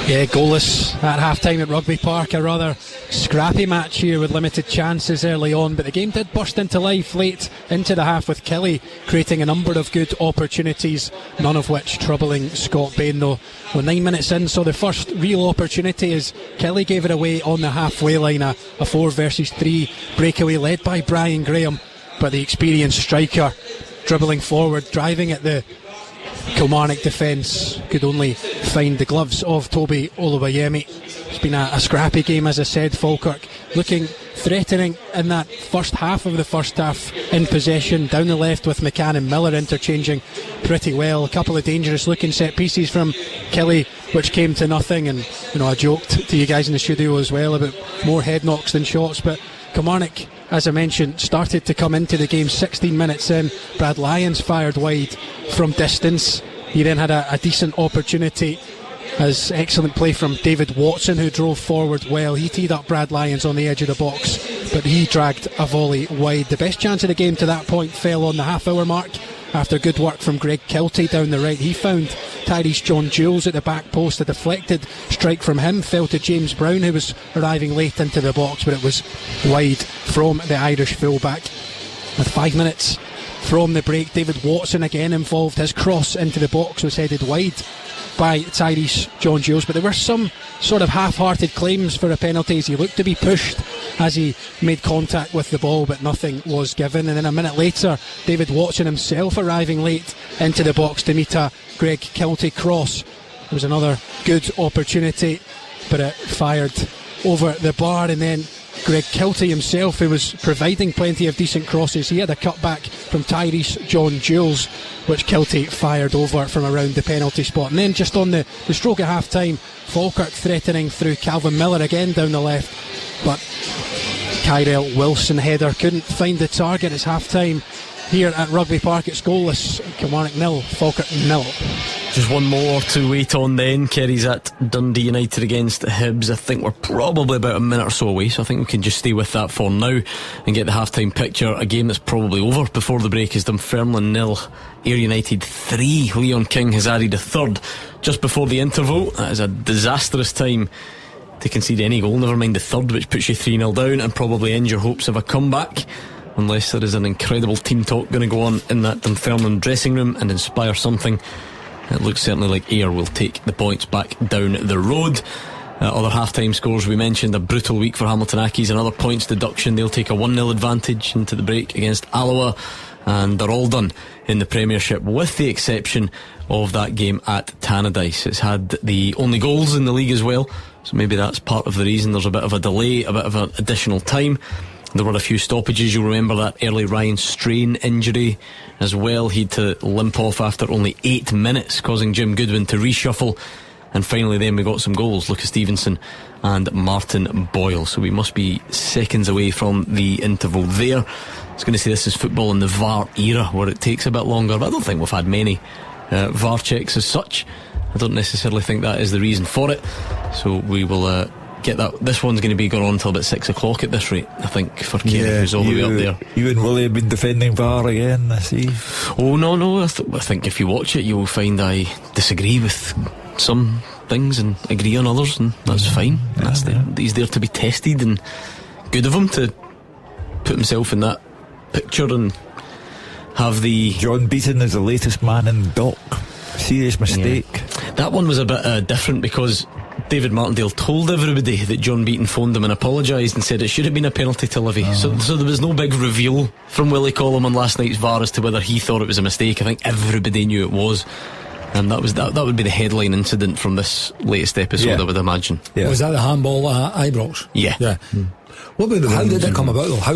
Yeah, goalless at half time at Rugby Park. A rather scrappy match here with limited chances early on, but the game did burst into life late into the half with Kelly creating a number of good opportunities, none of which troubling Scott Bain though. Well, 9 minutes in, so the first real opportunity as Kelly gave it away on the halfway line, a 4 versus 3 breakaway led by Brian Graham, but the experienced striker dribbling forward, driving at the Kilmarnock defence, could only find the gloves of Toby Oluwayemi. It's been a scrappy game, as I said. Falkirk looking threatening in that first half of the first half, in possession down the left with McCann and Miller interchanging pretty well. A couple of dangerous looking set pieces from Kelly which came to nothing, and I joked to you guys in the studio as well about more head knocks than shots, but Kilmarnock, as I mentioned, started to come into the game. 16 minutes in, Brad Lyons fired wide from distance. He then had a decent opportunity as excellent play from David Watson, who drove forward well. He teed up Brad Lyons on the edge of the box, but he dragged a volley wide. The best chance of the game to that point fell on the half-hour mark after good work from Greg Kelty down the right. He found Tyrese John Jules at the back post. A deflected strike from him fell to James Brown, who was arriving late into the box, but it was wide from the Irish fullback. With 5 minutes from the break, David Watson again involved. His cross into the box was headed wide by Tyrese John Jules, but there were some sort of half-hearted claims for a penalty as he looked to be pushed as he made contact with the ball, but nothing was given. And then a minute later, David Watson himself arriving late into the box to meet a Greg Kelty cross. There was another good opportunity, but it fired over the bar, and then Greg Kelty himself, who was providing plenty of decent crosses, he had a cutback from Tyrese John Jules, which Kelty fired over from around the penalty spot. And then just on the stroke of half time, Falkirk threatening through Calvin Miller again down the left, but Kyrell Wilson header couldn't find the target. It's half time here at Rugby Park. It's goalless. Kilmarnock 0, Falkirk 0. Just one more to wait on then. Kerry's at Dundee United against Hibs. I think we're probably about a minute or so away, so I think we can just stay with that for now and get the half-time picture. A game that's probably over before the break is Dunfermline 0, Ayr United 3. Leon King has added a third just before the interval. That is a disastrous time to concede any goal, never mind the third, which puts you 3-0 down and probably ends your hopes of a comeback, unless there is an incredible team talk going to go on in that Dunfermline dressing room and inspire something. It looks certainly like Ayr will take the points back down the road. Other half-time scores, we mentioned a brutal week for Hamilton Accies, another points deduction. They'll take a 1-0 advantage into the break against Alloa, and they're all done in the Premiership, with the exception of that game at Tannadice. It's had the only goals in the league as well, so maybe that's part of the reason there's a bit of a delay, a bit of an additional time. There were a few stoppages. You'll remember that early Ryan Strain injury as well. He had to limp off after only 8 minutes, causing Jim Goodwin to reshuffle. And finally then we got some goals, Lucas Stevenson and Martin Boyle. So we must be seconds away from the interval there. I was going to say this is football in the VAR era, where it takes a bit longer, but I don't think we've had many VAR checks as such. I don't necessarily think that is the reason for it. So we will get that. This one's going to be going on until about 6 o'clock at this rate, I think, for Kerry, who's all the way up there. You and Willie have been defending VAR again, I see. Oh no, I think if you watch it, you will find I disagree with some things and agree on others, and that's fine. He's there to be tested, and good of him to put himself in that picture and have the... John Beaton is the latest man in the dock. Serious mistake. Yeah. That one was a bit different, because David Martindale told everybody that John Beaton phoned him and apologised and said it should have been a penalty to Livy. So there was no big reveal from Willie Collum on last night's VAR as to whether he thought it was a mistake. I think everybody knew it was, and that would be the headline incident from this latest episode, I would imagine. Was that the handball at Ibrox? Yeah. How did it come about though? How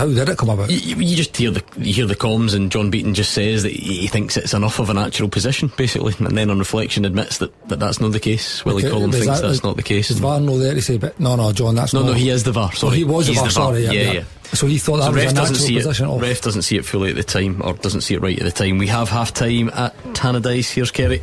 did it come about? You just hear the comms, and John Beaton just says that he thinks it's enough of a natural position, basically, and then on reflection admits that that's not the case. Willie Collum thinks that's not the case. Is VAR no there to say, but no, John, that's not. No, he is the VAR. Sorry, he was the VAR. Sorry, yeah. So he thought that was a natural position. Ref doesn't see it fully at the time, or doesn't see it right at the time. We have half time at Tannadice. Here's Kerry.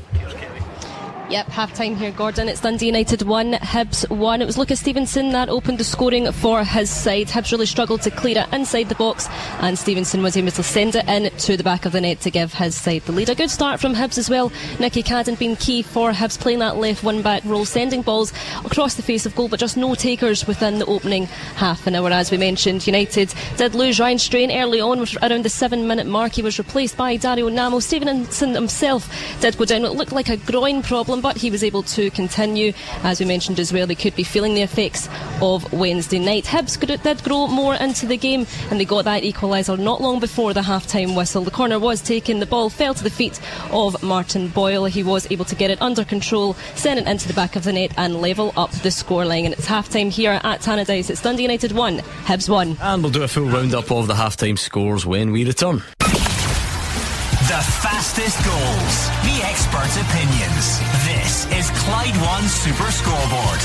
Yep, half time here, Gordon. It's Dundee United 1, Hibs 1. It was Lucas Stevenson that opened the scoring for his side. Hibs really struggled to clear it inside the box, and Stevenson was able to send it in to the back of the net to give his side the lead. A good start from Hibs as well. Nicky Cadden being key for Hibs, playing that left wing back role, sending balls across the face of goal, but just no takers within the opening half an hour. As we mentioned, United did lose Ryan Strain early on, around the 7-minute mark. He was replaced by Dario Namo. Stevenson himself did go down. It looked like a groin problem, but he was able to continue. As we mentioned as well, they could be feeling the effects of Wednesday night. Hibs did grow more into the game, and they got that equaliser not long before the half-time whistle. The corner was taken, the ball fell to the feet of Martin Boyle. He was able to get it under control, send it into the back of the net and level up the scoreline. And it's half-time here at Tannadice. It's Dundee United 1, Hibs 1. And we'll do a full roundup of the half-time scores when we return. The fastest goals, the experts' opinions. This is Clyde One Super Scoreboard.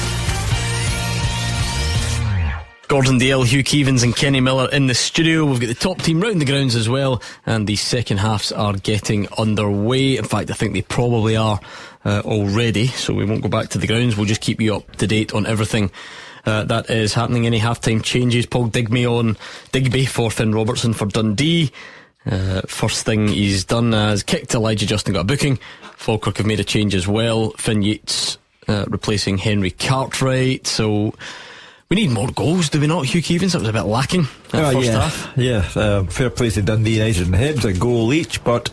Gordon Dalziel, Hugh Keevins and Kenny Miller in the studio. We've got the top team round the grounds as well, and the second halves are getting underway. In fact, I think they probably are already, so we won't go back to the grounds. We'll just keep you up to date on everything that is happening. Any half-time changes? Paul Digby for Finn Robertson for Dundee. First thing he's done is kicked. Elijah Justin got a booking. Falkirk have made a change as well. Finn Yates replacing Henry Cartwright. So we need more goals, do we not, Hugh Keevins? That was a bit lacking in the first half. Yeah, fair play to Dundee United and Hibs, a goal each, but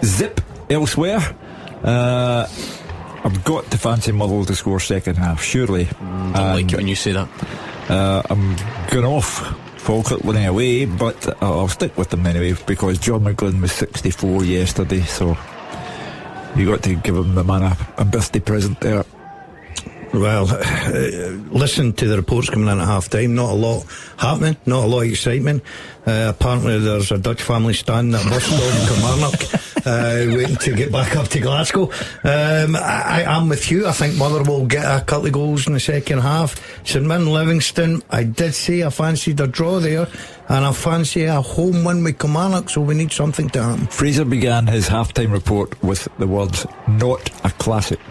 zip elsewhere. I've got to fancy Motherwell to score second half, surely. Don't like it when you say that. I'm going off Falkirk winning away, but I'll stick with them anyway, because John McGlynn was 64 yesterday, so you got to give him the man a birthday present there. Well, listen to the reports coming in at half time. Not a lot happening, not a lot of excitement. Apparently there's a Dutch family standing at a bus stop in Kilmarnock waiting to get back up to Glasgow. I'm with you. I think Motherwell will get a couple of goals in the second half. St Mirren, Livingston, I did say I fancied a draw there, and I fancy a home win with Kilmarnock, so we need something to happen. Fraser began his half-time report with the words, "not a classic."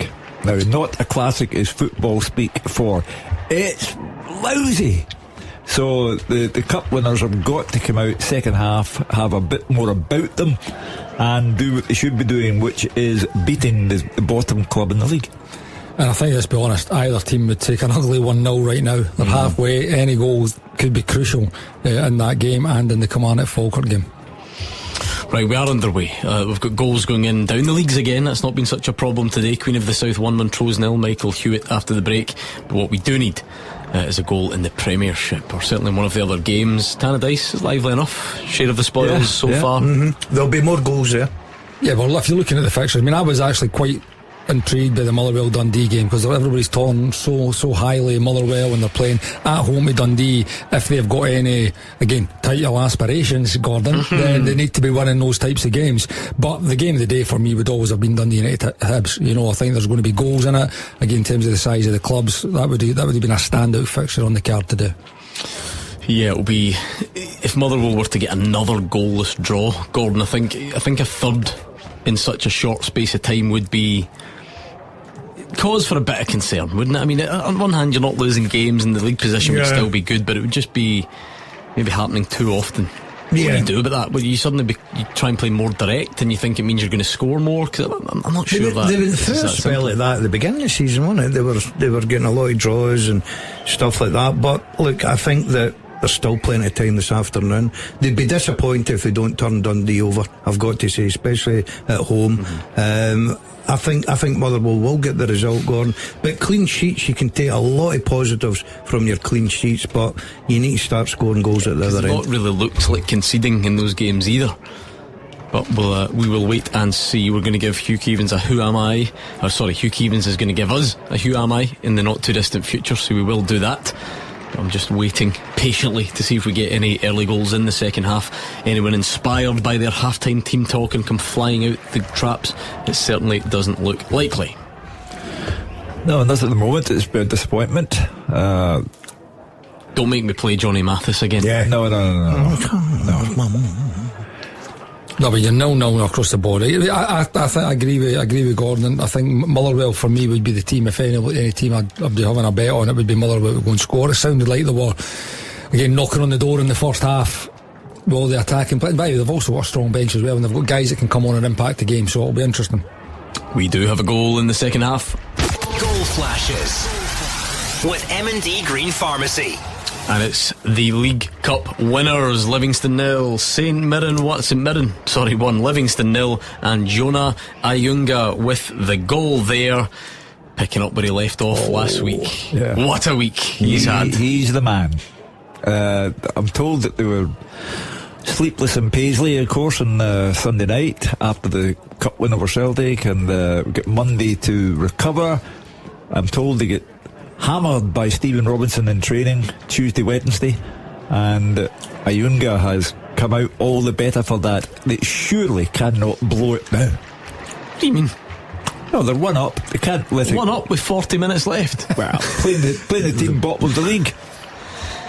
Now, not a classic is football speak for it's lousy. So the cup winners have got to come out second half, have a bit more about them, and do what they should be doing, which is beating the bottom club in the league. And I think, let's be honest, either team would take an ugly 1-0 right now. They're halfway. Any goals could be crucial in that game and in the Kilmarnock Falkirk game. Right, we are underway. We've got goals going in down the leagues again. That's not been such a problem today. Queen of the South 1, Montrose 0, Michael Hewitt after the break. But what we do need is a goal in the Premiership, or certainly one of the other games. Tannadice is lively enough. Share of the spoils so far. There'll be more goals there. Yeah, well, if you're looking at the fixtures, I mean, I was actually quite intrigued by the Motherwell Dundee game, because everybody's talking so highly of Motherwell when they're playing at home to Dundee. If they've got any, again, title aspirations, Gordon, then they need to be winning those types of games. But the game of the day for me would always have been Dundee United Hibs. You know, I think there's going to be goals in it. Again, in terms of the size of the clubs, that would have been a standout fixture on the card today. Yeah, it'll be, if Motherwell were to get another goalless draw, Gordon, I think a third in such a short space of time would be cause for a bit of concern, wouldn't it? I mean, on one hand, you're not losing games and the league position would still be good, but it would just be maybe happening too often. What do you do about that? Well, you suddenly you try and play more direct, and you think it means you're going to score more. Because I'm not sure that they were the first spell like that at the beginning of the season, wasn't it? They were getting a lot of draws and stuff like that. But look, I think that there's still plenty of time this afternoon. They'd be disappointed if they don't turn Dundee over, I've got to say, especially at home. I think Motherwell will get the result, Gordon. But clean sheets, you can take a lot of positives from your clean sheets, but you need to start scoring goals at the other end. It's not really looked like conceding in those games either. But we will wait and see. We're going to give Hugh Keevins a Who Am I? Hugh Keevins is going to give us a Who Am I in the not too distant future, so we will do that. I'm just waiting patiently to see if we get any early goals in the second half. Anyone inspired by their half-time team talk and come flying out the traps? It certainly doesn't look likely. No, and that's at the moment. It's been a disappointment. Don't make me play Johnny Mathis again. Yeah, no. No, but you're 0-0 across the board. I agree with Gordon. I think Motherwell for me would be the team. If any team I'd be having a bet on, it would be Motherwell to go and score. It sounded like they were again knocking on the door in the first half with all the attacking. But they've also got a strong bench as well, and they've got guys that can come on and impact the game. So it'll be interesting. We do have a goal in the second half. Goal flashes with M&D Green Pharmacy. And it's the League Cup winners. Livingston 0, St Mirren 1, Livingston 0, and Jonah Ayunga with the goal there, picking up where he left off last week. Yeah. What a week he's had. He's the man. I'm told that they were sleepless in Paisley, of course, on Sunday night after the cup win over Celtic, and get Monday to recover. I'm told they get hammered by Stephen Robinson in training Tuesday, Wednesday, and Ayunga has come out all the better for that. They surely cannot blow it now. What do you mean? No, they're 1 up. They can't let it. 1 up with 40 minutes left. Well, playing the team bottom of the league.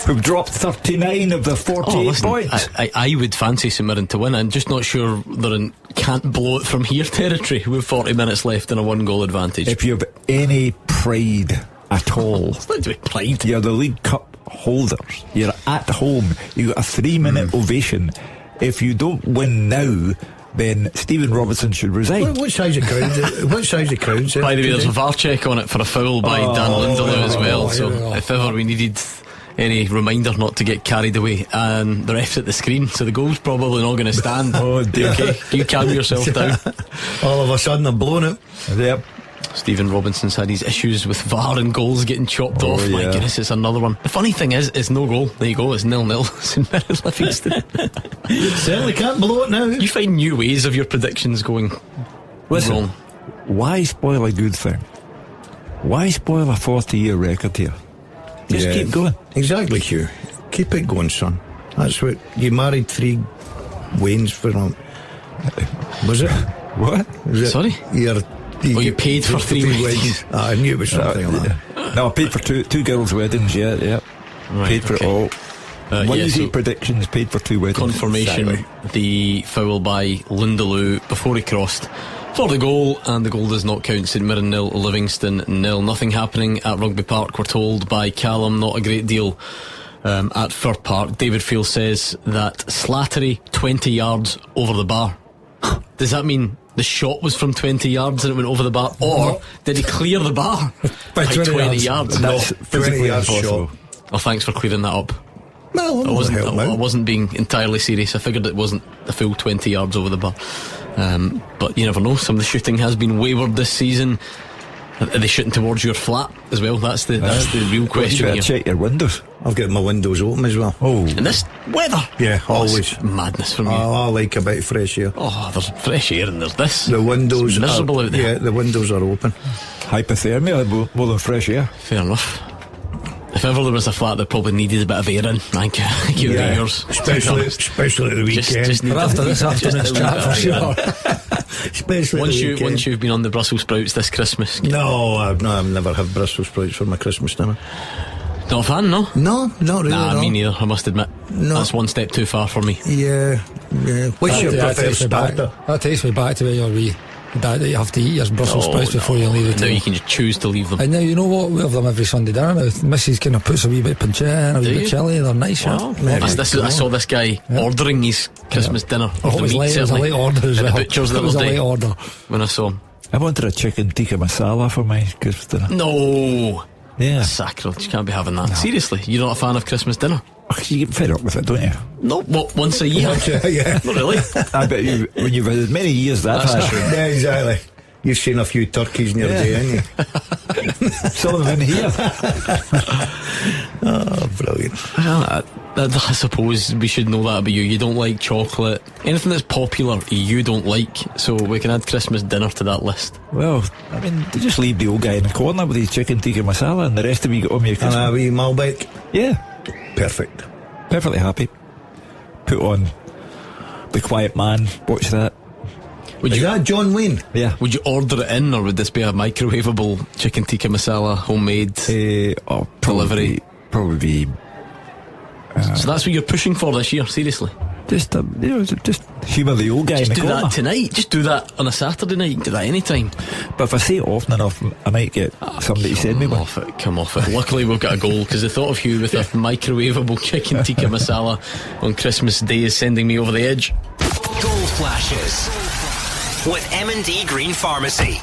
We've dropped 39 of the 48 points. I would fancy St Mirren to win. I'm just not sure they're in can't blow it from here territory with 40 minutes left and a 1-goal advantage. If you have any pride at all, it's not to be pride. You're the League Cup holders. You're at home. You got a 3-minute ovation. If you don't win now, then Stephen Robertson should resign. What size of crowd? What size of crowds? By the way, there's a VAR check on it for a foul by Dan Lindelof as well. So yeah. if ever we needed any reminder not to get carried away, and the ref's at the screen, so the goal's probably not going to stand. Oh dear. Okay, you calm yourself down. All of a sudden they're blowing it. Yep. Stephen Robinson's had his issues with VAR and goals getting chopped off. My goodness, it's another one. The funny thing is, it's no goal. There you go, it's 0-0. St Mirren Livingston. You certainly can't blow it now. You find new ways of your predictions going wrong. Why spoil a good thing? Why spoil a 40-year record here? Just keep going. Exactly, Hugh. Keep it going, son. That's what you married 3 Waynes for. Was it? What? Sorry? You paid for 3 weddings. I knew it was something like that. No, I paid for two girls' weddings. Yeah. Right, paid for it all. Wednesday predictions, paid for 2 weddings. Confirmation. Exactly. The foul by Lindelof before he crossed for the goal, and the goal does not count. St Mirren 0, Livingston 0. Nothing happening at Rugby Park, we're told by Callum. Not a great deal at Fir Park. David Field says that Slattery 20 yards over the bar. Does that mean the shot was from 20 yards and it went over the bar, or did he clear the bar by 20 yards? That's physically impossible. Well, thanks for clearing that up. Well, I wasn't being entirely serious. I figured it wasn't the full 20 yards over the bar. But you never know. Some of the shooting has been wayward this season. Are they shooting towards your flat as well? That's the real question. You better check your windows. I've got my windows open as well. Oh, in this weather? Yeah, always. Madness from you. I like a bit of fresh air. Oh, there's fresh air and there's this. The windows it's miserable out there. Yeah, the windows are open. Hypothermia more than fresh air. Fair enough. If ever there was a flat that probably needed a bit of air in, thank you. Yours. Especially at the weekend. Just but after this afternoon's chat, for sure. Especially once you've been on the Brussels sprouts this Christmas. No, I've never had Brussels sprouts for my Christmas dinner. Not a fan, no? No, not really. Nah, me neither, I must admit. No. That's one step too far for me. Yeah. What's your preferred starter? That takes me back to where you're that you have to eat your Brussels sprouts before you leave the table. Now you can just choose to leave them. And now you know what, we have them every Sunday dinner now. Mrs. kind of puts a wee bit of pancetta in, a wee bit of chilli. They're nice. Wow. I saw this guy ordering his Christmas dinner. It was a late order as well. The butcher's the other day. Late order when I saw him. I wanted a chicken tikka masala for my Christmas dinner. No. Yeah. Sacrilege, you can't be having that. No. Seriously, you're not a fan of Christmas dinner? You get fed up with it, don't you? No, what, once a year? Yeah. Not really. I bet when you've had as many years that's true. Yeah, exactly. You've seen a few turkeys in your day, haven't you? Some of them in here. Oh, brilliant. I suppose we should know that about you. You don't like chocolate. Anything that's popular, you don't like. So we can add Christmas dinner to that list. Well, I mean, they just leave the old guy in the corner with his chicken tikka masala, and the rest of you get on your Christmas. And a wee Malbec. Yeah. Perfect. Perfectly happy. Put on The Quiet Man. Watch that. Is that John Wayne? Yeah. Would you order it in, or would this be a microwavable chicken tikka masala, homemade delivery? Probably. So that's what you're pushing for this year, seriously? Just humour the old guy in the corner. Just do that tonight. Just do that on a Saturday night. You can do that anytime. But if I say it often enough, I might get somebody to send me one. Come off it. Luckily we've got a goal, because the thought of you with a microwavable chicken tikka masala on Christmas Day is sending me over the edge. Goal flashes with M&D Green Pharmacy.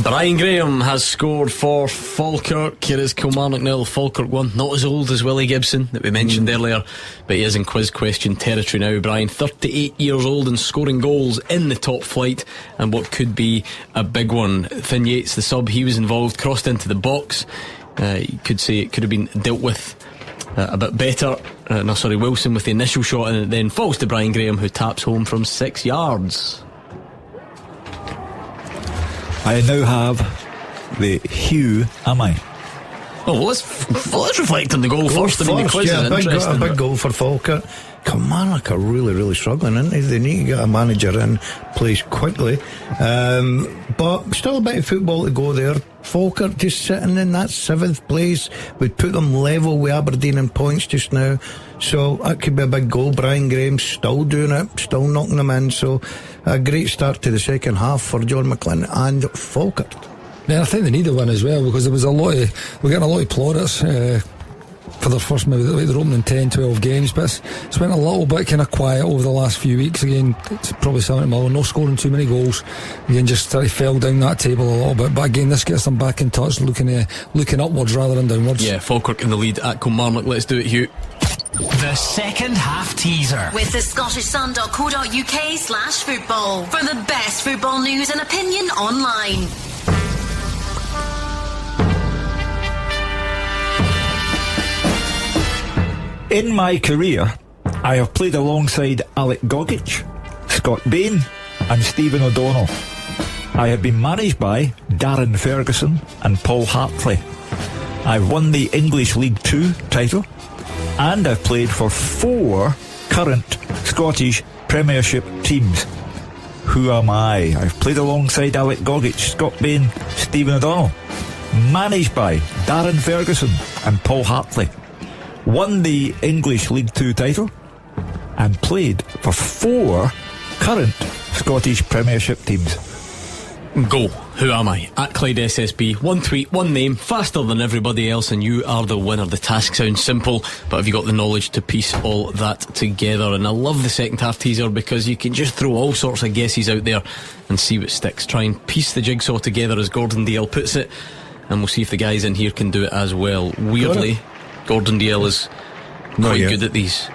Brian Graham has scored for Falkirk. Here is Kilmarnock 0, Falkirk 1. Not as old as Willie Gibson that we mentioned earlier, but he is in quiz question territory now. Brian, 38 years old and scoring goals in the top flight, and what could be a big one. Finn Yates, the sub, he was involved, crossed into the box. You could say it could have been dealt with a bit better. Wilson with the initial shot, and it then falls to Brian Graham, who taps home from 6 yards. I now have the Hugh Am I? Oh, let's reflect on the goal first. I mean, the quiz is interesting. A big goal for Falkirk. Kilmarnock are really, really struggling, aren't they? They need to get a manager in place quickly. But still a bit of football to go there. Falkirk just sitting in that 7th place. We'd put them level with Aberdeen in points just now. So that could be a big goal. Brian Graham still doing it, still knocking them in. So a great start to the second half for John McLean and Falkirk. Yeah, I think they need a win as well, because there was we're getting a lot of plaudits for their first, maybe like their opening 10-12 games, but it's went a little bit kind of quiet over the last few weeks. Again, it's probably something Miller, no scoring too many goals. Again, just fell down that table a little bit, but again, this gets them back in touch, looking upwards rather than downwards. Yeah, Falkirk in the lead at Kilmarnock. Let's do it, Hugh. The second half teaser with the scottishsun.co.uk/football for the best football news and opinion online. In my career, I have played alongside Alec Gogic, Scott Bain and Stephen O'Donnell. I have been managed by Darren Ferguson and Paul Hartley. I've won the English League 2 title, and I've played for 4 current Scottish Premiership teams. Who am I? I've played alongside Alec Gogic, Scott Bain, Stephen O'Donnell. Managed by Darren Ferguson and Paul Hartley. Won the English League 2 title and played for 4 current Scottish Premiership teams. Go. Who am I? At Clyde SSB. One tweet, one name, faster than everybody else, and you are the winner. The task sounds simple, but have you got the knowledge to piece all that together? And I love the second half teaser because you can just throw all sorts of guesses out there and see what sticks. Try and piece the jigsaw together, as Gordon Dalziel puts it, and we'll see if the guys in here can do it as well. Weirdly, Gordon Dalziel is quite good at these.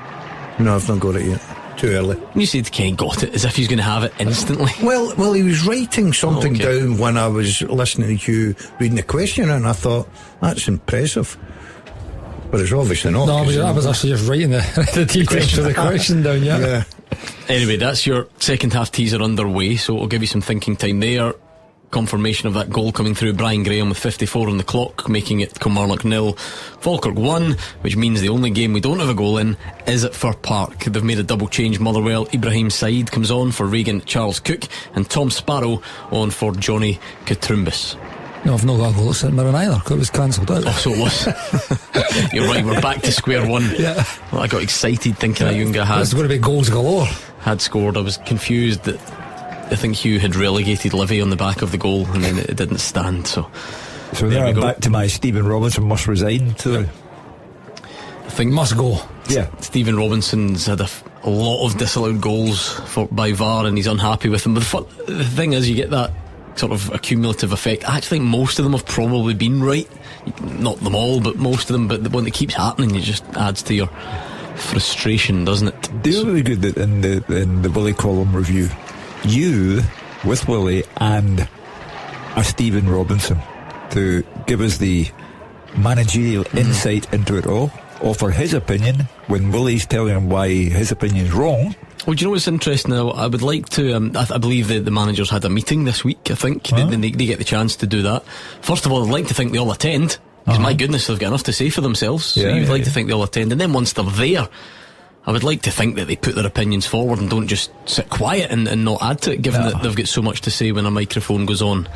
No, I've not got it yet. Too early. You said Ken got it as if he's going to have it instantly. Well, he was writing something down when I was listening to you reading the question, and I thought, that's impressive. But it's obviously not. No, I was actually just writing the details of the question down, yeah. Anyway, that's your second half teaser underway, so it'll give you some thinking time there. Confirmation of that goal coming through. Brian Graham with 54 on the clock, making it Kilmarnock 0, Falkirk 1, which means the only game we don't have a goal in is at Fir Park. They've made a double change. Motherwell, Ibrahim Said comes on for Regan Charles Cook, and Tom Sparrow on for Johnny Katrumbis. No, I've not got a goal at St Mirren either, because it was cancelled out. Oh, so it was. You're right, we're back to square one. Yeah. Well, I got excited thinking Ayunga had. It's going to be goals galore. Had scored. I was confused that I think Hugh had relegated Livy on the back of the goal, and then it didn't stand. So there I'm back to my Stephen Robinson must resign to. I think must go. Yeah, Stephen Robinson's had a lot of disallowed goals by VAR, and he's unhappy with them. But the thing is, you get that sort of accumulative effect. I actually think most of them have probably been right. Not them all, but most of them. But the one that keeps happening, it just adds to your frustration, doesn't it? They're really good in the Willie column review. You, with Willie and a Stephen Robinson, to give us the managerial insight into it all, offer his opinion when Willie's telling him why his opinion's wrong. Well, do you know what's interesting now? I would like to I believe the managers had a meeting this week, I think. They get the chance to do that. First of all, I'd like to think they all attend, because my goodness, they've got enough to say for themselves. So you'd like to think they all attend, and then once they're there, I would like to think that they put their opinions forward and don't just sit quiet and not add to it, given that they've got so much to say when a microphone goes on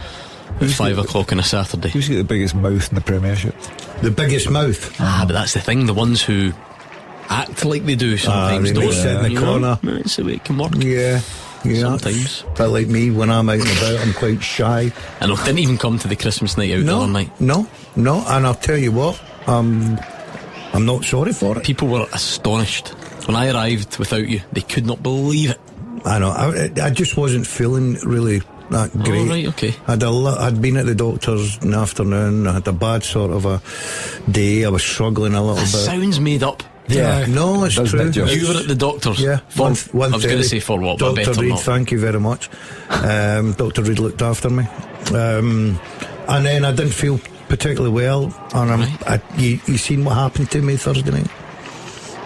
at 5 o'clock on a Saturday. Who's got the biggest mouth in the Premiership? The biggest mouth? But that's the thing, the ones who act like they do sometimes they don't. sit in the corner. It's the way it can work. Yeah. Sometimes. But like me, when I'm out and about, I'm quite shy. And I didn't even come to the Christmas night out the other night. No, and I'll tell you what, I'm not sorry for it. People were astonished. When I arrived without you, they could not believe it. I know. I just wasn't feeling really that great. Oh, right, okay. I'd been at the doctor's in the afternoon. I had a bad sort of a day. I was struggling a little bit. Sounds made up. Yeah, no, it's true. You were at the doctor's. Yeah, I was going to say for what, but Dr. better Reid, not. thank you very much. Dr. Reid looked after me, and then I didn't feel particularly well. And you seen what happened to me Thursday night?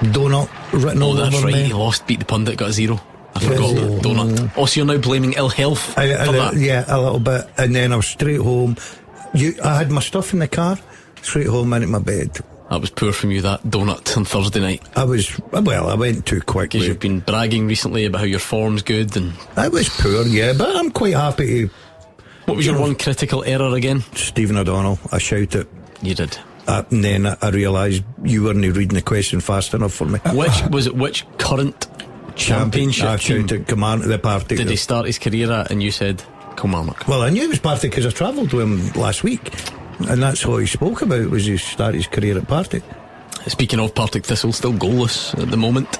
Donut written all over me. That's right. He lost, beat the pundit, got a 0. I forgot the donut. Oh, so you're now blaming ill health for that? Yeah, a little bit. And then I was straight home. I had my stuff in the car. Straight home, into my bed. That was poor from you, that donut on Thursday night. I went too quick. Because you've been bragging recently about how your form's good, and I was poor, yeah, but I'm quite happy to. What was your one critical error again? Stephen O'Donnell. I shouted. You did. And then I realised you weren't reading the question fast enough for me. Which current championship I team shouted Kilmarnock, the party. did he start his career at? And you said Kilmarnock. Well, I knew it was Partick because I travelled with him last week, and that's what he spoke about, was he started his career at Partick. Speaking of Partick Thistle, still goalless at the moment.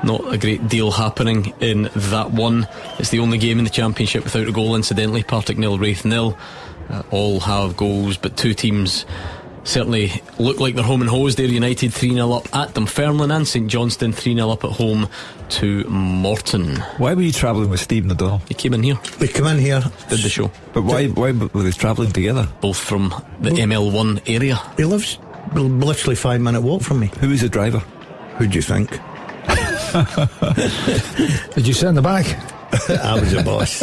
Not a great deal happening in that one. It's the only game in the championship without a goal, incidentally. Partick 0, Wraith 0. All have goals, but two teams certainly look like they're home and hosed. They're United 3-0 up at Dunfermline, and St Johnstone 3-0 up at home to Morton. Why were you travelling with Stephen O'Donnell? He came in here. We came in here. Did the show. But why were they travelling together? Both from the ML1 area. He lives literally 5-minute walk from me. Who was the driver? Who do you think? Did you sit in the back? I was the boss.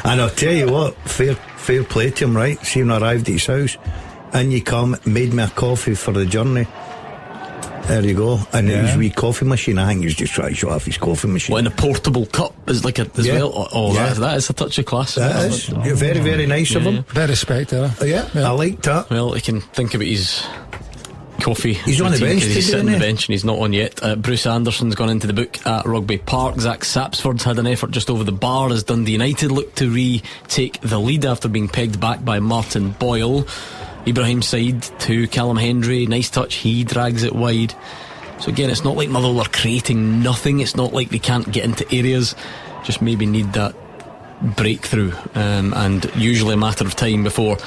And I'll tell you what, fair play to him, right? See him arrived at his house, and you come, made me a coffee for the journey. There you go. And it was a wee coffee machine. I think he was just trying to show off his coffee machine. What, in a portable cup is like as well? Oh, that is a touch of class. That is. You're very, very nice of him. Very respected. Yeah, I like that. Well, he can think about his coffee. He's on the bench today, he's sitting on isn't the he? bench and he's not on yet. Bruce Anderson's gone into the book at Rugby Park. Zach Sapsford's had an effort just over the bar as Dundee United look to retake the lead after being pegged back by Martin Boyle. Ibrahim Said to Callum Hendry, nice touch, he drags it wide. So again, it's not like Motherwell are creating nothing. It's not like they can't get into areas, just maybe need that breakthrough, and usually a matter of time before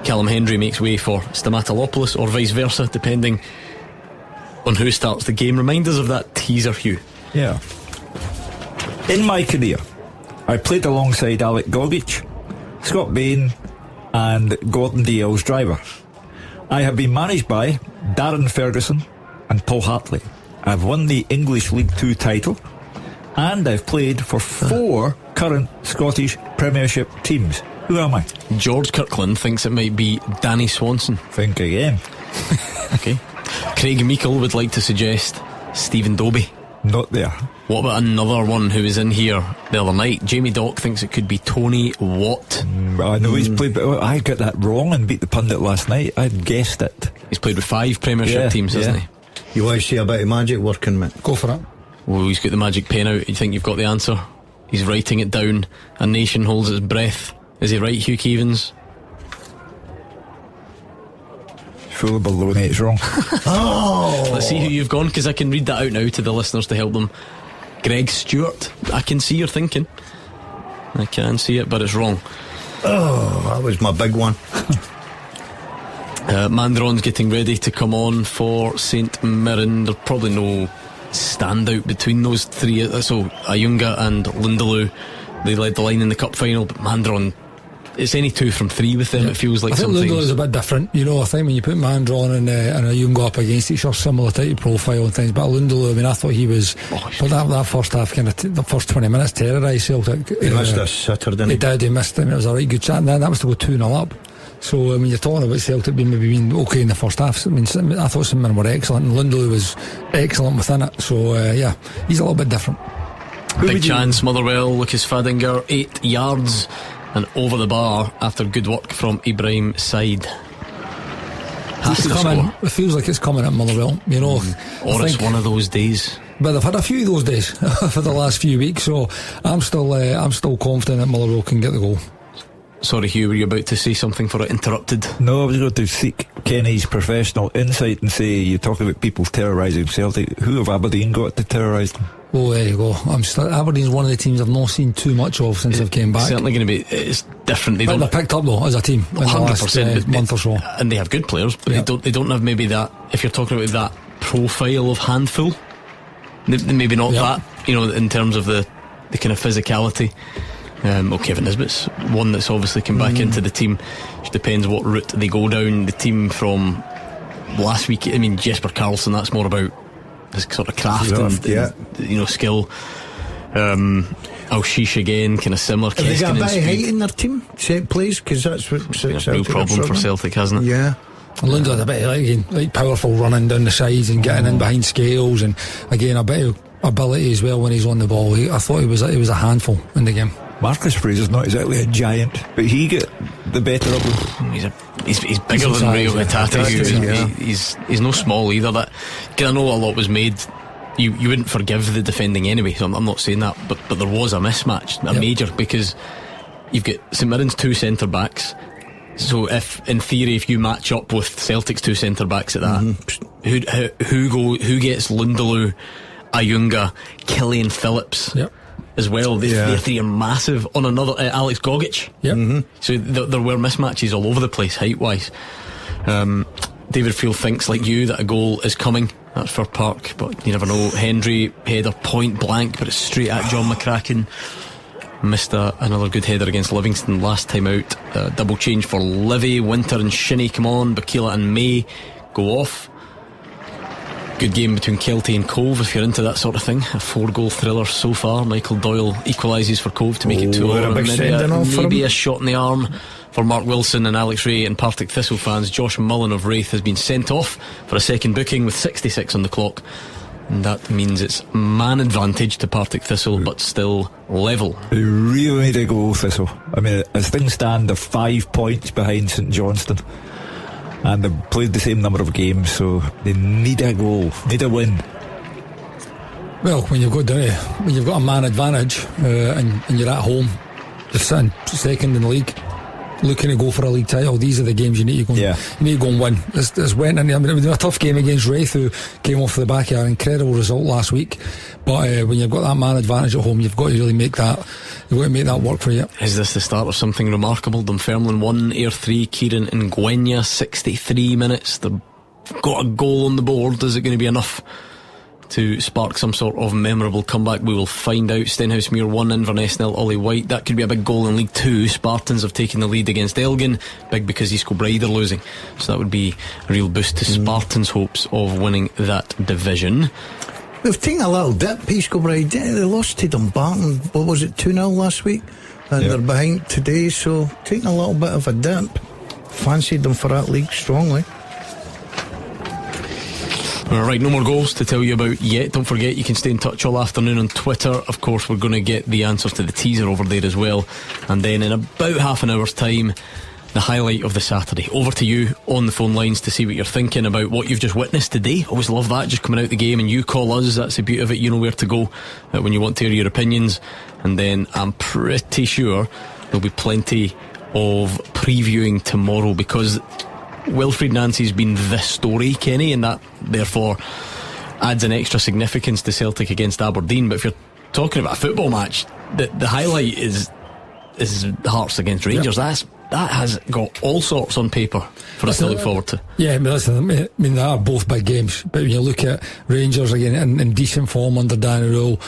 Callum Hendry makes way for Stamatolopoulos, or vice versa, depending on who starts the game. Remind us of that teaser, Hugh. Yeah. In my career, I played alongside Alec Gogic, Scott Bain and Gordon Dalziel's driver. I have been managed by Darren Ferguson and Paul Hartley. I've won the English League 2 title, and I've played for 4 current Scottish Premiership teams. Who am I? George Kirkland thinks it might be Danny Swanson. Think again. Okay. Craig Meikle would like to suggest Stephen Dobie. Not there. What about another one who was in here the other night? Jamie Dock thinks it could be Tony Watt. I know he's played, but I got that wrong and beat the pundit last night. I'd guessed it. He's played with 5 Premiership teams, hasn't he? You want to see a bit of magic working, mate? Go for it. Well, he's got the magic pen out. You think you've got the answer? He's writing it down. A nation holds its breath. Is he right, Hugh Keevins? Full of baloney, it's wrong. Let's see who you've gone, because I can read that out now to the listeners to help them. Greg Stewart. I can see you're thinking. I can see it, but it's wrong. Oh, that was my big one. Mandron's getting ready to come on for St Mirren. There's probably no standout between those three. So Ayunga and Lindeloo, they led the line in the cup final, but Mandron, it's any 2 from 3 with them. It feels like I think something. Lindeloo's a bit different. You know, I think when you put Mandron and Ayunga up against each other, similar type of profile and things. But Lindeloo, I mean, I thought he was. But that first half, the first 20 minutes, terrorised Celtic. He missed a sitter, didn't he? He did. He missed him. It was a right good chat. And then that was to go 2-0 up. So I mean, you're talking about Celtic being okay in the first half. I mean, I thought some men were excellent, and Lindeloo was excellent within it. So yeah, he's a little bit different. Big chance, Motherwell. Lucas Fadinger, 8 yards and over the bar after good work from Ibrahim Said. It feels like it's coming at Motherwell, you know. Or it's one of those days. But they've had a few of those days for the last few weeks, so I'm still confident that Motherwell can get the goal. Sorry, Hugh, were you about to say something for it interrupted? No, I was going to seek Kenny's professional insight and say, you talk about people terrorising Celtic. Who have Aberdeen got to terrorise them? Oh, there you go. Aberdeen's one of the teams I've not seen too much of since I've came back. Certainly going to be. It's different. They're picked up though as a team in the last month or so, and they have good players, but they don't have maybe that. If you're talking about that profile of handful, maybe not that. You know, in terms of the kind of physicality. Kevin Nisbet's one that's obviously come back into the team. It depends what route they go down. The team from last week, I mean, Jesper Karlsson, that's more about his sort of craft and skill. Al-Shish again, kind of similar. Have they got a bit of height in their team, set plays? Because that's what it's been a real problem for Celtic, hasn't it? Yeah. Lund's had a bit of like powerful running down the sides and getting in behind Scales, and again a bit of ability as well when he's on the ball. I thought he was a handful in the game. Marcus Fraser's not exactly a giant, but he get the better of him. He's bigger than Rio Hitata. He's no small either. That, cause I know a lot was made. You wouldn't forgive the defending anyway, so I'm not saying that, but there was a mismatch, a major, because you've got St Mirren's 2 centre backs. So if in theory if you match up with Celtic's 2 centre backs at that, who gets Lundaloo, Ayunga, Killian Phillips as well? They 3 are massive. On another Alex Gogic. So there were mismatches all over the place height wise. David Field thinks like you that a goal is coming. That's for Park, but you never know. Hendry header point blank, but it's straight at John McCracken. Missed another good header against Livingston last time out. Double change for Livy. Winter and Shinnie come on. Bakila and May go off. Good game between Kelty and Cove if you're into that sort of thing. A 4-goal thriller so far. Michael Doyle equalises for Cove to make it 2-0. Maybe a shot in the arm for Mark Wilson and Alex Ray. And Partick Thistle fans, Josh Mullen of Wraith has been sent off for a second booking with 66 on the clock, and that means it's man advantage to Partick Thistle, but still level. They really need a goal, Thistle. I mean, as things stand, they're 5 points behind St Johnstone, and they've played the same number of games, so they need a goal, need a win. Well, when you've got a man advantage and you're at home, just sitting second in the league, looking to go for a league title, these are the games you need to go. You need to go and win. This went in. I mean, it was a tough game against Wraith, who came off the back of an incredible result last week. But when you've got that man advantage at home, you've got to really make that. You've got to make that work for you. Is this the start of something remarkable? Dunfermline 1, Ayr 3, Kieran and Gwenya 63 minutes. They've got a goal on the board. Is it going to be enough to spark some sort of memorable comeback? We will find out. Stenhousemuir 1, Inverness 0, Ollie White. That could be a big goal in League 2. Spartans have taken the lead against Elgin. Big because East Kilbride are losing, so that would be a real boost to Spartans' hopes of winning that division. They've taken a little dip, East Kilbride. They lost to Dumbarton, what was it, 2-0 last week, and they're behind today, so taking a little bit of a dip. Fancied them for that league strongly. Alright, no more goals to tell you about yet. Don't forget you can stay in touch all afternoon on Twitter. Of course, we're going to get the answers to the teaser over there as well. And then in about half an hour's time, the highlight of the Saturday. Over to you on the phone lines to see what you're thinking about what you've just witnessed today. Always love that, just coming out the game and you call us. That's the beauty of it. You know where to go when you want to hear your opinions. And then I'm pretty sure there'll be plenty of previewing tomorrow, because Wilfried Nancy's been the story, Kenny, and that therefore adds an extra significance to Celtic against Aberdeen. But if you're talking about a football match, the highlight is Hearts against Rangers. That has got all sorts on paper for us to look forward to. Yeah, I mean, they are both big games, but when you look at Rangers again in decent form under Danny Rule,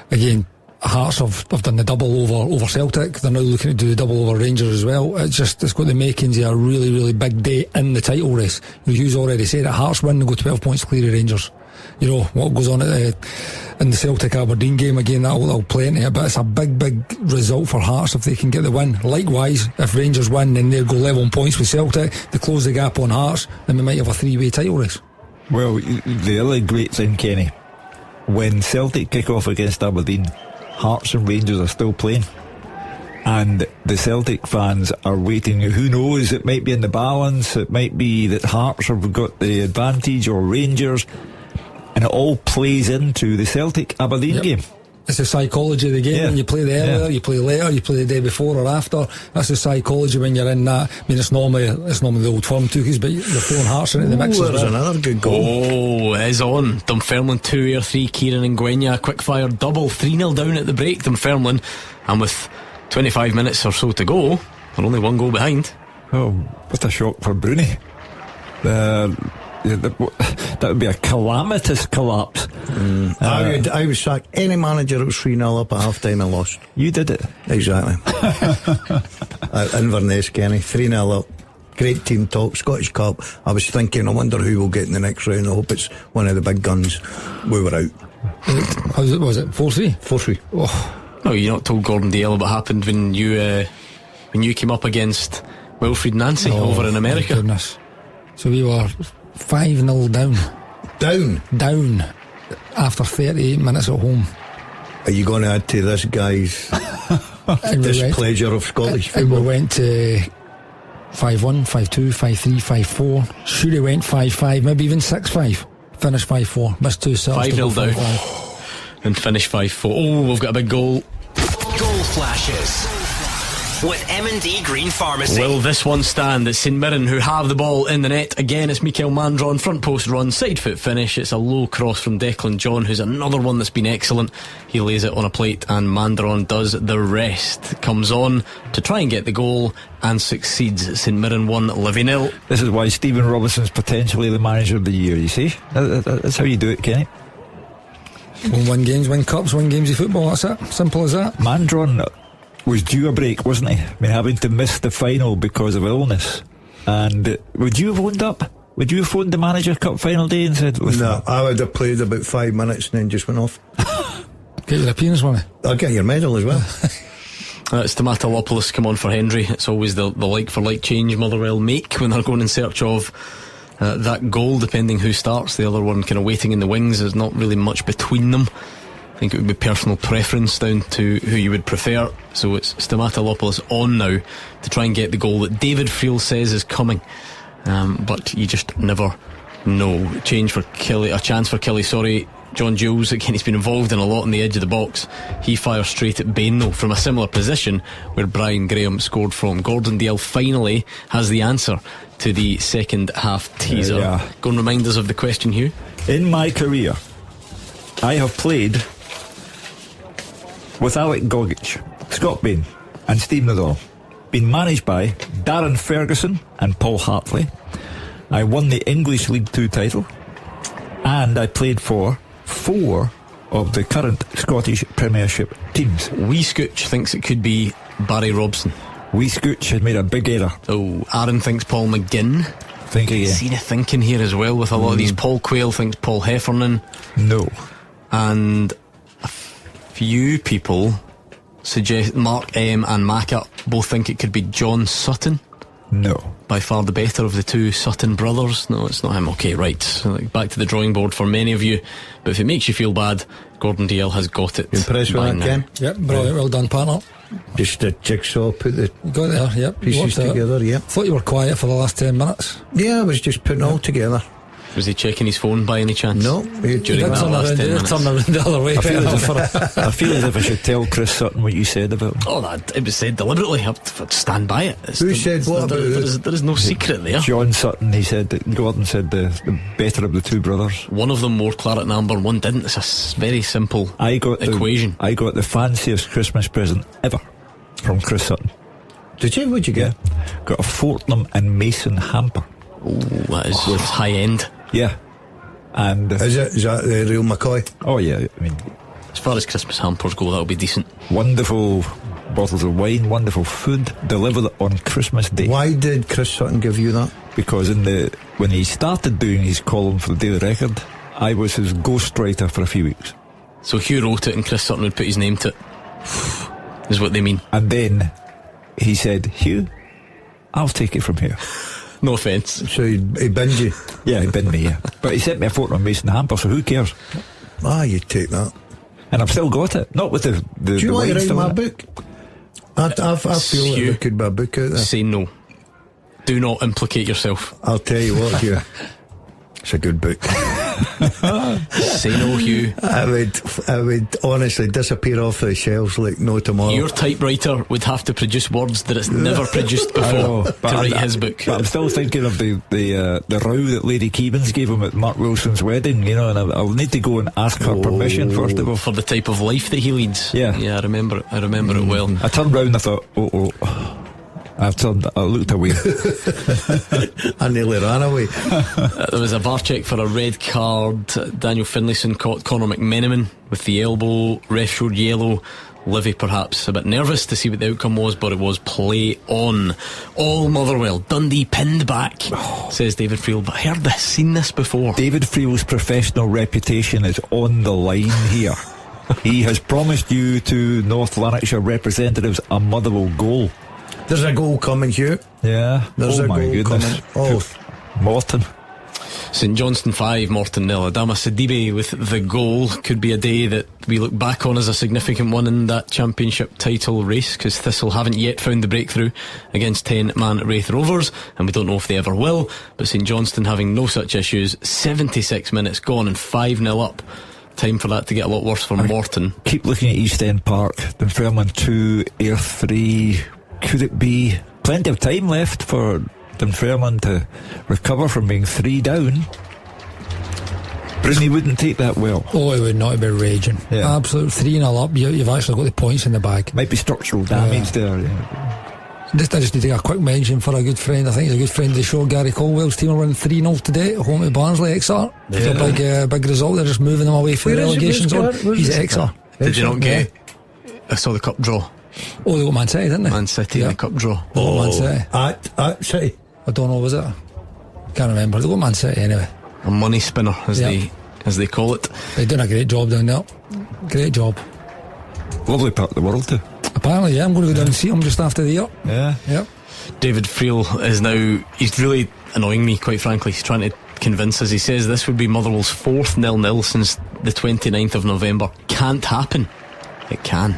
again, Hearts have done the double over Celtic. They're now looking to do the double over Rangers as well. It's got the makings of a really, really big day in the title race. Hugh's already said that Hearts win, they go 12 points clear of Rangers. You know what goes on in the Celtic Aberdeen game, again, that'll play into it, but it's a big result for Hearts if they can get the win. Likewise, if Rangers win and they go level on points with Celtic, they close the gap on Hearts, then we might have a 3-way title race. Well, the other great thing, Kenny, when Celtic kick off against Aberdeen, Hearts and Rangers are still playing, and the Celtic fans are waiting. Who knows, it might be in the balance, it might be that Hearts have got the advantage or Rangers, and it all plays into the Celtic Aberdeen game. It's the psychology of the game. When you play the earlier, you play later, you play the day before or after. That's the psychology when you're in that. I mean, it's normally the old firm tookies, but you're throwing Hearts into the mix as well. Another good goal. Oh, it is on. Dunfermline 2, Ayr 3, Kieran and Gwenya, quick-fire double, 3-0 down at the break, Dunfermline, and with 25 minutes or so to go, they're only one goal behind. Oh, what a shock for Bruni. That would be a calamitous collapse. I would sack any manager that was 3-0 up at half time and lost. You did it. Exactly. Inverness, Kenny, 3-0 up. Great team talk, Scottish Cup. I was thinking, I wonder who will get in the next round. I hope it's one of the big guns. We were out. Was it 4-3? 4-3. Oh, you not told Gordon Dalziel what happened when you came up against Wilfried Nancy over in America? My goodness. So we were 5-0 down. Down after 38 minutes at home. Are you going to add to this guy's displeasure of Scottish football? And we went to 5-1, 5-2, 5-3, 5-4. Sure, he went 5-5, maybe even 6-5. Finished 5-4. Missed 2 sets. 5-0 down. And finished 5-4. Oh, we've got a big goal. Goal flashes with M&D Green Pharmacy. Will this one stand? It's St Mirren who have the ball in the net. Again, it's Mikael Mandron, front post run, side foot finish. It's a low cross from Declan John, who's another one that's been excellent. He lays it on a plate and Mandron does the rest. Comes on to try and get the goal and succeeds. St Mirren 1, Livy 0. This is why Stephen Robinson's potentially the manager of the year, you see. That's how you do it, Kenny. Win games, win cups, win games of football, that's it. Simple as that. Mandron was due a break, wasn't he? I mean, having to miss the final because of illness. And would you have owned up? Would you have phoned the manager cup final day and said, no, I would have played about 5 minutes and then just went off. Get your appearance, won't I'll get your medal as well. It's Tomatolopoulos come on for Hendry. It's always the like for like change Motherwell make when they're going in search of that goal, depending who starts. The other one kind of waiting in the wings. There's not really much between them. I think it would be personal preference down to who you would prefer. So it's Stamatolopoulos on now to try and get the goal that David Friel says is coming, but you just never know. Change for Kelly, a chance for Kelly, sorry. John Jules, again, he's been involved in a lot on the edge of the box. He fires straight at Bain though, from a similar position where Brian Graham scored from. Gordon Dalziel finally has the answer to the second half teaser. Go and remind us of the question, Hugh. In my career, I have played with Alec Gogic, Scott Bain and Steve Nadal. Been managed by Darren Ferguson and Paul Hartley. I won the English League 2 title, and I played for 4 of the current Scottish Premiership teams. Wee Scooch thinks it could be Barry Robson. Wee Scooch has made a big error. Oh, Aaron thinks Paul McGinn. Think again. Seen a thinking here as well with a lot of these. Paul Quayle thinks Paul Heffernan. No. And a few people suggest Mark M and Macca both think it could be John Sutton. No. By far the better of the two Sutton brothers. No, it's not him. Okay, right. So, back to the drawing board for many of you. But if it makes you feel bad, Gordon Dalziel has got it. You impressed with that, Ken? Yep, brilliant. Well done, partner. Just a jigsaw, put the you got there, yep. pieces together, yep. Thought you were quiet for the last 10 minutes. Yeah, I was just putting it all together. Was he checking his phone by any chance? No. During that last 10 minutes. Turn around the other way. I feel as if I should tell Chris Sutton what you said about him. Oh, it was said deliberately. I'd stand by it. Who said what about it? There is no secret there. John Sutton, he said that Gordon said the better of the two brothers. One of them wore claret and amber, one didn't. It's a very simple equation. I got the fanciest Christmas present ever from Chris Sutton. Did you? What'd you get? Got a Fortnum and Mason hamper. Oh, that is high end. Yeah. And is that the real McCoy? Oh yeah, I mean, as far as Christmas hampers go, that'll be decent. Wonderful bottles of wine, wonderful food delivered on Christmas Day. Why did Chris Sutton give you that? Because when he started doing his column for the Daily Record, I was his ghostwriter for a few weeks. So Hugh wrote it and Chris Sutton would put his name to it, is what they mean. And then he said, Hugh, I'll take it from here. No offence. So he binned you? Yeah, he binned me, yeah. But he sent me a Fortnum Mason hamper, so who cares? You take that. And I've still got it. Not with the do you want to write my book? I feel like there could be a book out there. Say no. Do not implicate yourself. I'll tell you what, Hugh. It's a good book. Say no, Hugh. I would honestly disappear off the shelves like no tomorrow. Your typewriter would have to produce words that it's never produced before to write his book. But I'm still thinking of the row that Lady Keevins gave him at Mark Wilson's wedding, you know, and I'll need to go and ask her permission first of all. For the type of life that he leads. Yeah, I remember it well. I turned round and I thought, I looked away. I nearly ran away. There was a VAR check for a red card. Daniel Finlayson caught Conor McMenamin with the elbow. Ref showed yellow. Livy perhaps a bit nervous to see what the outcome was, but it was play on. All Motherwell. Dundee pinned back, says David Friel. But I heard this, seen this before. David Friel's professional reputation is on the line here. He has promised you two North Lanarkshire representatives a Motherwell goal. There's a goal coming, Hugh. Yeah. There's a my goal goodness. coming. Morton. St Johnstone 5, Morton 0. Adama Sidibe with the goal. Could be a day that we look back on as a significant one in that championship title race, because Thistle haven't yet found the breakthrough against 10-man Wraith Rovers, and we don't know if they ever will. But St Johnstone having no such issues. 76 minutes gone and 5-0 up. Time for that to get a lot worse for Morton. Keep looking at East End Park. Dunfermline 2, Ayr 3. Could it be plenty of time left for Dunfermline to recover from being 3 down? Bruni wouldn't take that well. Oh, it would not be raging. Yeah. Absolute 3-0 up. You've actually got the points in the bag. Might be structural damage there. Yeah. I just need to take a quick mention for a good friend. I think he's a good friend of the show. Gary Colwell's team are winning 3-0 today at home to Barnsley, Exeter. It's a big result. They're just moving them away from the relegation zone. He's at Exeter. Did you not get? I saw the cup draw. Oh, they got Man City, didn't they? Man City in the cup draw. Man City. At City. I don't know, was it? Can't remember. They got Man City anyway. A money spinner, as they call it. They're doing a great job down there. Great job. Lovely part of the world too. Apparently, yeah. I'm going to go down and see them just after the year. Yeah. Yep. David Friel is now, he's really annoying me, quite frankly. He's trying to convince us. He says this would be Motherwell's 4th 0-0 since the 29th of November. Can't happen. It can.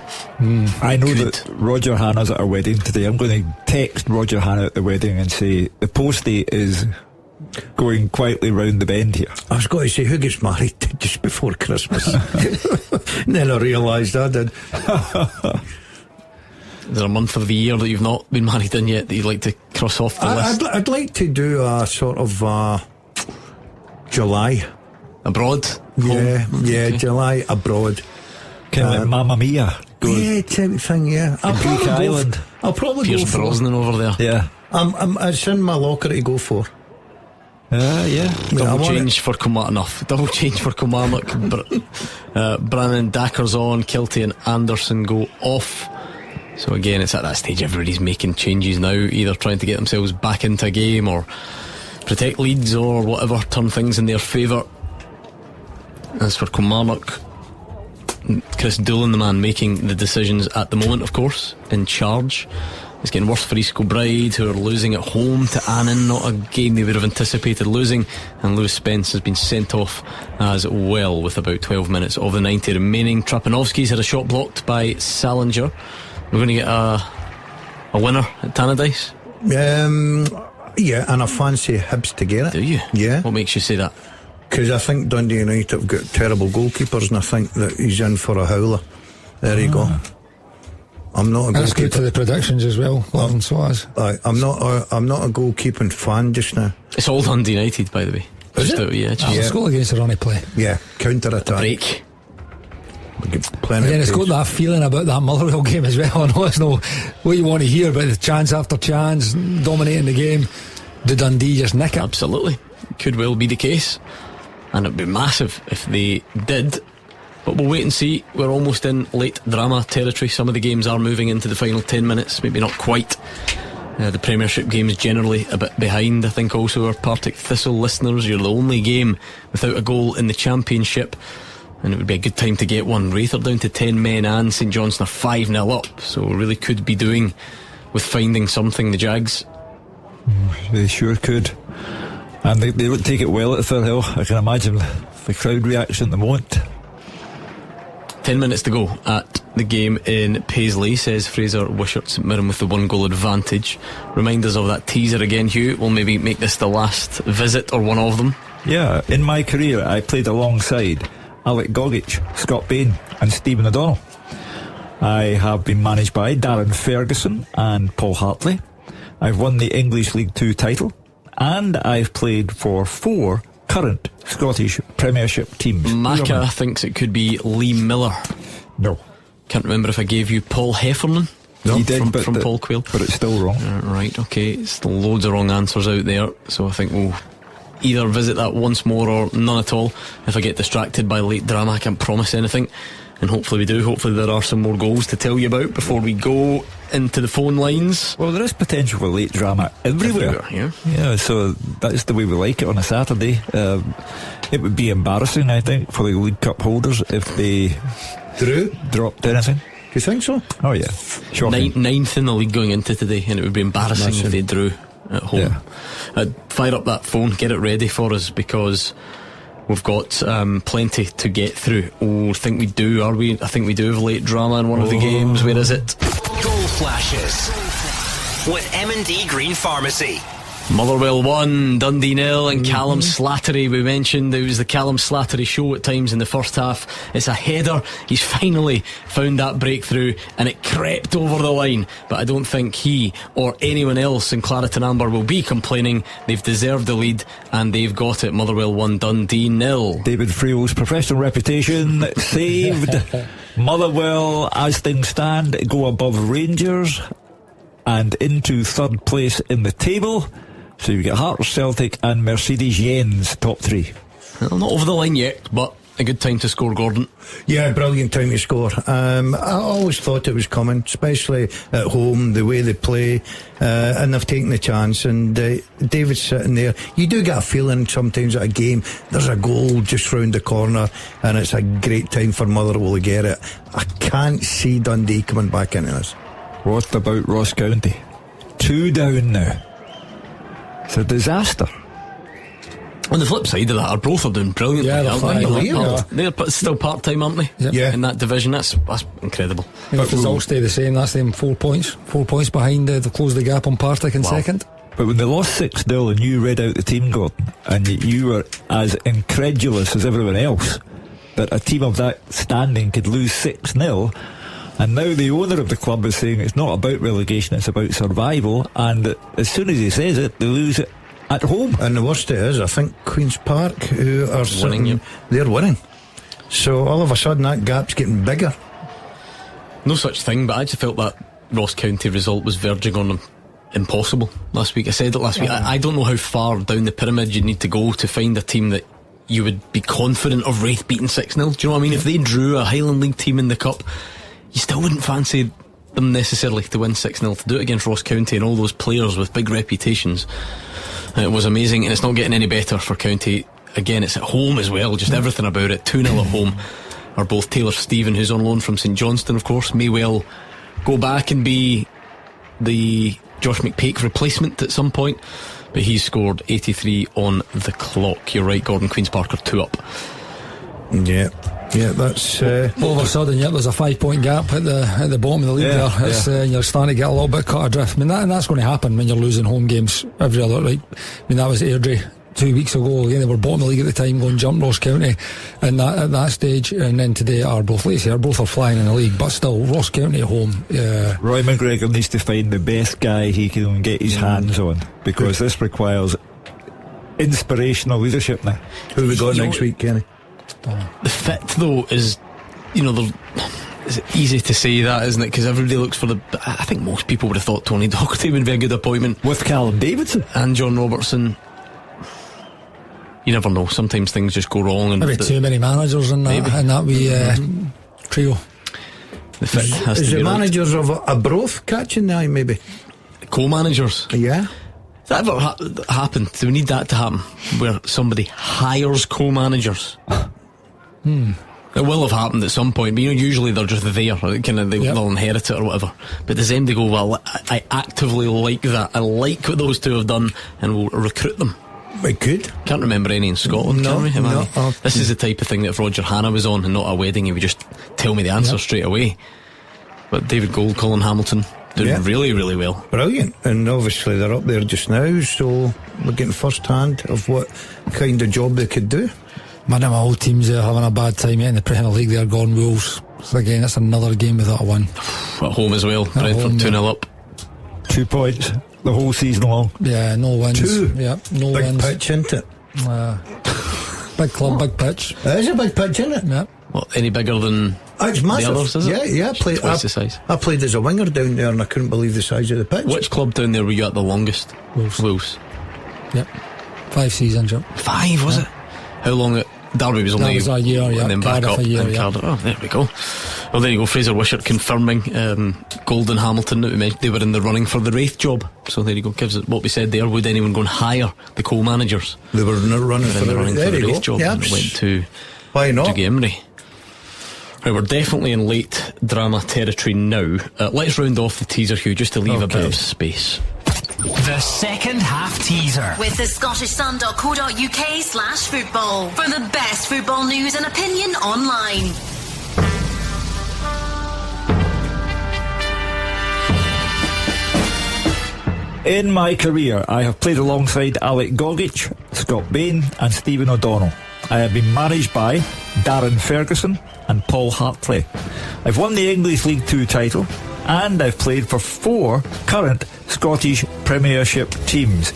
I know that Roger Hanna's at our wedding today. I'm going to text Roger Hanna at the wedding and say the postie is going quietly round the bend here. I was going to say, who gets married just before Christmas? And then I realised I did. Is there a month of the year that you've not been married in yet that you'd like to cross off the list? I'd like to do a sort of July. Abroad? Yeah, okay. July abroad. Kind of like Mamma Mia. Yeah, type of thing, yeah. I'll probably Pierce go for Brosnan over there. Yeah. It's in my locker to go for. Yeah. Double change for Kilmarnock. Double change for Kilmarnock. Brannan Dacker's on. Kilty and Anderson go off. So again, it's at that stage everybody's making changes now, either trying to get themselves back into a game or protect leads or whatever, turn things in their favour. As for Kilmarnock, Chris Doolan, the man making the decisions at the moment, of course, in charge. It's getting worse for East Kilbride, who are losing at home to Annan. Not a game they would have anticipated losing. And Lewis Spence has been sent off as well, with about 12 minutes of the 90 remaining. Trapanovsky's had a shot blocked by Salinger. We're going to get a winner at Tannadice. Yeah, and I fancy Hibs to get it. Do you? Yeah. What makes you say that? Because I think Dundee United have got terrible goalkeepers, and I think that he's in for a howler. There you go. I'm not a That's good for the predictions as well. I'm not a goalkeeping fan just now. It's all Dundee United, by the way. Is it? Yeah. It's goal against the running play. Yeah, counter attack. Break. Again, it's got that feeling about that Motherwell game as well. I know it's not what you want to hear, but the chance after chance, dominating the game. Did Dundee just nick it? Absolutely. Could well be the case. And it'd be massive if they did. But we'll wait and see. We're almost in late drama territory. Some of the games are moving into the final 10 minutes, maybe not quite. The Premiership games generally a bit behind. I think also our Partick Thistle listeners, you're the only game without a goal in the Championship, and it would be a good time to get one. Wraith are down to 10 men and St Johnstone are 5-0 up, so really could be doing with finding something, the Jags. They sure could. And they don't take it well at Firhill. I can imagine the crowd reaction at the moment. 10 minutes to go at the game in Paisley, says Fraser Wishart. St Mirren with the 1-goal advantage. Remind us of that teaser again, Hugh. We'll maybe make this the last visit or one of them. Yeah, in my career I played alongside Alec Gogic, Scott Bain and Stephen O'Donnell. I have been managed by Darren Ferguson and Paul Hartley. I've won the English League 2 title, and I've played for 4 current Scottish Premiership teams. Macca thinks it could be Lee Miller. No. Can't remember if I gave you Paul Heffernan. No, you did, from Paul Quayle. But it's still wrong. Right, okay. It's loads of wrong answers out there, so I think we'll either visit that once more or none at all. If I get distracted by late drama, I can't promise anything, and hopefully we do. Hopefully there are some more goals to tell you about before we go into the phone lines. Well, there is potential for late drama everywhere. Yeah, so that's the way we like it on a Saturday. It would be embarrassing, I think, for the League Cup holders if they dropped anything. Do you think so? Oh yeah, shocking. Ninth in the league going into today, and it would be embarrassing if they drew. at home. Fire up that phone, get it ready for us, because we've got plenty to get through. I think we do, are we? I think we do have late drama in one of the games. Where is it? Goal flashes with M&D Green Pharmacy. Motherwell 1, Dundee 0, and Callum Slattery. We mentioned it was the Callum Slattery show at times in the first half. It's a header. He's finally found that breakthrough, and it crept over the line. But I don't think he or anyone else in Claret and Amber will be complaining. They've deserved the lead, and they've got it. Motherwell 1, Dundee 0. David Friel's professional reputation saved. Motherwell, as things stand, go above Rangers and into third place in the table. So you get Hearts, Celtic and Mercedes Jens top 3. Well, not over the line yet, but a good time to score, Gordon. Yeah, brilliant time to score. I always thought it was coming, especially at home, the way they play, and they've taken the chance. And David's sitting there. You do get a feeling sometimes at a game there's a goal just round the corner, and it's a great time for Motherwell to get it. I can't see Dundee coming back into this. What about Ross County? 2 down now. It's a disaster. On the flip side of that, both are doing brilliantly. Yeah, they're still part-time, aren't they? Yeah. In that division, that's incredible. If the results stay the same, that's them 4 points. 4 points behind. They've closed the gap on Partick in second. But when they lost 6-0 and you read out the team, Gordon, and you were as incredulous as everyone else that a team of that standing could lose 6-0, and now the owner of the club is saying it's not about relegation, it's about survival, and as soon as he says it, they lose it at home. And the worst it is, I think Queen's Park, who are winning, they're winning. So all of a sudden that gap's getting bigger. No such thing, but I just felt that Ross County result was verging on impossible last week. I said it last week. I don't know how far down the pyramid you need to go to find a team that you would be confident of Wraith beating 6-0. Do you know what I mean? If they drew a Highland League team in the Cup, you still wouldn't fancy them necessarily to win 6-0. To do it against Ross County and all those players with big reputations, it was amazing. And it's not getting any better for County. Again, it's at home as well, just everything about it. 2-0 at home. Are both Taylor Stephen, who's on loan from St Johnstone, of course, may well go back and be the Josh McPake replacement at some point, but he's scored 83 on the clock. You're right, Gordon. Queen's Park are 2 up. Yeah, that's all of a sudden. There's a 5-point gap at the bottom of the league. You're starting to get a little bit cut adrift. I mean, that's going to happen when you're losing home games every other. Right? I mean, that was Airdrie 2 weeks ago. Again, they were bottom of the league at the time, going jump Ross County, and at that stage. And then today are both. Let's say both are flying in the league, but still Ross County at home. Roy McGregor needs to find the best guy he can get his hands on, because this requires inspirational leadership now. Who we got next week, Kenny? The fit, though, is, it's easy to say that, isn't it? Because everybody looks for I think most people would have thought Tony Docherty would be a good appointment. With Callum Davidson and John Robertson. You never know. Sometimes things just go wrong. And maybe too many managers in that wee trio. The fit has to be the managers of a broth catching the eye, maybe? Co-managers? Yeah. Has that ever happened? Do we need that to happen, where somebody hires co-managers? It will have happened at some point, but usually they're just there, they'll inherit it or whatever. But does MD go, well, I actively like that, I like what those two have done, and we'll recruit them? We could. Can't remember any in Scotland, can we? This is the type of thing that if Roger Hanna was on and not a wedding, he would just tell me the answer straight away. But David Gold, Colin Hamilton, doing really, really well. Brilliant. And obviously they're up there just now, so we're getting first hand of what kind of job they could do. Man, my whole team's having a bad time in the Premier League. They're gone Wolves. So again, that's another game without a win. At home as well. Brentford 2-0 up. 2 points the whole season long. Yeah, no wins. 2. Yeah, no big wins. Big pitch, isn't it? Big club, big pitch. It is a big pitch, isn't it? Yeah. What, any bigger than it's massive. The others, is it? Yeah. Twice the size. I played as a winger down there and I couldn't believe the size of the pitch. Which club down there were you at the longest? Wolves. Yep. 5 seasons, yep. 5, was it? How long it? Derby was only that was a year, and then back Cardiff up a year, and Cardiff. Oh, there we go. Well, there you go. Fraser Wishart confirming Gold and Hamilton that we mentioned, they were in the running for the Wraith job. So there you go. Gives it what we said there. Would anyone go and hire the co-managers? They were running for the Wraith job, and it went to why not? To Emery. Right, we're definitely in late drama territory now. Let's round off the teaser, Hugh, just to leave a bit of space. The second half teaser. With the scottishsun.co.uk/football for the best football news and opinion online. In my career, I have played alongside Alec Gogic, Scott Bain and Stephen O'Donnell. I have been managed by Darren Ferguson and Paul Hartley. I've won the English League 2 title, and I've played for 4 current Scottish Premiership teams.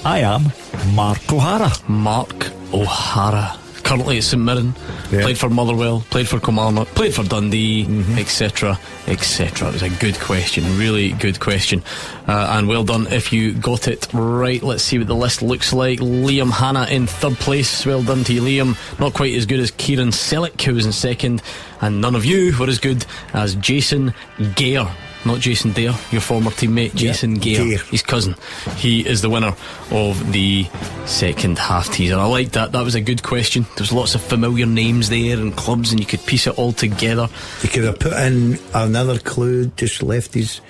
I am Mark O'Hara. Mark O'Hara. Currently at St Mirren, played for Motherwell, played for Kilmarnock, played for Dundee, etc, etc. It was a good question, really good question, and well done if you got it right. Let's see what the list looks like. Liam Hanna in third place. Well done to you, Liam. Not quite as good as Kieran Selleck, who was in second, and none of you were as good as Jason Gare. Not Jason Dare, your former teammate, Jason Gare, his cousin. He is the winner of the second half teaser. I like that. That was a good question. There's lots of familiar names there and clubs, and you could piece it all together. You could have put in another clue, just left his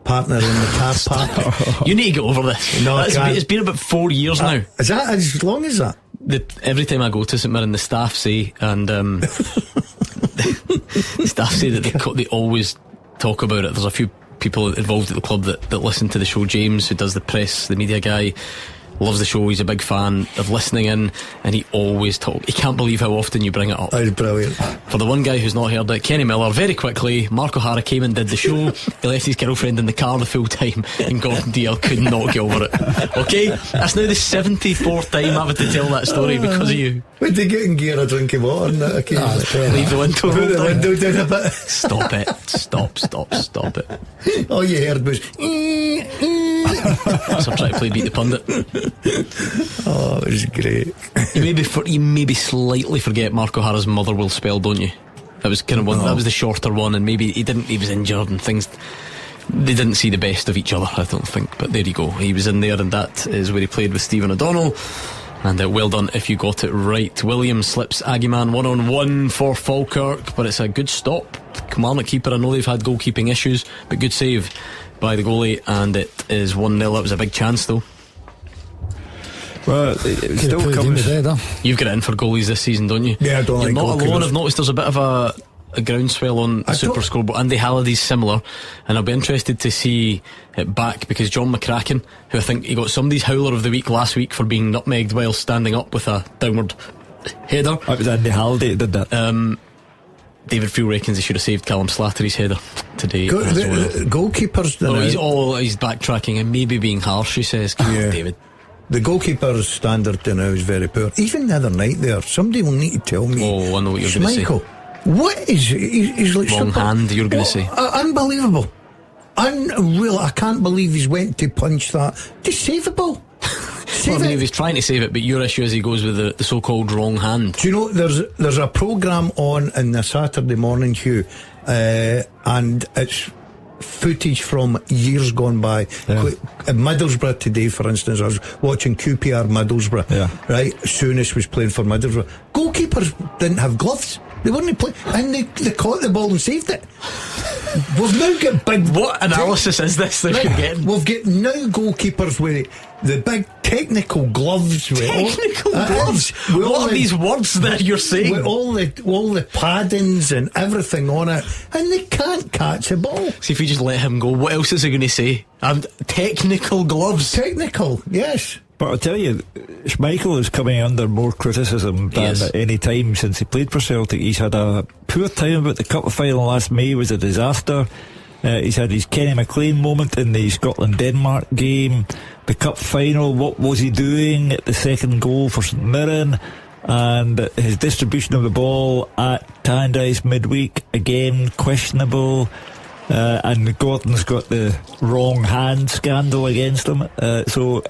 partner in the car park. You need to get over this. No, it's been about 4 years now. Is that as long as that? Every time I go to St Mirren, the staff say, and the staff say that they always talk about it. There's a few people involved at the club that listen to the show. James, who does the press, the media guy, loves the show. He's a big fan of listening in, and he always talks. He can't believe how often you bring it up. That was brilliant. For the one guy who's not heard it, Kenny Miller, very quickly, Mark O'Hara came and did the show. He left his girlfriend in the car the full time, and Gordon Dalziel could not get over it. Okay, that's now the 74th time I've had to tell that story because of you. Would they get in gear a drink of water and that occasionally? Leave the window Put the window down a bit. Stop it. Stop it. All you heard was so I'm trying to play Beat the Pundit. Oh, it was great. You maybe slightly forget Mark O'Hara's Motherwell spell, don't you? That was kind of one. That was the shorter one, and maybe he was injured and things. They didn't see the best of each other, I don't think. But there you go. He was in there, and that is where he played with Stephen O'Donnell. And well done if you got it right. Williams slips Aggieman 1-on-1 for Falkirk, but it's a good stop. Kilmarnock keeper, I know they've had goalkeeping issues, but good save by the goalie, and it is 1-0. That was a big chance though. Well, it still comes. You've got it in for goalies this season, don't you? Yeah, I don't You're like not goalkeepers. alone. I've noticed there's a bit of a groundswell on the Super Scoreboard. Andy Halliday's similar, and I'll be interested to see it back, because John McCracken, who I think he got somebody's howler of the week last week for being nutmegged while standing up with a downward header. It was Andy Halliday that did that. David Friel reckons he should have saved Callum Slattery's header today as well. Goalkeepers He's backtracking and maybe being harsh, he says. Come on, David. The goalkeeper's standard now is very poor. Even the other night there, somebody will need to tell me. Oh, I know what you're going to say. Schmeichel, what is he's like wrong hand, you're going to say. Unbelievable. Unreal. I can't believe he's went to punch that. Just save the ball. Well, I mean, he was trying to save it, but your issue is he goes with the so-called wrong hand. Do you know there's a programme on in the Saturday morning, Hugh, and it's footage from years gone by. At Middlesbrough today, for instance, I was watching QPR Middlesbrough. Right, Souness was playing for Middlesbrough. Goalkeepers didn't have gloves. They wouldn't play, and they caught the ball and saved it. We've now got big. What analysis is this that you're getting? We've got now goalkeepers with the big technical gloves. Technical gloves? What are these words that you're saying? With all the paddings and everything on it, and they can't catch a ball. See, if you just let him go, what else is he going to say? Technical gloves. Technical, yes. But I'll tell you, Schmeichel is coming under more criticism than at any time since he played for Celtic. He's had a poor time about the Cup final last May. Was a disaster. He's had his Kenny McLean moment in the Scotland-Denmark game. The Cup final, what was he doing at the second goal for St Mirren? And his distribution of the ball at Tannadice midweek, again questionable. And Gordon's got the wrong hand scandal against him. So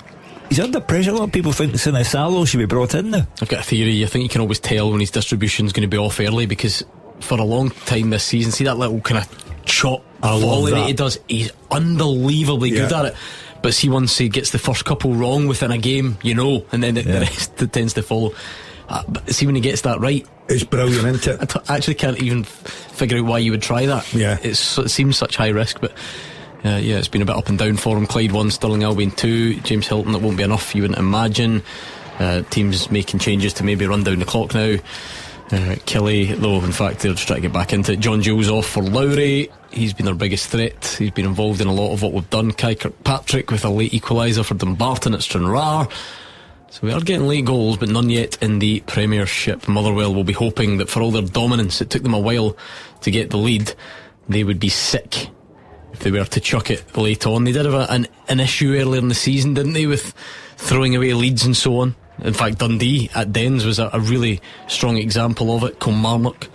he's under pressure. A lot of people think Sinisalo should be brought in now. I've got a theory. I think you can always tell when his distribution's going to be off early, because for a long time this season, see that little kind of chop volley that he does? He's unbelievably good at it. But see, once he gets the first couple wrong within a game, and then the rest tends to follow. But see, when he gets that right, it's brilliant, isn't it? I actually can't even figure out why you would try that. It seems such high risk, but It's been a bit up and down for him. Clyde 1, Stirling Albion 2. James Hilton, that won't be enough, you wouldn't imagine. Teams making changes to maybe run down the clock now. Kelly, though, in fact, they're just trying to get back into it. John Jules off for Lowry. He's been their biggest threat. He's been involved in a lot of what we've done. Kai Kirkpatrick with a late equaliser for Dumbarton at Stranraer. So we are getting late goals, but none yet in the Premiership. Motherwell will be hoping that for all their dominance, it took them a while to get the lead. They would be sick if they were to chuck it late on. They did have an issue earlier in the season, didn't they, with throwing away leads and so on. In fact, Dundee at Dens was a really strong example of it. Kilmarnock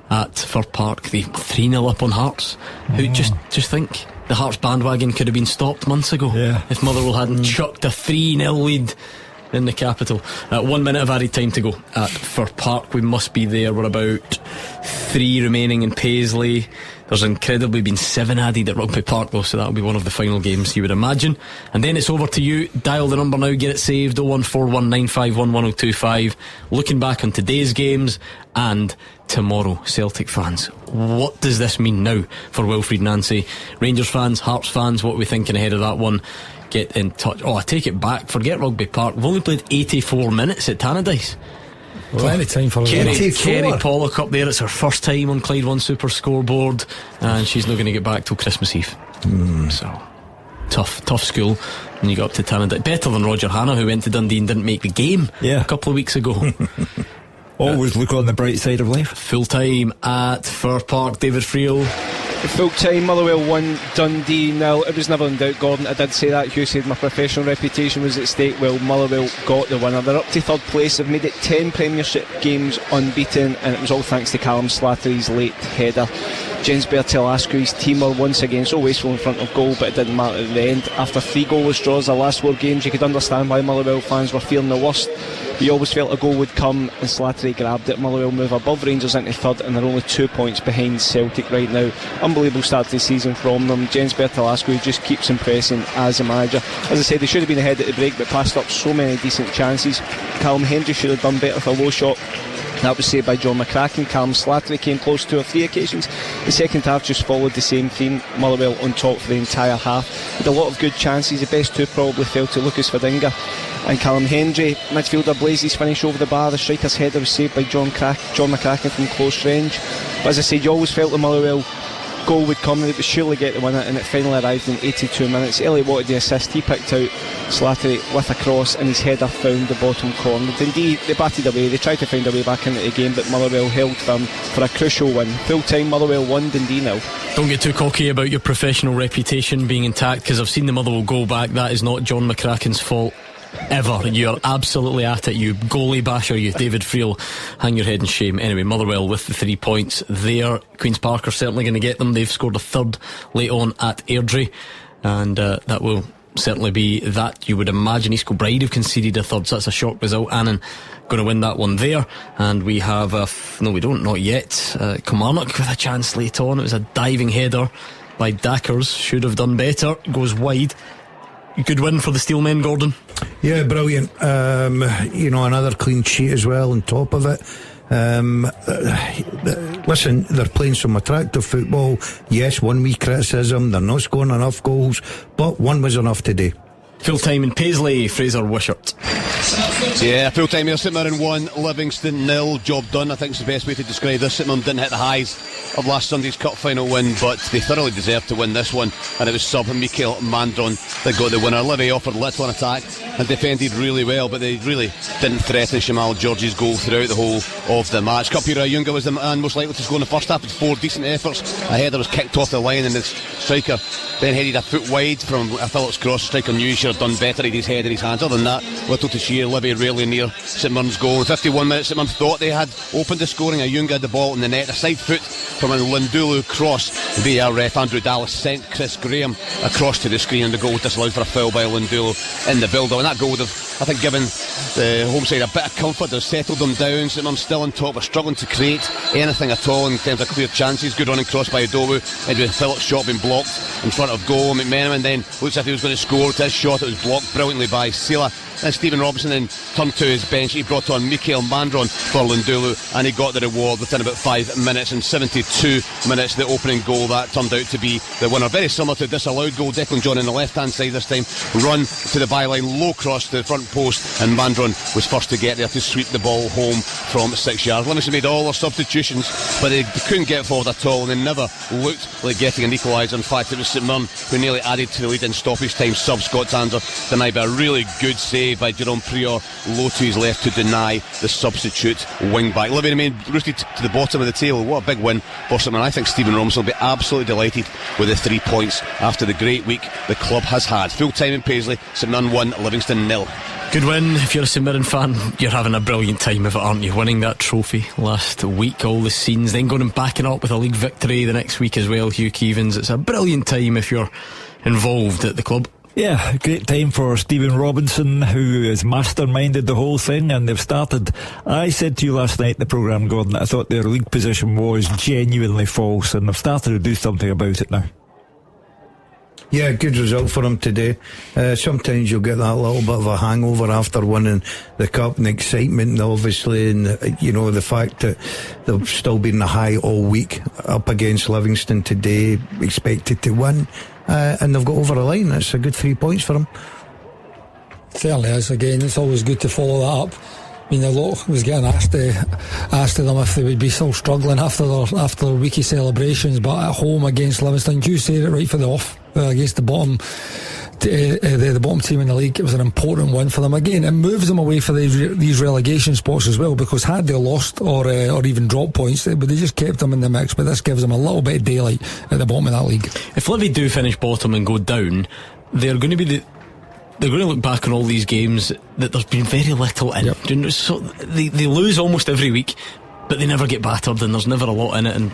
at Fir Park, they 3-0 up on Hearts. Who just think the Hearts bandwagon could have been stopped months ago if Motherwell hadn't chucked a 3-0 lead in the capital. 1 minute of added time to go at Fir Park. We must be there. We're about 3 remaining in Paisley. There's incredibly been 7 added at Rugby Park though, so that'll be one of the final games, you would imagine. And then it's over to you. Dial the number now, get it saved, 01419511025. Looking back on today's games and tomorrow, Celtic fans, what does this mean now for Wilfried Nancy? Rangers fans, Hearts fans, what are we thinking ahead of that one? Get in touch. I take it back, forget Rugby Park. We've only played 84 minutes at Tannadice. Plenty time for Kerry Pollock up there. It's her first time on Clyde 1 Super Scoreboard, and she's not going to get back till Christmas Eve. So tough school. And you got up to Tannadice. Better than Roger Hannah, who went to Dundee and didn't make the game a couple of weeks ago. Always look on the bright side of life. Full time at Fir Park. David Friel. Full time, Motherwell 1, Dundee 0. It was never in doubt, Gordon. I did say that. Hugh said my professional reputation was at stake. Well, Motherwell got the winner. They're up to third place. They've made it 10 Premiership games unbeaten, and it was all thanks to Callum Slattery's late header. Jens Bertel-Asquith's team were once again so wasteful in front of goal, but it didn't matter at the end. After 3 goalless draws the last 4 games, you could understand why Motherwell fans were fearing the worst. You always felt a goal would come, and Slattery grabbed it. Motherwell move above Rangers into third, and they're only 2 points behind Celtic right now. Unbelievable start to the season from them. Jens Bertel-Asquith just keeps impressing as a manager. As I said, they should have been ahead at the break, but passed up so many decent chances. Callum Hendry should have done better with a low shot. That was saved by John McCracken. Callum Slattery came close 2 or 3 occasions. The second half just followed the same theme. Motherwell on top for the entire half. Had a lot of good chances. The best 2 probably fell to Lucas Verdinga and Callum Hendry. Midfielder Blazey's finish over the bar. The striker's header was saved by John McCracken from close range. But as I said, you always felt the Motherwell goal would come, they would surely get the winner, and it finally arrived in 82 minutes. Elliot wanted the assist. He picked out Slattery with a cross, and his header found the bottom corner. Indeed, they batted away. They tried to find a way back into the game, but Motherwell held firm for a crucial win. Full time, Motherwell 1, Dundee 0. Don't get too cocky about your professional reputation being intact, because I've seen the Motherwell go back. That is not John McCracken's fault ever. You're absolutely at it, you goalie basher, you. David Friel, hang your head in shame. Anyway, Motherwell with the 3 points there. Queen's Park are certainly going to get them. They've scored a third late on at Airdrie, and that will certainly be that, you would imagine. East Kilbride have conceded a third, so that's a shock result. Annan going to win that one there. And we have no, we don't, not yet. Kilmarnock with a chance late on. It was a diving header by Dackers, should have done better, goes wide. Good win for the Steelmen, Gordon. Yeah, brilliant. Another clean sheet as well on top of it. Listen, they're playing some attractive football. Yes, one wee criticism, they're not scoring enough goals, but one was enough today. Full time in Paisley, Fraser Wishart. Yeah, full time here. St Mirren 1, Livingston 0. Job done, I think is the best way to describe this. St Mirren didn't hit the highs of last Sunday's cup final win, but they thoroughly deserved to win this one, and it was sub Mikael Mandron that got the winner. Livy offered little on attack and defended really well, but they really didn't threaten Shamal George's goal throughout the whole of the match. Cup hero Ayunga was the man most likely to score in the first half with 4 decent efforts. A header was kicked off the line, and the striker then headed a foot wide from a Phillips cross. The striker knew he should have done better, he had his head in his hands. Other than that, little to cheer. Livy really near St Mirren's goal. In 51 minutes, St Mirren thought they had opened the scoring. Ayunga had the ball in the net, a side foot from a Lundulu cross. VAR ref Andrew Dallas sent Chris Graham across to the screen, and the goal was disallowed for a foul by Lundulu in the build-up, and that goal would have I think giving the home side a bit of comfort, they've settled them down. St Mirren's still on top, we're struggling to create anything at all in terms of clear chances. Good running cross by Adobu, Edwin Phillips' shot being blocked in front of goal. McMenamin then looks as if he was going to score. It's his shot, it was blocked brilliantly by Sela. Then Stephen Robinson then turned to his bench. He brought on Mikael Mandron for Lundulu, and he got the reward within about 5 minutes. In 72 minutes, the opening goal, that turned out to be the winner. Very similar to a disallowed goal. Declan John on the left-hand side this time. Run to the byline, low cross to the front post, and Mandron was first to get there to sweep the ball home from 6 yards. Livingston made all their substitutions, but they couldn't get forward at all, and they never looked like getting an equaliser. In fact, it was St Mirren who nearly added to the lead in stoppage time. Sub Scott Tanser denied by a really good save by Jerome Prior, low to his left to deny the substitute wing back. Livy remained rooted to the bottom of the table. What a big win for St Mirren. I think Stephen Robinson will be absolutely delighted with the 3 points after the great week the club has had. Full time in Paisley, St Mirren 1, Livingston 0. Good win. If you're a St Mirren fan, you're having a brilliant time of it, aren't you? Winning that trophy last week, all the scenes, then going and backing up with a league victory the next week as well. Hugh Keevins, it's a brilliant time if you're involved at the club. Yeah, great time for Stephen Robinson, who has masterminded the whole thing, and they've started. I said to you last night in the programme, Gordon, I thought their league position was genuinely false, and they've started to do something about it now. Yeah, good result for them today. Sometimes you'll get that little bit of a hangover after winning the cup, and excitement, obviously, and the fact that they've still been in the high all week up against Livingston today, expected to win, and they've got over the line. It's a good 3 points for them. Certainly is. Again, it's always good to follow that up. I mean, a lot was getting asked to them if they would be still struggling after their weeky celebrations, but at home against Livingston, you said it right for the off, against the bottom the bottom team in the league. It was an important win for them. Again, it moves them away for these relegation spots as well, because had they lost or even dropped points, they just kept them in the mix. But this gives them a little bit of daylight at the bottom of that league. If Livy do finish bottom and go down, they're going to look back on all these games that there's been very little in. Yep. So they lose almost every week, but they never get battered, and there's never a lot in it. And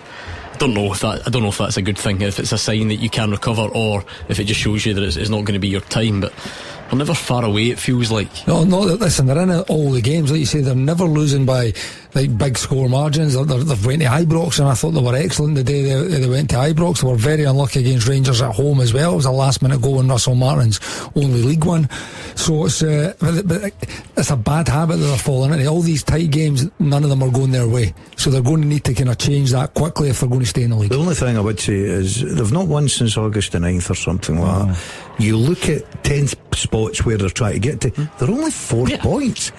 I don't know if that's a good thing, if it's a sign that you can recover, or if it just shows you that it's not going to be your time. But they're never far away, it feels like. No, listen, they're in all the games, like you say. They're never losing by like big score margins. They've went to Ibrox, and I thought they were excellent the day they went to Ibrox. They were very unlucky against Rangers at home as well. It was a last minute goal in Russell Martin's only league one. So it's a bad habit that they're falling into. All these tight games, none of them are going their way, so they're going to need to kind of change that quickly if they're going to stay in the league. The only thing I would say is they've not won since August the 9th or something like that. You look at 10th spots where they're trying to get to, they're only 4 points.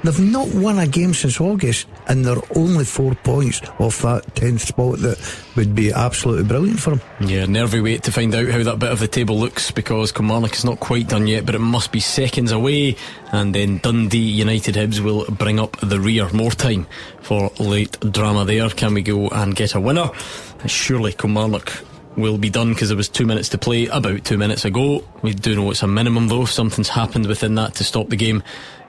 They've not won a game since August, and they're only 4 points off that 10th spot. That would be absolutely brilliant for them. Yeah, nervy wait to find out how that bit of the table looks, because Kilmarnock is not quite done yet, but it must be seconds away, and then Dundee United Hibs will bring up the rear. More time for late drama there. Can we go and get a winner? Surely Kilmarnock will be done, because there was 2 minutes to play about 2 minutes ago. We do know it's a minimum though. If something's happened within that to stop the game,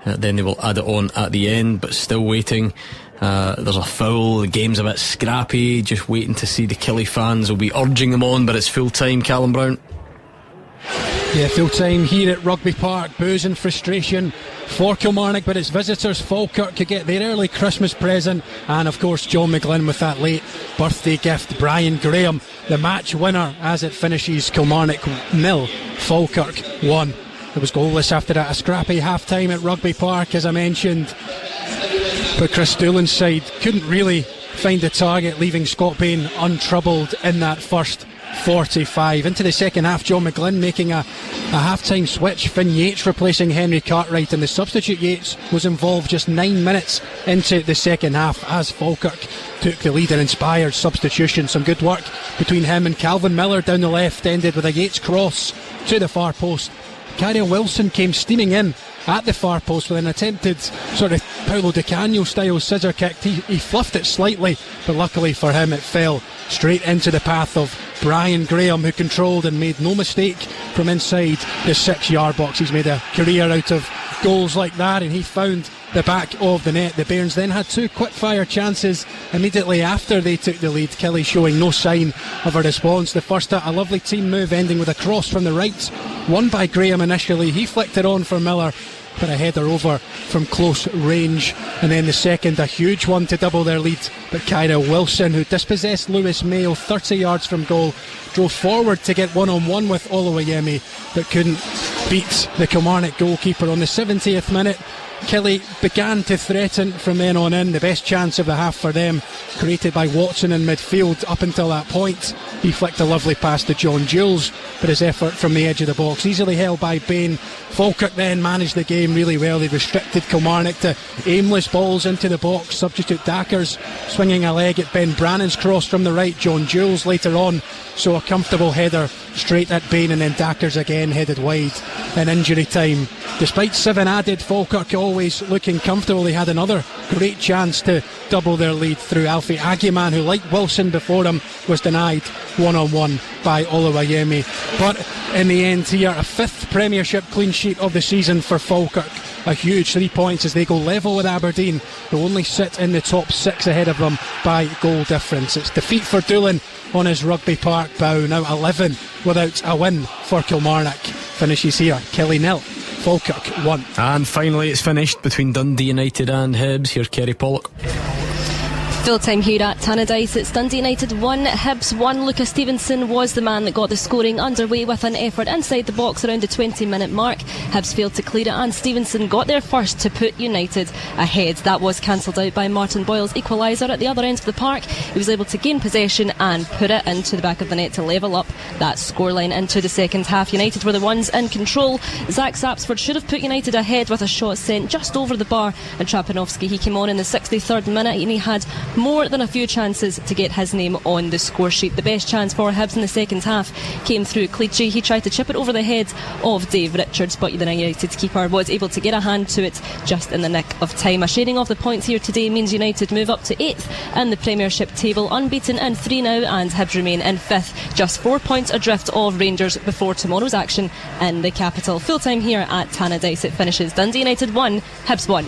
then they will add it on at the end. But still waiting. There's a foul, the game's a bit scrappy, just waiting to see. The Killie fans will be urging them on, but it's full time. Callum Brown. Yeah, full time here at Rugby Park. Boos and frustration for Kilmarnock, but it's visitors. Falkirk could get their early Christmas present, and of course John McGlynn with that late birthday gift. Brian Graham, the match winner, as it finishes Kilmarnock 0, Falkirk 1. It was goalless after that. A scrappy half time at Rugby Park, as I mentioned, but Chris Doolan's side couldn't really find the target, leaving Scott Bain untroubled in that first 45. Into the second half, John McGlynn making a half-time switch. Finn Yates replacing Henry Cartwright, and the substitute Yates was involved just 9 minutes into the second half as Falkirk took the lead. An inspired substitution. Some good work between him and Calvin Miller down the left, ended with a Yates cross to the far post. Carrier Wilson came steaming in at the far post with an attempted sort of Paulo Di Canio style scissor kick. He fluffed it slightly, but luckily for him it fell straight into the path of Brian Graham, who controlled and made no mistake from inside the 6-yard box. He's made a career out of goals like that, and he found the back of the net. The Bairns then had 2 quick-fire chances immediately after they took the lead. Kelly showing no sign of a response. The first, a lovely team move ending with a cross from the right, won by Graham initially. He flicked it on for Miller, but a header over from close range. And then the second, a huge one to double their lead, but Kyra Wilson, who dispossessed Lewis Mayo 30 yards from goal, drove forward to get one-on-one with Oluwayemi, but couldn't beat the Kilmarnock goalkeeper. On the 70th minute, Kelly began to threaten from then on in. The best chance of the half for them, created by Watson in midfield. Up until that point, he flicked a lovely pass to John Jules, but his effort from the edge of the box easily held by Bain. Falkirk then managed the game really well. They restricted Kilmarnock to aimless balls into the box. Substitute Dackers swinging a leg at Ben Brannan's cross from the right. John Jules later on, so a comfortable header straight at Bain, and then Dackers again headed wide in injury time. Despite 7 added, Falkirk always looking comfortable. They had another great chance to double their lead through Alfie Aguiman, who, like Wilson before him, was denied one-on-one by Oluwayemi. But in the end here, a 5th Premiership clean sheet of the season for Falkirk. A huge 3 points as they go level with Aberdeen, who only sit in the top 6 ahead of them by goal difference. It's defeat for Doolan on his Rugby Park bow, now 11 without a win for Kilmarnock. Finishes here, Kelly 0, Falkirk 1. And finally it's finished between Dundee United and Hibs. Here's Kerry Pollock. Full time here at Tannadice. It's Dundee United 1, Hibs 1. Lucas Stevenson was the man that got the scoring underway with an effort inside the box around the 20-minute mark. Hibs failed to clear it, and Stevenson got there first to put United ahead. That was cancelled out by Martin Boyle's equaliser at the other end of the park. He was able to gain possession and put it into the back of the net to level up that scoreline into the second half. United were the ones in control. Zach Sapsford should have put United ahead with a shot sent just over the bar, and Trapanovsky, he came on in the 63rd minute and he had more than a few chances to get his name on the score sheet. The best chance for Hibs in the second half came through Cleachy. He tried to chip it over the head of Dave Richards, but the United keeper was able to get a hand to it just in the nick of time. A sharing of the points here today means United move up to 8th in the Premiership table, unbeaten in 3 now, and Hibs remain in 5th, just 4 points adrift of Rangers before tomorrow's action in the capital. Full time here at Tannadice, it finishes Dundee United 1, Hibs 1.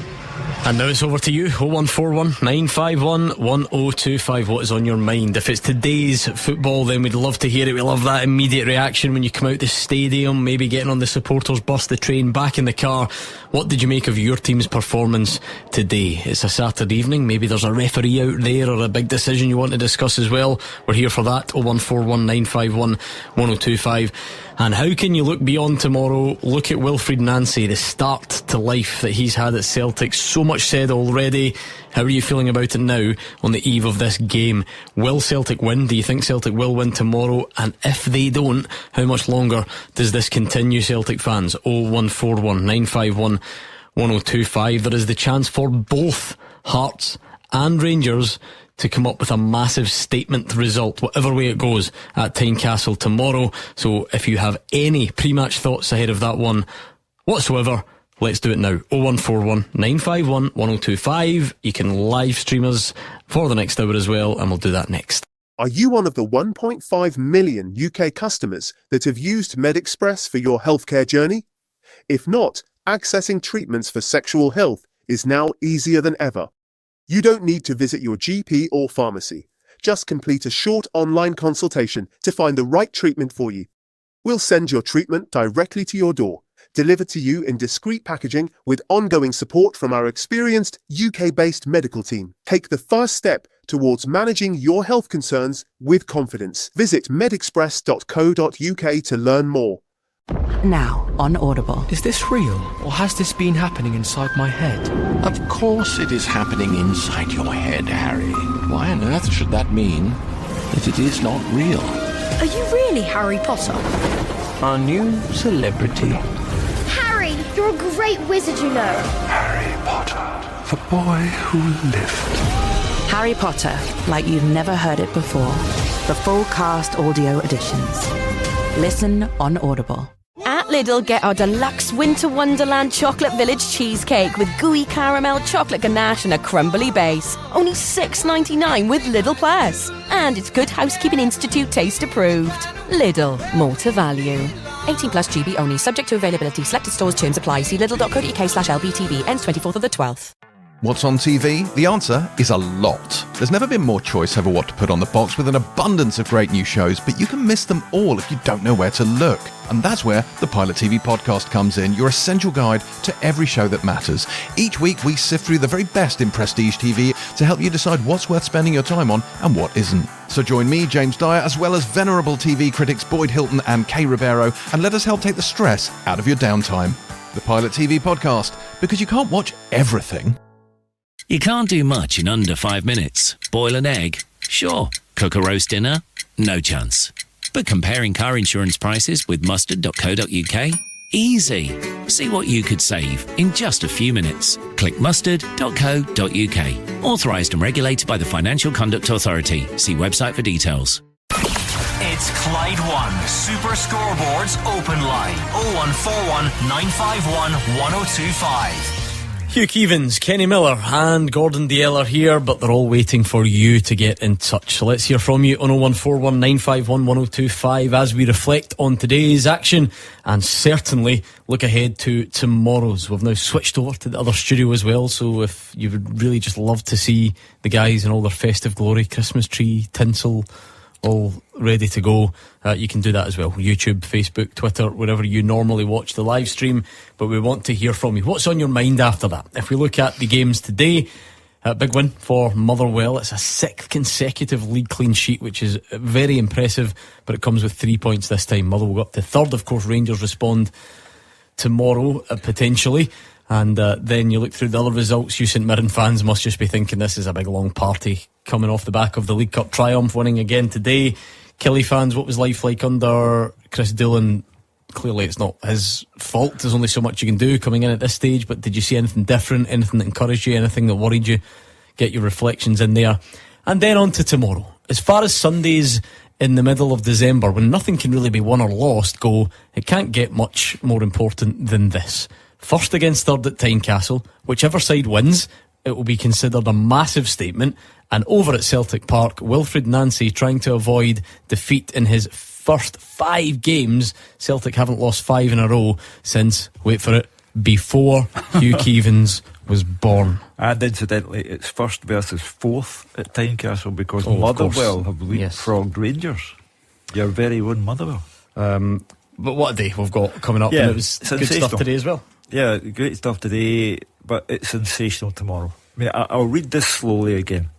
And now it's over to you. 0141 951 1025. What is on your mind? If it's today's football, then we'd love to hear it. We love that immediate reaction when you come out the stadium, maybe getting on the supporters bus, the train, back in the car. What did you make of your team's performance today? It's a Saturday evening. Maybe there's a referee out there or a big decision you want to discuss as well. We're here for that. 0141 951 1025. And how can you look beyond tomorrow? Look at Wilfried Nancy, the start to life that he's had at Celtic. So much said already. How are you feeling about it now on the eve of this game? Will Celtic win? Do you think Celtic will win tomorrow? And if they don't, how much longer does this continue, Celtic fans? 0141 951 1025. There is the chance for both Hearts and Rangers to come up with a massive statement result, whatever way it goes, at Tynecastle tomorrow. So if you have any pre-match thoughts ahead of that one whatsoever, let's do it now. 0141 951 1025. You can live stream us for the next hour as well, and we'll do that next. Are you one of the 1.5 million UK customers that have used MedExpress for your healthcare journey? If not, accessing treatments for sexual health is now easier than ever. You don't need to visit your GP or pharmacy. Just complete a short online consultation to find the right treatment for you. We'll send your treatment directly to your door, delivered to you in discreet packaging with ongoing support from our experienced UK-based medical team. Take the first step towards managing your health concerns with confidence. Visit medexpress.co.uk to learn more. Now on Audible. Is this real, or has this been happening inside my head? Of course it is happening inside your head, Harry. Why on earth should that mean that it is not real? Are you really Harry Potter? Our new celebrity. Harry, you're a great wizard, you know. Harry Potter, the boy who lived. Harry Potter, like you've never heard it before. The full cast audio editions. Listen on Audible. At Lidl, get our deluxe Winter Wonderland Chocolate Village cheesecake with gooey caramel, chocolate ganache and a crumbly base. Only $6.99 with Lidl Plus. And it's Good Housekeeping Institute taste approved. Lidl, more to value. 18 plus GB only, subject to availability. Selected stores, terms apply. See lidl.co.uk/LBTV. Ends 24th of the 12th. What's on TV? The answer is a lot. There's never been more choice over what to put on the box with an abundance of great new shows, but you can miss them all if you don't know where to look. And that's where the Pilot TV podcast comes in, your essential guide to every show that matters. Each week we sift through the very best in prestige TV to help you decide what's worth spending your time on and what isn't. So join me, James Dyer, as well as venerable TV critics Boyd Hilton and Kay Ribeiro, and let us help take the stress out of your downtime. The Pilot TV podcast, because you can't watch everything. You can't do much in under 5 minutes. Boil an egg? Sure. Cook a roast dinner? No chance. But comparing car insurance prices with mustard.co.uk? Easy. See what you could save in just a few minutes. Click mustard.co.uk. Authorised and regulated by the Financial Conduct Authority. See website for details. It's Clyde One Super Scoreboard's open line 0141 951 1025. Hugh Keevins, Kenny Miller and Gordon Dalziel are here, but they're all waiting for you to get in touch. So let's hear from you on 0141 951 1025 as we reflect on today's action and certainly look ahead to tomorrow's. We've now switched over to the other studio as well, so if you would really just love to see the guys in all their festive glory, Christmas tree, tinsel, all ready to go, you can do that as well. YouTube, Facebook, Twitter, wherever you normally watch the live stream. But we want to hear from you. What's on your mind after that? If we look at the games today, a big win for Motherwell. It's a 6th consecutive league clean sheet, which is very impressive, but it comes with 3 points this time. Motherwell go up to 3rd. Of course, Rangers respond tomorrow, potentially. And then you look through the other results. You St Mirren fans must just be thinking this is a big long party coming off the back of the League Cup triumph, winning again today. Killie fans, what was life like under Chris Doolan? Clearly it's not his fault. There's only so much you can do coming in at this stage, but did you see anything different, anything that encouraged you, anything that worried you? Get your reflections in there. And then on to tomorrow. As far as Sundays in the middle of December, when nothing can really be won or lost, go, it can't get much more important than this. 1st against 3rd at Tynecastle. Whichever side wins, it will be considered a massive statement. And over at Celtic Park, Wilfred Nancy trying to avoid defeat in his first 5 games. Celtic haven't lost 5 in a row since, wait for it, before Hugh Keevins was born. And incidentally, it's 1st versus 4th at Tynecastle because Motherwell have leapfrogged Rangers. Your very own Motherwell. But what a day we've got coming up. And it was good stuff today as well. Yeah, great stuff today, but it's sensational tomorrow. I mean, I'll read this slowly again.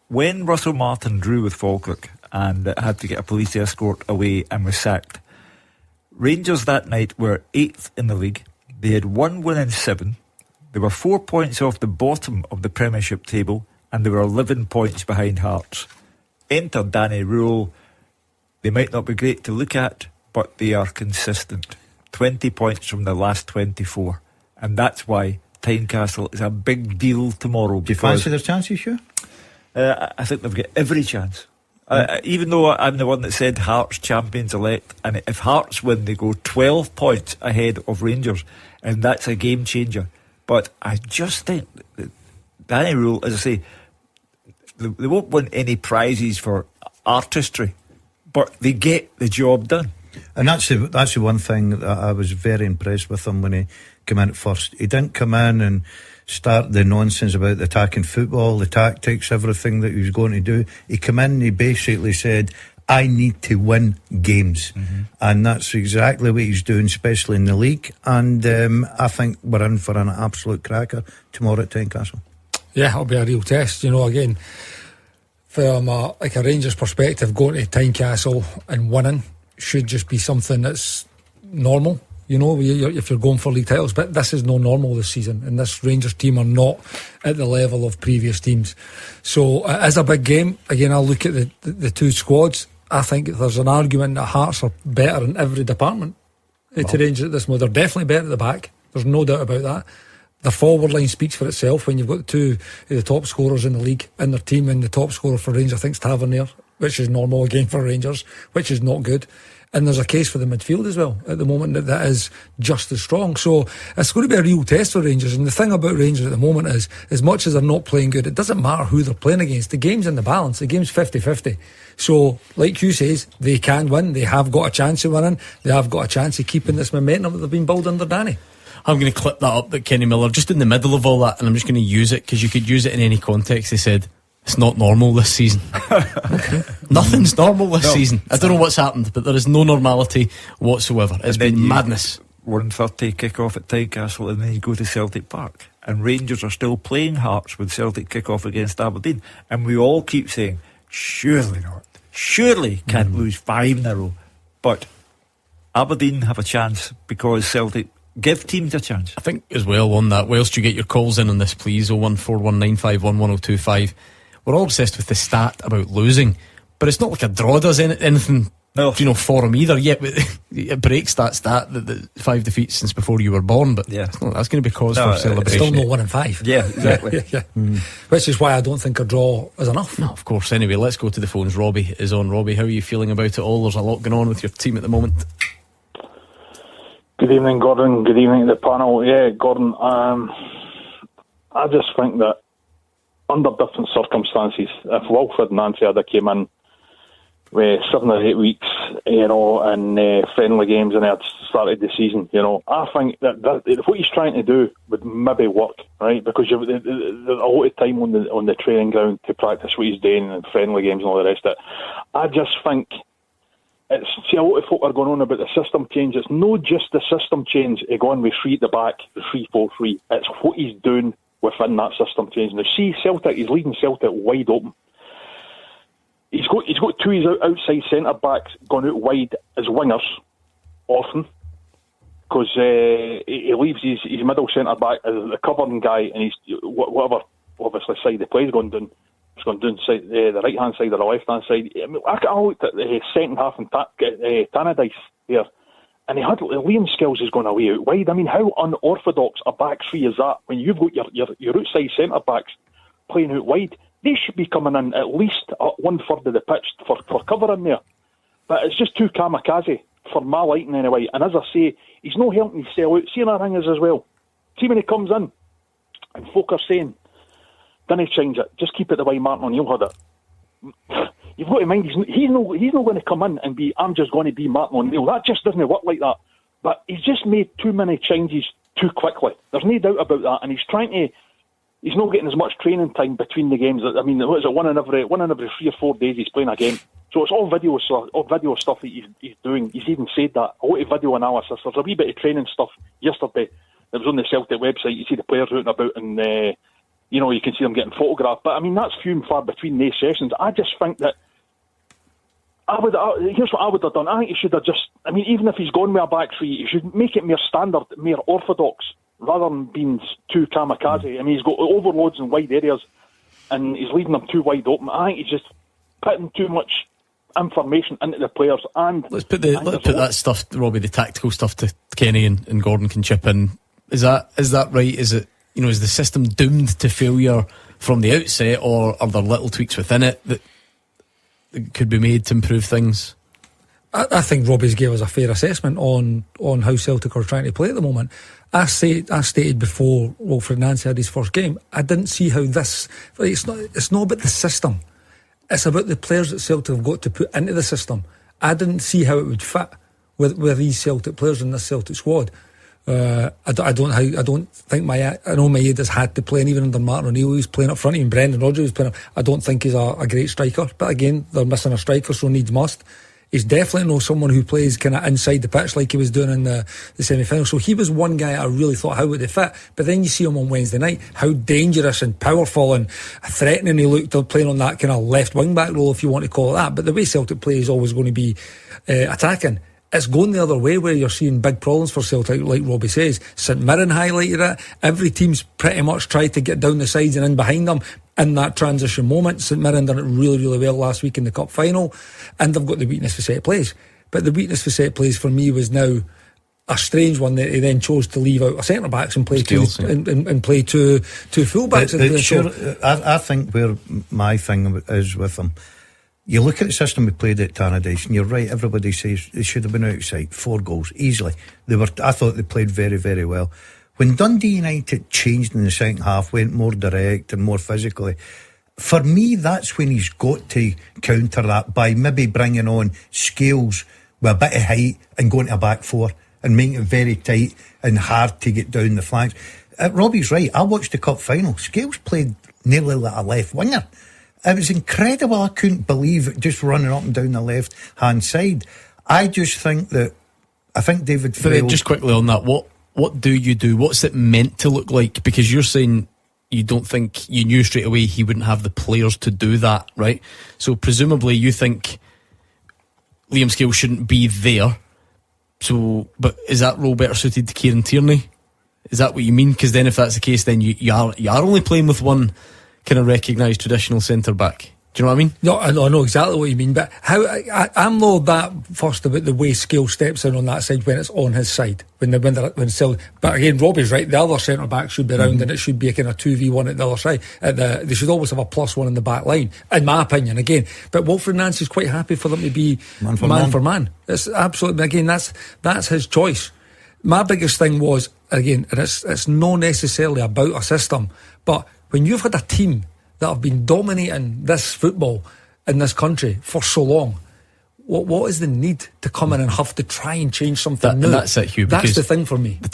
When Russell Martin drew with Falkirk and had to get a police escort away and was sacked, Rangers that night were 8th in the league. They had 1 win in 7. They were 4 points off the bottom of the Premiership table, and they were 11 points behind Hearts. Enter Danny Rule. They might not be great to look at, but they are consistent. 20 points from the last 24. And that's why Tynecastle is a big deal tomorrow. Do you fancy their chances, Hugh? I think they've got every chance. Even though I'm the one that said Hearts champions elect, and if Hearts win, they go 12 points ahead of Rangers, and that's a game changer. But I just think that Danny Rule, as I say, they won't win any prizes for artistry, but they get the job done. And that's the one thing that I was very impressed with him when he came in at first. He didn't come in and start the nonsense about the attacking football, the tactics, everything that he was going to do. He came in and he basically said, I need to win games. And that's exactly what he's doing, especially in the league. And I think we're in for an absolute cracker tomorrow at Tynecastle. Yeah, it'll be a real test. You know, again, from a Rangers perspective, going to Tynecastle and winning should just be something that's normal, you know, if you're going for league titles. But this is no normal this season, and this Rangers team are not at the level of previous teams. So it is a big game. Again, I'll look at the two squads. I think there's an argument that Hearts are better in every department to Rangers at this moment. They're definitely better at the back. There's no doubt about that. The forward line speaks for itself when you've got two of the top scorers in the league in their team, and the top scorer for Rangers, I think, is Tavernier, which is normal again for Rangers, which is not good. And there's a case for the midfield as well at the moment that is just as strong. So it's going to be a real test for Rangers. And the thing about Rangers at the moment is, as much as they're not playing good, it doesn't matter who they're playing against. The game's in the balance. The game's 50-50. So, like Hugh says, they can win. They have got a chance of winning. They have got a chance of keeping this momentum that they've been building under Danny. I'm going to clip that up that Kenny Miller, just in the middle of all that, and I'm just going to use it because you could use it in any context. They said, it's not normal this season. Nothing's normal this season. I don't know what's happened, but there is no normality whatsoever. It's been madness. 1:30 kick-off at Tynecastle, and then you go to Celtic Park, and Rangers are still playing Hearts with Celtic kick-off against Aberdeen, and we all keep saying, surely not, surely can't lose 5 in a row. But Aberdeen have a chance because Celtic give teams a chance. I think as well on that, whilst you get your calls in on this, please, 01419511025. We're all obsessed with the stat about losing, but it's not like a draw does anything for them either. Yet it breaks that stat that 5 defeats since before you were born. But that's going to be cause for celebration. Still no 1 in 5. Yeah, exactly. Which is why I don't think a draw is enough. No, of course. Anyway, let's go to the phones. Robbie is on. Robbie, how are you feeling about it all? There's a lot going on with your team at the moment. Good evening, Gordon. Good evening to the panel. Yeah, Gordon, I just think that under different circumstances, if Wilfred Nancy had came in with 7 or 8 weeks, in friendly games and had started the season, I think that what he's trying to do would maybe work, right? Because there's a lot of time on the training ground to practice what he's doing in friendly games and all the rest of it. I just think a lot of folk are going on about the system change. It's not just the system change going with 3 at the back, the 3-4-3. It's what he's doing within that system change. Now, see Celtic, he's leading Celtic wide open. He's got 2 of his outside centre backs going out wide as wingers often, because he leaves his middle centre back as the covering guy, and he's whatever obviously side the play's gone down. It's gone down the right hand side or the left hand side. I mean, I looked at the second half and Tannadice here, and he had Liam's skills is going away out wide. I mean, how unorthodox a back three is that when you've got your outside centre backs playing out wide? They should be coming in at least 1/3 of the pitch for cover in there. But it's just too kamikaze for my liking anyway. And as I say, he's no helping his sell out. See another thing is as well. See when he comes in and folk are saying, don't change it, just keep it the way Martin O'Neill had it. You've got to mind, he's not going to come in and be, I'm just going to be Martin O'Neill. That just doesn't work like that. But he's just made too many changes too quickly. There's no doubt about that. And he's not getting as much training time between the games. I mean, what is it, one in every 3 or 4 days he's playing a game. So it's all video stuff that he's doing. He's even said that. A lot of video analysis. There's a wee bit of training stuff yesterday that was on the Celtic website. You see the players out and about, and you can see them getting photographed. But I mean, that's few and far between these sessions. I just think that here's what I would have done. I think he should have even if he's gone with a back three, he should make it more standard, more orthodox, rather than being too kamikaze. I mean, he's got overloads in wide areas, and he's leaving them too wide open. I think he's just putting too much information into the players. And let's put that stuff, Robbie, the tactical stuff, to Kenny and Gordon can chip in. Is that right? Is it, is the system doomed to failure from the outset, or are there little tweaks within it that could be made to improve things? I think Robbie's gave us a fair assessment on how Celtic are trying to play at the moment. I stated before Wilfred Nancy had his first game, I didn't see how this. It's not about the system. It's about the players that Celtic have got to put into the system. I didn't see how it would fit with these Celtic players in this Celtic squad. I know Maeda has had to play, and even under Martin O'Neill, he's playing up front. Even Brendan Rodgers was playing up. I don't think he's a great striker, but again, they're missing a striker, so needs must. He's definitely not someone who plays kind of inside the pitch like he was doing in the semi-final. So he was one guy I really thought, how would they fit? But then you see him on Wednesday night, how dangerous and powerful and threatening he looked, playing on that kind of left wing-back role, if you want to call it that. But the way Celtic play is always going to be attacking. It's going the other way, where you're seeing big problems for Celtic, like Robbie says. St Mirren highlighted it. Every team's pretty much tried to get down the sides and in behind them in that transition moment. St Mirren done it really, really well last week in the cup final, and they've got the weakness for set plays. But the weakness for set plays for me was now a strange one, that he then chose to leave out a centre backs and play two full backs. I think where my thing is with them, you look at the system we played at Tannadice, and you're right, everybody says they should have been outside. 4 goals, easily. I thought they played very, very well. When Dundee United changed in the second half, went more direct and more physically, for me, that's when he's got to counter that by maybe bringing on Scales with a bit of height and going to a back four. and making it very tight and hard to get down the flanks. Robbie's right. I watched the cup final. Scales played nearly like a left winger. It was incredible. I couldn't believe it, just running up and down the left hand side. I just think David But just quickly on that, what do you do? What's it meant to look like? Because you're saying you don't think, you knew straight away he wouldn't have the players to do that, right? So presumably you think Liam Scales shouldn't be there. So, but is that role better suited to Kieran Tierney? Is that what you mean? Because then if that's the case, then you are only playing with one kind of recognised traditional centre back. Do you know what I mean? No, I know exactly what you mean, but I'm not that fussed about the way Scales steps in on that side when it's on his side. When still, but again, Robbie's right. The other centre back should be around, and it should be a kind of 2v1 at the other side. They should always have a +1 in the back line, in my opinion. Again, but Wilfred Nancy's quite happy for them to be man for man. It's absolutely, again, that's his choice. My biggest thing was, again, and it's not necessarily about a system, but when you've had a team that have been dominating this football in this country for so long, what is the need to come in and have to try and change something new? And that's it, Hugh. That's the thing for me. The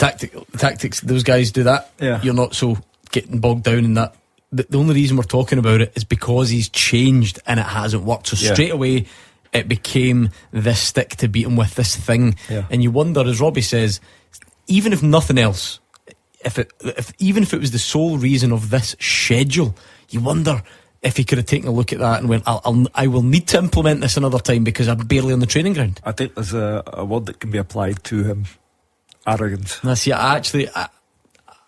tactics, those guys do that. Yeah. You're not so getting bogged down in that. The only reason we're talking about it is because he's changed and it hasn't worked. So straight away, it became this stick to beat him with, this thing. Yeah. And you wonder, as Robbie says, even if nothing else, even if it was the sole reason of this schedule, you wonder if he could have taken a look at that and went, I will need to implement this another time because I'm barely on the training ground. I think there's a word that can be applied to him: arrogance. Now, see, I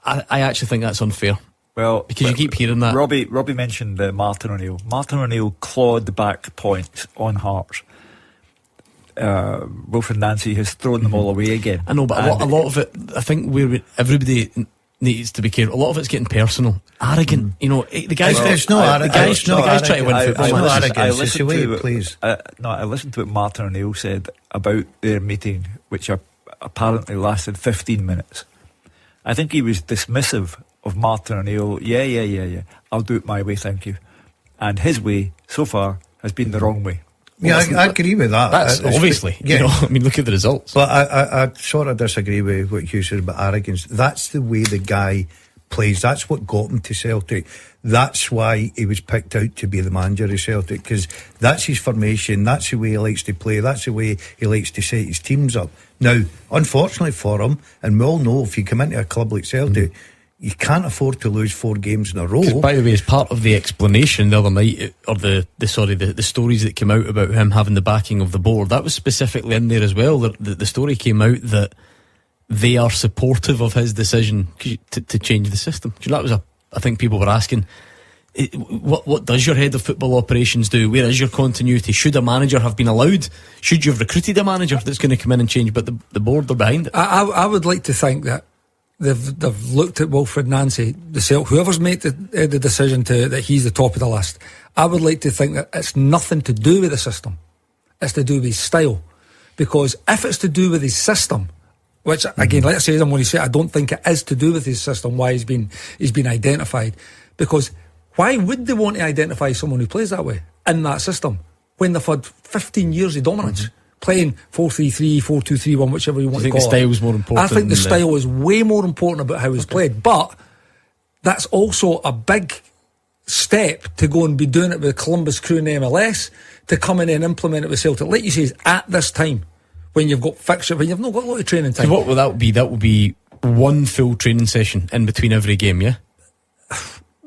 actually think that's unfair. Well, because you keep hearing that. Robbie mentioned Martin O'Neill. Martin O'Neill clawed the back point on Hearts. Wilfred Nancy has thrown them all away again. I know, but a lot of it, I think, where everybody needs to be careful. A lot of it's getting personal, arrogant. You know, the guys. It's not arrogant. The guys trying to win football. I listened to what Martin O'Neill said about their meeting, which apparently lasted 15 minutes. I think he was dismissive of Martin O'Neill. Yeah. I'll do it my way, thank you. And his way so far has been the wrong way. Yeah, I agree with that. That's obviously, you know, I mean, look at the results. But I sort of disagree with what Hugh said about arrogance. That's the way the guy plays. That's what got him to Celtic. That's why he was picked out to be the manager of Celtic, because that's his formation. That's the way he likes to play. That's the way he likes to set his teams up. Now, unfortunately for him, and we all know if you come into a club like Celtic, you can't afford to lose 4 games in a row. By the way, as part of the explanation the other night, or the stories that came out about him having the backing of the board, that was specifically in there as well. The story came out that they are supportive of his decision to change the system. That was I think people were asking, what does your head of football operations do? Where is your continuity? Should a manager have been allowed? Should you have recruited a manager that's going to come in and change? But the board are behind it. I would like to think that they've looked at Wilfred Nancy, whoever's made the decision that he's the top of the list. I would like to think that it's nothing to do with the system. It's to do with his style. Because if it's to do with his system, which again, like I say, I'm going to say, I don't think it is to do with his system why he's been identified. Because why would they want to identify someone who plays that way in that system when they've had 15 years of dominance? Playing 4-3-3, 4-2-3-1, whichever you want to call it. I think the style's more important. I think the style is way more important about how he's played. But that's also a big step to go and be doing it with Columbus Crew and MLS, to come in and implement it with Celtic. Like you say, at this time, when you've got fixture, when you've not got a lot of training time. So what will that be? That will be one full training session in between every game, yeah?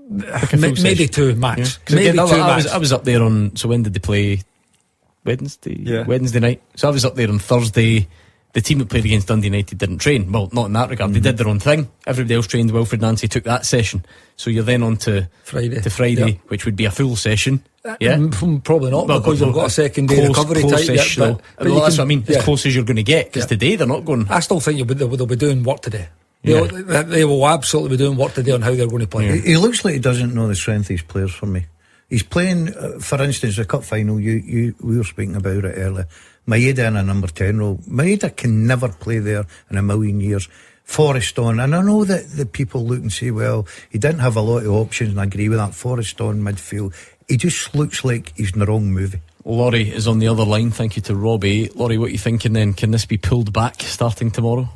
Maybe 2 max. Yeah. Maybe again, 2 max. I was up there on, so when did they play? Wednesday night. So I was up there on Thursday. The team that played against Dundee United didn't train. Well, not in that regard. They did their own thing. Everybody else trained. Wilfred Nancy took that session. So you're then on to Friday, which would be a full session. Yeah, probably not, because you've got a second day recovery type. That's what I mean. As close as you're going to get, because today they're not going. I still think they'll be doing work today. They will absolutely be doing work today on how they're going to play. He looks like he doesn't know the strength of his players for me. He's playing, for instance, the cup final. We were speaking about it earlier. Maeda in a number 10 role. Maeda can never play there in a million years. Forrest on, and I know that the people look and say, well, he didn't have a lot of options, and I agree with that. Forrest on midfield, he just looks like he's in the wrong movie. Laurie is on the other line. Thank you to Robbie. Laurie, what are you thinking then? Can this be pulled back starting tomorrow?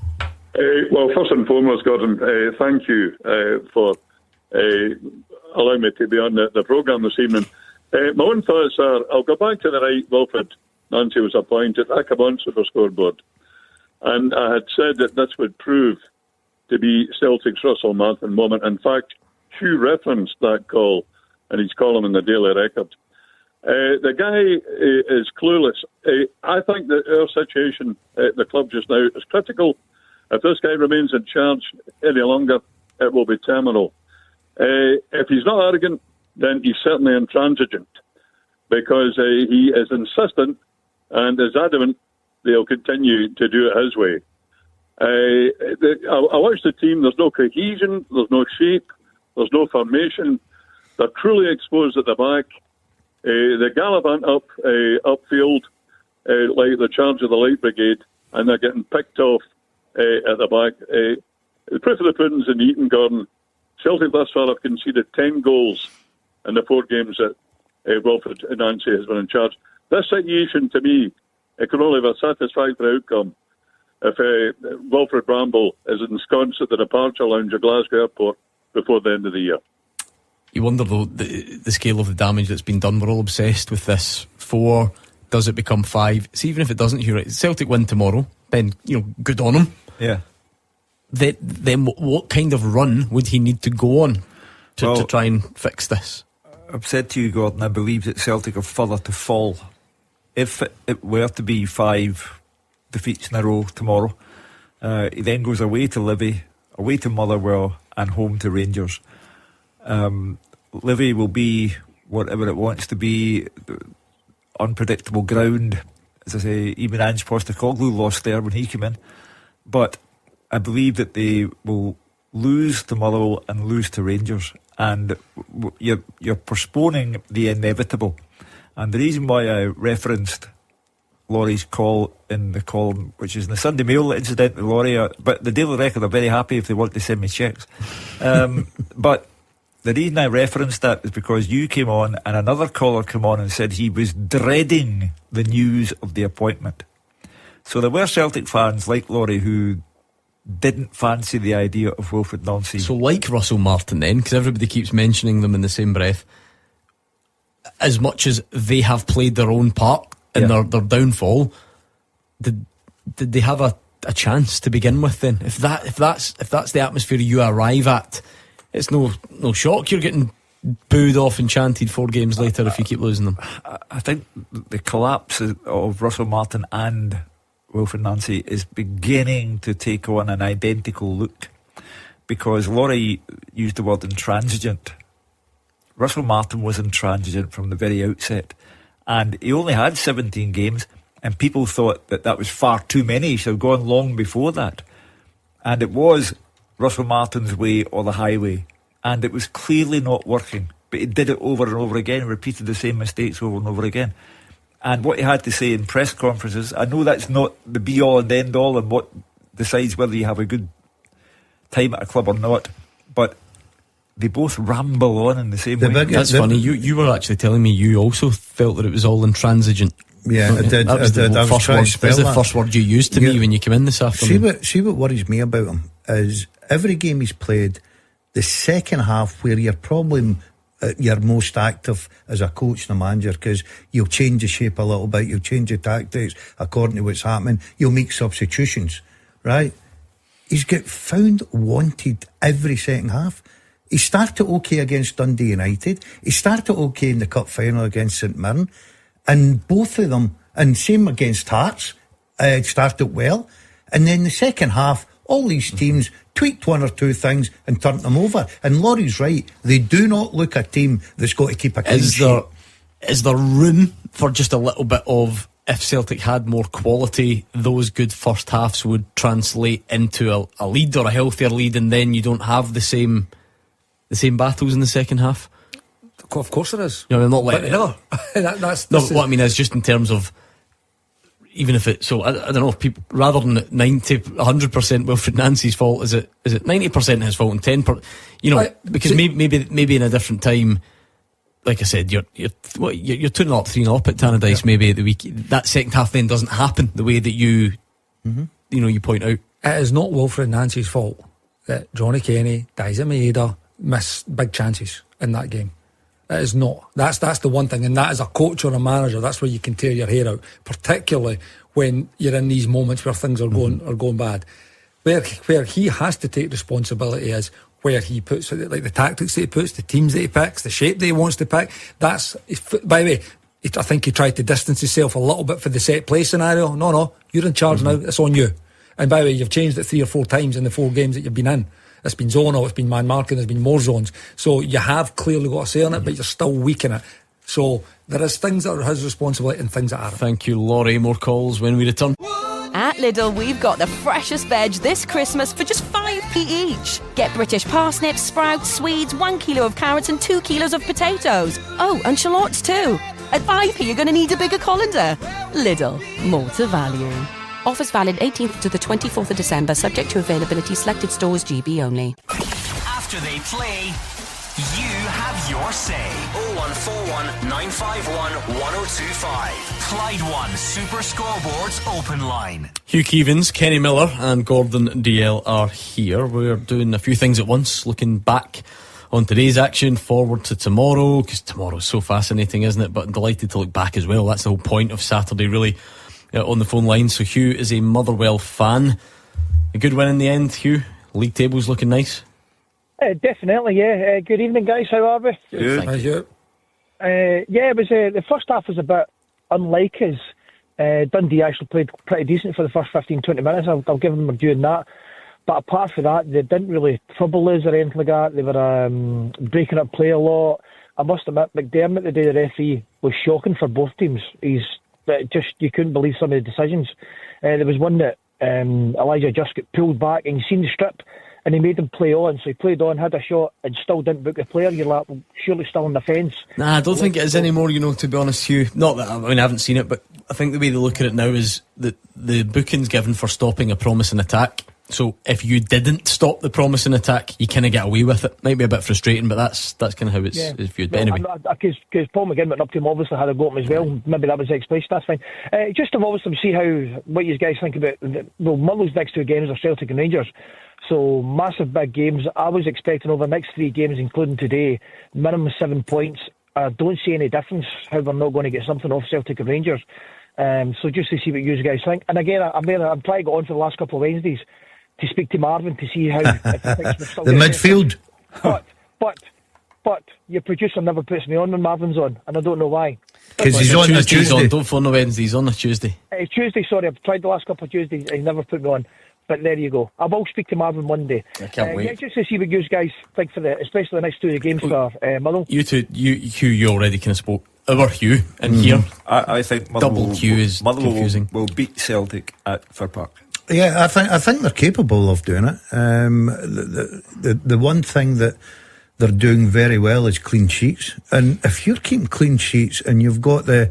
Well, first and foremost, Gordon, thank you for allowing me to be on the programme this evening. My own thoughts are, I'll go back to the night Wilfred Nancy was appointed. I come on Super Scoreboard, and I had said that this would prove to be Celtic's Russell Martin moment. In fact, Hugh referenced that call in his column in the Daily Record. The guy is clueless. I think that our situation at the club just now is critical. If this guy remains in charge any longer, it will be terminal. If he's not arrogant, then he's certainly intransigent, because he is insistent and is adamant that he'll continue to do it his way. I watch the team. There's no cohesion, there's no shape, there's no formation. They're truly exposed at the back. They gallivant upfield like the charge of the Light Brigade, and they're getting picked off at the back. The proof of the pudding's in the eating, Gordon. Celtic thus far have conceded 10 goals in the 4 games that Wilfred Nancy has been in charge. This situation, to me, it can only have a satisfactory outcome if Wilfred Bramble is ensconced at the departure lounge of Glasgow Airport before the end of the year. You wonder, though, the scale of the damage that's been done. We're all obsessed with this 4. Does it become 5? So even if it doesn't, you're right, Celtic win tomorrow, then, good on him. Yeah. Then what kind of run would he need to go on to try and fix this? I've said to you, Gordon, I believe that Celtic are further to fall. If it were to be 5 defeats in a row tomorrow, he then goes away to Livy, away to Motherwell, and home to Rangers. Livy will be whatever it wants to be, unpredictable ground. As I say, even Ange Postecoglou lost there when he came in. But I believe that they will lose to Motherwell and lose to Rangers, and you're postponing the inevitable. And the reason why I referenced Laurie's call in the column, which is in the Sunday Mail, incidentally, Laurie, but the Daily Record are very happy if they want to send me cheques. But the reason I referenced that is because you came on and another caller came on and said he was dreading the news of the appointment. So there were Celtic fans like Laurie who didn't fancy the idea of Wilfred Nancy. So like Russell Martin then, because everybody keeps mentioning them in the same breath, as much as they have played their own part in their downfall, did they have a chance to begin with then? If that's the atmosphere you arrive at, it's no shock you're getting booed off and chanted 4 games later if you keep losing them. I think the collapse of Russell Martin and Wilfred Nancy is beginning to take on an identical look, because Laurie used the word intransigent. Russell Martin was intransigent from the very outset, and he only had 17 games, and people thought that was far too many. He should have gone long before that, and it was Russell Martin's way or the highway, and it was clearly not working, but he did it over and over again, repeated the same mistakes over and over again. And what he had to say in press conferences, I know that's not the be-all and end-all and what decides whether you have a good time at a club or not, but they both ramble on in the same way. That's funny. You were actually telling me you also felt that it was all intransigent. Yeah, I did. That was the first word you used to me when you came in this afternoon. See what worries me about him is every game he's played, the second half where you're probably you're most active as a coach and a manager, because you'll change the shape a little bit, you'll change the tactics according to what's happening, you'll make substitutions, right? He's got found wanted every second half. He started okay against Dundee United, he started okay in the cup final against St Mirren, and both of them, and same against Hearts, started well, and then the second half all these teams tweaked 1 or 2 things and turned them over. And Laurie's right, they do not look a team that's got to keep a clean sheet. Is there room for just a little bit of, if Celtic had more quality, those good first halves would translate into a lead or a healthier lead, and then you don't have the same battles in the second half? Of course there is. I'm not letting what I mean is just in terms of, even if it, so I don't know if people, rather than 90-100% Wilfred Nancy's fault, is it 90% his fault and 10%, because maybe in a different time like I said, you're 2-0 up, 3-0 up at Tannadice maybe at the week. That second half then doesn't happen the way that you point out. It is not Wilfred Nancy's fault that Johnny Kenny, Daiza Maeda miss big chances in that game. It is not. That's the one thing, and that as a coach or a manager, that's where you can tear your hair out, particularly when you're in these moments where things are going bad. Where he has to take responsibility is where he puts it, like the tactics that he puts, the teams that he picks, the shape that he wants to pick. That's, by the way, I think he tried to distance himself a little bit for the set play scenario. No, you're in charge now. It's on you. And by the way, you've changed it 3 or 4 times in the 4 games that you've been in. It's been zonal, it's been man marking, there's been more zones. So you have clearly got a say on it, but you're still weak in it. So there is things that are his responsibility and things that aren't. Thank you, Laurie. More calls when we return. At Lidl, we've got the freshest veg this Christmas for just 5p each. Get British parsnips, sprouts, Swedes, 1 kilo of carrots and 2 kilos of potatoes. Oh, and shallots too. At 5p, you're going to need a bigger colander. Lidl, more to value. Offers valid 18th to the 24th of December, subject to availability, selected stores, GB only. After they play, you have your say. 0141 951 1025. Clyde One Super Scoreboard's open line. Hugh Keevins, Kenny Miller and Gordon Dalziel are here. We're doing a few things at once, looking back on today's action, forward to tomorrow, because tomorrow's so fascinating, isn't it? But I'm delighted to look back as well. That's the whole point of Saturday, really, on the phone line. So Hugh is a Motherwell fan. A good win in the end, Hugh. League table's looking nice. Definitely, yeah. Good evening, guys. How are we? Good. Thank you. It was the first half was a bit unlike us. Dundee actually played pretty decent for the first 15-20 minutes. I'll give them a due in that. But apart from that, they didn't really trouble us or anything like that. They were breaking up play a lot. I must admit, McDermott, the day the referee, was shocking for both teams. You couldn't believe some of the decisions. There was one that Elijah just got pulled back, and you seen the strip, and he made him play on. So he played on, had a shot, and still didn't book the player. You're like, well, surely still on the fence. Nah, I don't think it is anymore, to be honest, Hugh. Not that, I haven't seen it, but I think the way they look at it now is that the booking's given for stopping a promising attack. So if you didn't stop the promising attack, you kind of get away with it. Might be a bit frustrating, but that's kind of how it's viewed. But anyway, because Paul McGinn went up to him, obviously had a go at him as well. Maybe that was the explanation. That's fine. Just to obviously see what you guys think about. Motherwell's next 2 games are Celtic and Rangers, so massive big games. I was expecting over the next 3 games, including today, minimum 7 points. I don't see any difference how we're not going to get something off Celtic and Rangers. So just to see what you guys think. And again, I'm trying to go on for the last couple of Wednesdays to speak to Marvin to see how the midfield. But your producer never puts me on when Marvin's on, and I don't know why. Because he's on a Tuesday. Don't phone the Wednesday, he's on a Tuesday. Tuesday, sorry, I've tried the last couple of Tuesdays, he never put me on. But there you go. I will speak to Marvin one day. I can't wait. Just to see what you guys think especially the next 2 games for Motherwell. You two, Hugh, you already kind of spoke. Our Hugh in here. I think double Hugh is confusing. Will beat Celtic at Fir Park. Yeah, I think they're capable of doing it. The one thing that they're doing very well is clean sheets, and if you're keeping clean sheets and you've got the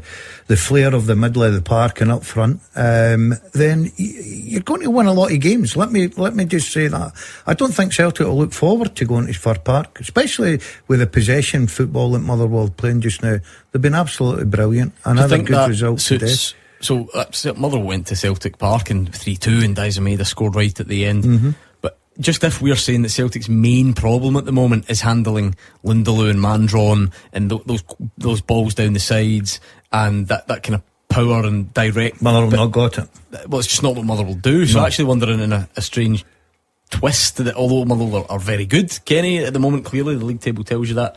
flair of the middle of the park and up front, then you're going to win a lot of games. Let me just say that I don't think Celtic will look forward to going to Fir Park, especially with the possession football that Motherwell playing just now. They've been absolutely brilliant. Another good result today. So Motherwell went to Celtic Park in 3-2 and Daiza Maeda scored right at the end. But just if we're saying that Celtic's main problem at the moment is handling Lindelof and Mandron and those balls down the sides and that kind of power and direct, Motherwell not got it. Well, it's just not what Motherwell do. So I'm actually wondering in a strange twist that although Motherwell are very good, Kenny, at the moment, clearly the league table tells you that,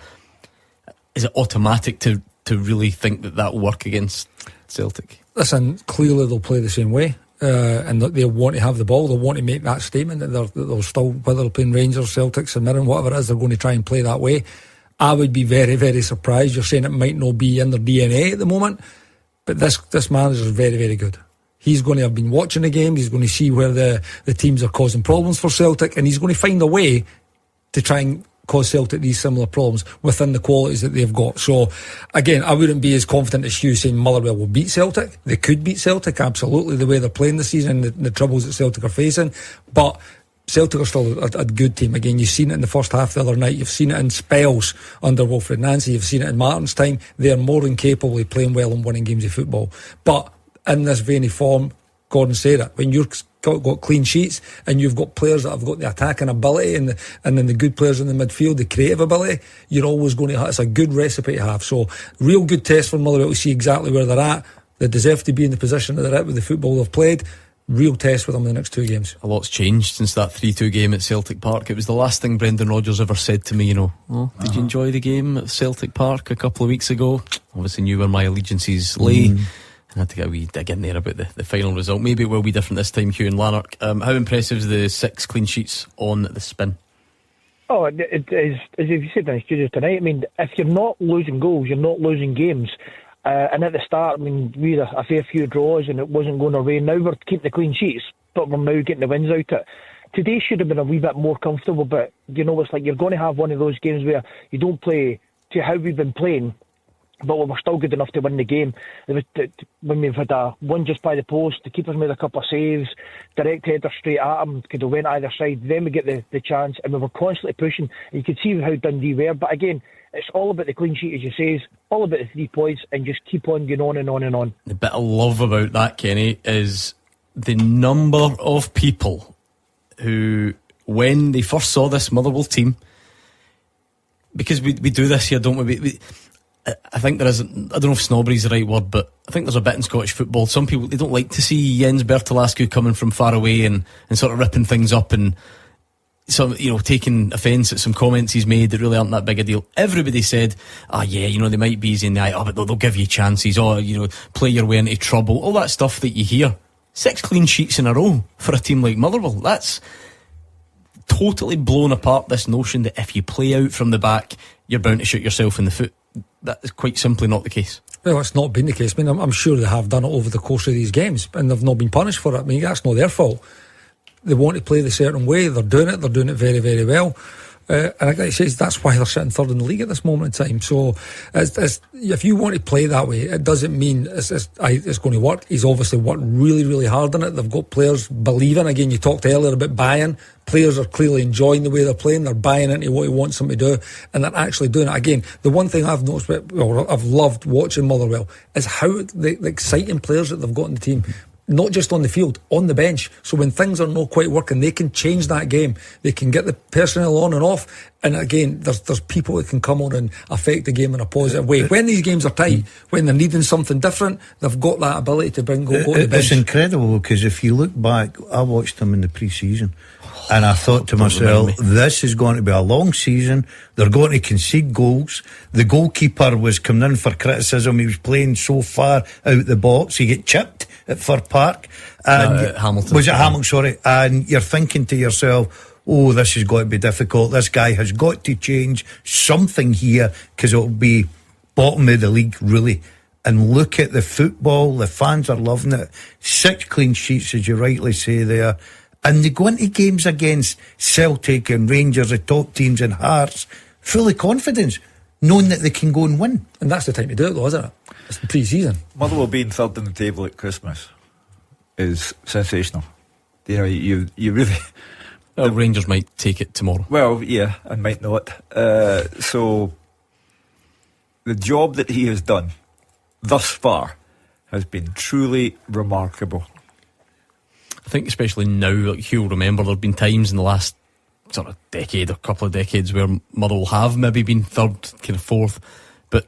is it automatic to really think that will work against Celtic? Listen, clearly they'll play the same way, and they'll want to have the ball. They'll want to make that statement that they'll still, whether they're playing Rangers, Celtics, and Mirren, whatever it is, they're going to try and play that way. I would be very, very surprised. You're saying it might not be in their DNA at the moment, but this manager is very, very good. He's going to have been watching the games. He's going to see where the teams are causing problems for Celtic, and he's going to find a way to try and cause Celtic these similar problems within the qualities that they've got. So again, I wouldn't be as confident as Hugh saying Motherwell will beat Celtic. They could beat Celtic, absolutely, the way they're playing this season and the troubles that Celtic are facing. But Celtic are still a good team. Again, you've seen it in the first half the other night. You've seen it in spells under Wilfred Nancy. You've seen it in Martin's time. They're more than capable of playing well and winning games of football. But in this vein of form, Gordon said it, when you've got clean sheets and you've got players that have got the attacking ability and then the good players in the midfield, the creative ability, you're always going to have, it's a good recipe to have. So real good test for Motherwell to see exactly where they're at. They deserve to be in the position that they're at with the football they've played. Real test for them in the next 2 games. A lot's changed since that 3-2 game at Celtic Park. It was the last thing Brendan Rodgers ever said to me, you know. Oh, did you enjoy the game at Celtic Park a couple of weeks ago? Obviously knew where my allegiances lay. I had to get a wee dig in there about the final result. Maybe it will be different this time, Hugh and Lanark. How impressive is the 6 clean sheets on the spin? Oh, it is, as you said in the studio tonight, I mean, if you're not losing goals, you're not losing games. And at the start, I mean, we had a fair few draws and it wasn't going our way. Now we're keeping the clean sheets, but we're now getting the wins out of it. Today should have been a wee bit more comfortable, but, you know, it's like you're going to have one of those games where you don't play to how we've been playing, but we're still good enough to win the game. When we've had a one just by the post, the keeper's made a couple of saves, direct header straight at him, could have went either side, then we get the chance, and we were constantly pushing. And you could see how Dundee were, but again, it's all about the clean sheet, as you say, all about the 3 points, and just keep on going on and on and on. The bit I love about that, Kenny, is the number of people who, when they first saw this Motherwell team, because we do this here, don't we? I think there is, I don't know if snobbery is the right word, but I think there's a bit in Scottish football. Some people, they don't like to see Jens Bertolascu coming from far away and sort of ripping things up and some, you know, taking offence at some comments he's made that really aren't that big a deal. Everybody said, yeah, you know, they might be easy in the eye, but they'll give you chances, you know, play your way into trouble, all that stuff that you hear. 6 clean sheets in a row for a team like Motherwell. That's totally blown apart this notion that if you play out from the back, you're bound to shoot yourself in the foot. That is quite simply not the case. Well, it's not been the case. I mean, I'm sure they have done it over the course of these games and they've not been punished for it. I mean, that's not their fault. They want to play the certain way. They're doing it very, very well. And like I say, that's why they're sitting third in the league at this moment in time. So if you want to play that way, it doesn't mean it's going to work. He's obviously worked really, really hard on it. They've got players believing. Again, you talked earlier about buying. Players are clearly enjoying the way they're playing. They're buying into what he wants them to do, and they're actually doing it. Again, the one thing I've noticed, or I've loved watching Motherwell, is how the exciting players that they've got in the team. Not just on the field, on the bench. So when things are not quite working, they can change that game. They can get the personnel on and off. And again, there's people that can come on and affect the game in a positive way. When these games are tight, when they're needing something different, they've got that ability to go to the bench. It's incredible because if you look back, I watched them in the pre-season and I thought to myself, this is going to be a long season. They're going to concede goals. The goalkeeper was coming in for criticism. He was playing so far out the box. He get chipped at Fir Park. And Hamilton. Was it Hamilton? Sorry. And you're thinking to yourself, oh, this is going to be difficult. This guy has got to change something here because it'll be bottom of the league, really. And look at the football. The fans are loving it. 6 clean sheets, as you rightly say there. And they go into games against Celtic and Rangers, the top teams, and Hearts, full of confidence, knowing that they can go and win. And that's the time to do it, though, isn't it? It's the pre-season. Motherwell being third in the table at Christmas is sensational. You know, you really... Well, Rangers might take it tomorrow. Well, yeah, and might not. So the job that he has done thus far has been truly remarkable. I think especially now, like Hugh, remember there have been times in the last sort of decade or couple of decades where Motherwell have maybe been third, kind of fourth, but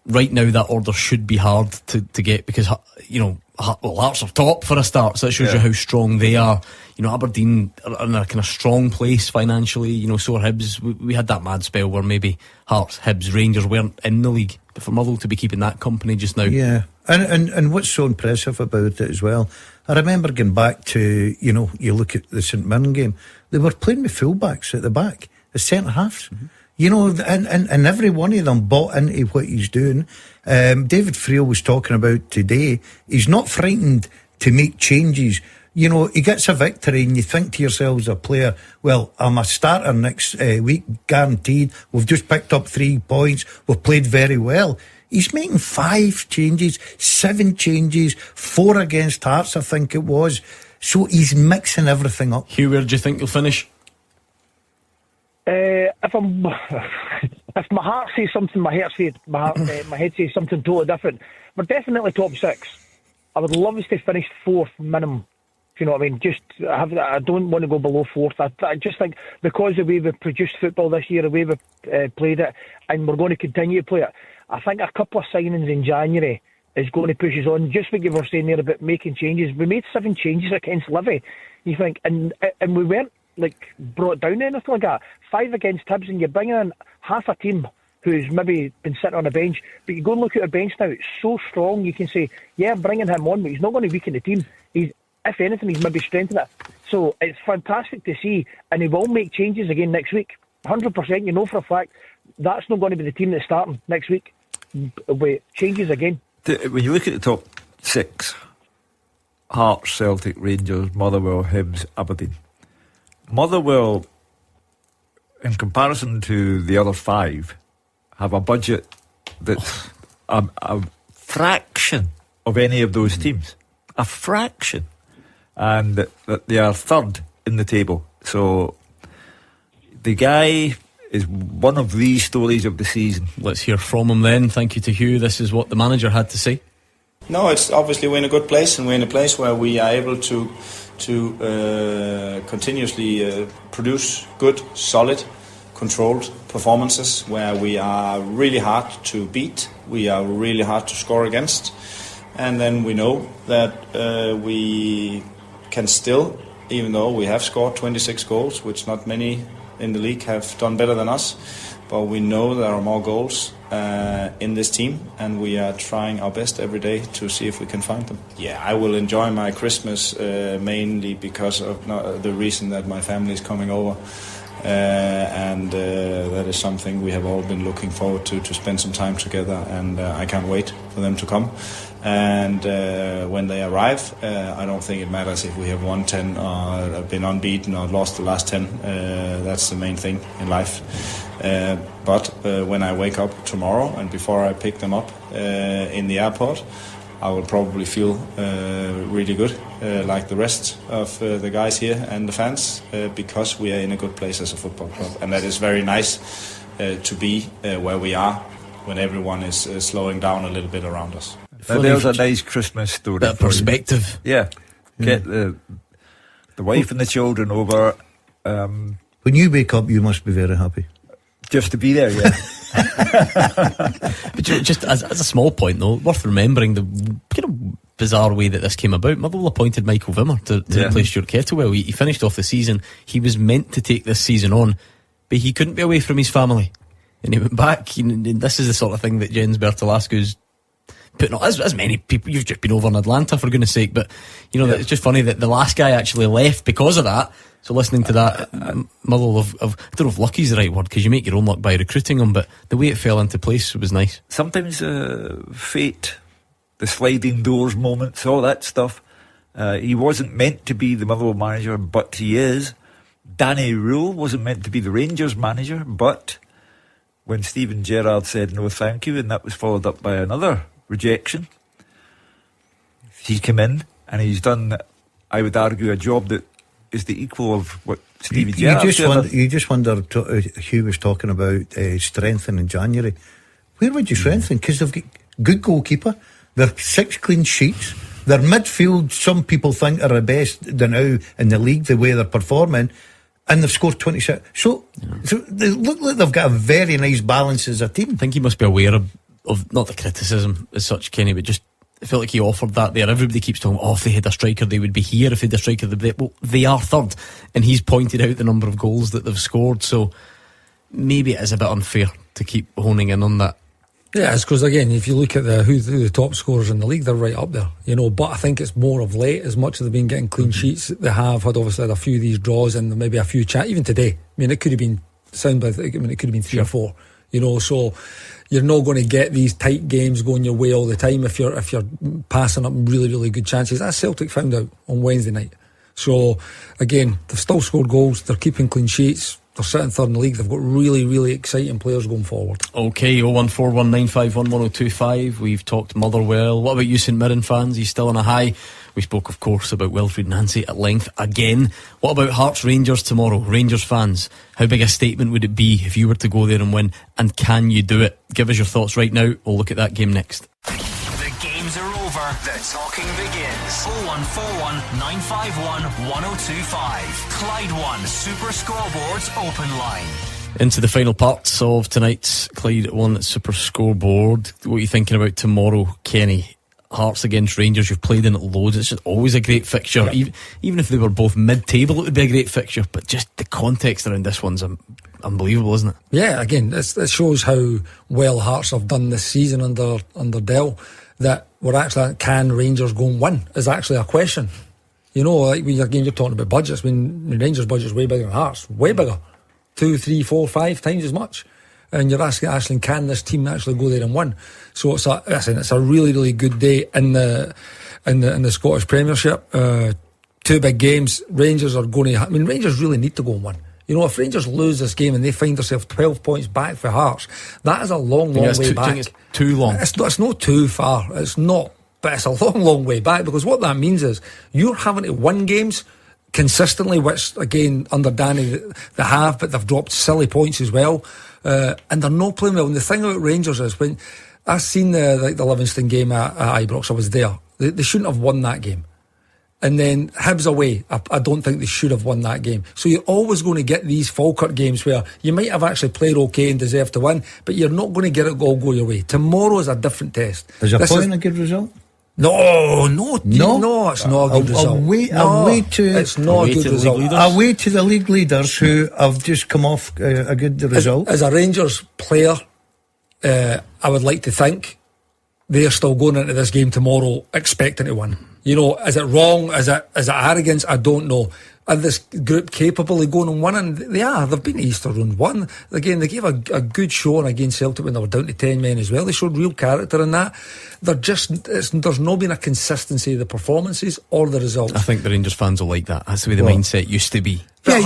right now that order should be hard to get because, you know, Hearts are top for a start, so that shows you how strong they are. You know, Aberdeen are in a kind of strong place financially. You know, so are Hibs. We had that mad spell where maybe Hearts, Hibs, Rangers weren't in the league, but for Motherwell to be keeping that company just now. Yeah, and what's so impressive about it as well, I remember going back to, you know, you look at the St Mirren game, they were playing with fullbacks at the back, the centre halves. You know, and every one of them bought into what he's doing. David Friel was talking about today, he's not frightened to make changes. You know, he gets a victory and you think to yourself as a player, well, I'm a starter next week, guaranteed. We've just picked up 3 points. We've played very well. He's making 5 changes, 7 changes, 4 against Hearts, I think it was. So he's mixing everything up. Hugh, where do you think you'll finish? If my heart says something, my head says something totally different. We're definitely top 6. I would love us to finish 4th minimum. If you know what I mean, I don't want to go below 4th. I just think because of the way we've produced football this year, the way we've played it, and we're going to continue to play it, I think a couple of signings in January is going to push us on. Just what you were saying there about making changes. We made 7 changes against Livy. You think, and we weren't brought down or anything like that. 5 against Hibs, and you're bringing in half a team who's maybe been sitting on a bench, but you go and look at a bench now, it's so strong, you can say, yeah, I'm bringing him on, but he's not going to weaken the team. If anything, he's maybe strengthened it. So it's fantastic to see, and he will make changes again next week. 100%, you know for a fact, that's not going to be the team that's starting next week. With changes again. When you look at the top 6, Hearts, Celtic, Rangers, Motherwell, Hibs, Aberdeen. Motherwell, in comparison to the other 5, have a budget that's a fraction of any of those teams. A fraction. And that they are 3rd in the table. So the guy is one of the stories of the season. Let's hear from him then. Thank you to Hugh. This is what the manager had to say. No, it's obviously we're in a good place, and we're in a place where we are able to continuously produce good, solid, controlled performances, where we are really hard to beat, we are really hard to score against, and then we know that we can still, even though we have scored 26 goals, which not many in the league have done better than us, but we know there are more goals in this team, and we are trying our best every day to see if we can find them. Yeah, I will enjoy my Christmas mainly because of the reason that my family is coming over, and that is something we have all been looking forward to spend some time together, and I can't wait for them to come. And when they arrive, I don't think it matters if we have won 10 or been unbeaten or lost the last 10. That's the main thing in life. But when I wake up tomorrow and before I pick them up in the airport, I will probably feel really good, like the rest of the guys here and the fans, because we are in a good place as a football club. And that is very nice to be where we are when everyone is slowing down a little bit around us. There's a nice Christmas story. That perspective. Yeah. Get the wife and the children over. When you wake up, you must be very happy. Just to be there, yeah. But just as a small point, though, worth remembering the kind of bizarre way that this came about. Motherwell appointed Michael Wimmer to replace Stuart Kettlewell. He finished off the season. He was meant to take this season on, but he couldn't be away from his family, and he went back. This is the sort of thing that Jens Bertolascu's putting on, as many people. You've just been over in Atlanta, for goodness sake, but it's just funny that the last guy actually left because of that. So listening to that, Motherwell of I don't know if lucky's the right word, because you make your own luck by recruiting him, but the way it fell into place was nice. Sometimes fate, the sliding doors moments, all that stuff. He wasn't meant to be the Motherwell manager, but he is. Danny Rule wasn't meant to be the Rangers manager, but when Steven Gerrard said no thank you, and that was followed up by another rejection, he's come in and he's done, I would argue, a job that is the equal of what Steven Gerrard said. You just wonder, Hugh was talking about strengthening in January. Where would you strengthen? Because they've got good goalkeeper, they're 6 clean sheets, their midfield, some people think, are the best now in the league, the way they're performing, and they've scored 26. So they look like they've got a very nice balance as a team. I think he must be aware of not the criticism as such, Kenny, but just I felt like he offered that there. Everybody keeps talking, if they had a striker they would be here, if they had a striker they'd be... Well, they are third, and he's pointed out the number of goals that they've scored, so maybe it is a bit unfair to keep honing in on that. Yeah, it's because again, if you look at who the top scorers in the league, they're right up there, but I think it's more of late, as much as they've been getting clean sheets, they have had a few of these draws and maybe a few even today. I mean, it could have been it could have been 3 or 4, so you're not going to get these tight games going your way all the time if you're passing up really, really good chances. As Celtic found out on Wednesday night. So again, they've still scored goals, they're keeping clean sheets, they're sitting third in the league, they've got really, really exciting players going forward. Okay, 01419511025. We've talked Motherwell. What about you St Mirren fans? He's still on a high We spoke, of course, about Wilfried Nancy at length again. What about Hearts Rangers tomorrow? Rangers fans, how big a statement would it be if you were to go there and win? And can you do it? Give us your thoughts right now. We'll look at that game next. The games are over. The talking begins. 0141 951 1025. Clyde One Super Scoreboard's open line. Into the final parts of tonight's Clyde One Super Scoreboard. What are you thinking about tomorrow, Kenny? Hearts against Rangers. You've played in it loads. It's just always a great fixture. Even if they were both mid-table, it would be a great fixture. But just the context around this one's unbelievable, isn't it? Yeah, again, it shows how well Hearts have done this season under Dell. That we're actually, can Rangers go and win is actually a question. You know, like you're talking about budgets. When Rangers' budget's way bigger than Hearts, way bigger. 2, 3, 4, 5 times as much. And you're asking Aisling, can this team actually go there and win? So it's a really, really good day in the Scottish Premiership. 2 big games. Rangers are going to. Rangers really need to go and win. You know, if Rangers lose this game and they find themselves 12 points back for Hearts, that is a long way back. I think it's too long. It's not too far. It's not, but it's a long way back, because what that means is you're having to win games consistently, which again under Danny they have, but they've dropped silly points as well, and they're not playing well. And the thing about Rangers is, when I seen the Livingston game at Ibrox, I was there. They shouldn't have won that game. And then Hibs away, I don't think they should have won that game. So you're always going to get these Falkirk games where you might have actually played okay and deserve to win, but you're not going to get it all go your way. Tomorrow is a different test. Is a point a good result? No, it's not a good result. It's not a good result. Away to the league leaders who have just come off a good result. As a Rangers player, I would like to think they're still going into this game tomorrow expecting to win. You know, is it wrong? Is it arrogance? I don't know. Are this group capable of going and winning? They are. They've been to Easter round 1. Again, they gave a good showing against Celtic when they were down to 10 men as well. They showed real character in that. There's not been a consistency of the performances or the results. I think the Rangers fans will like that. That's the way the mindset used to be. But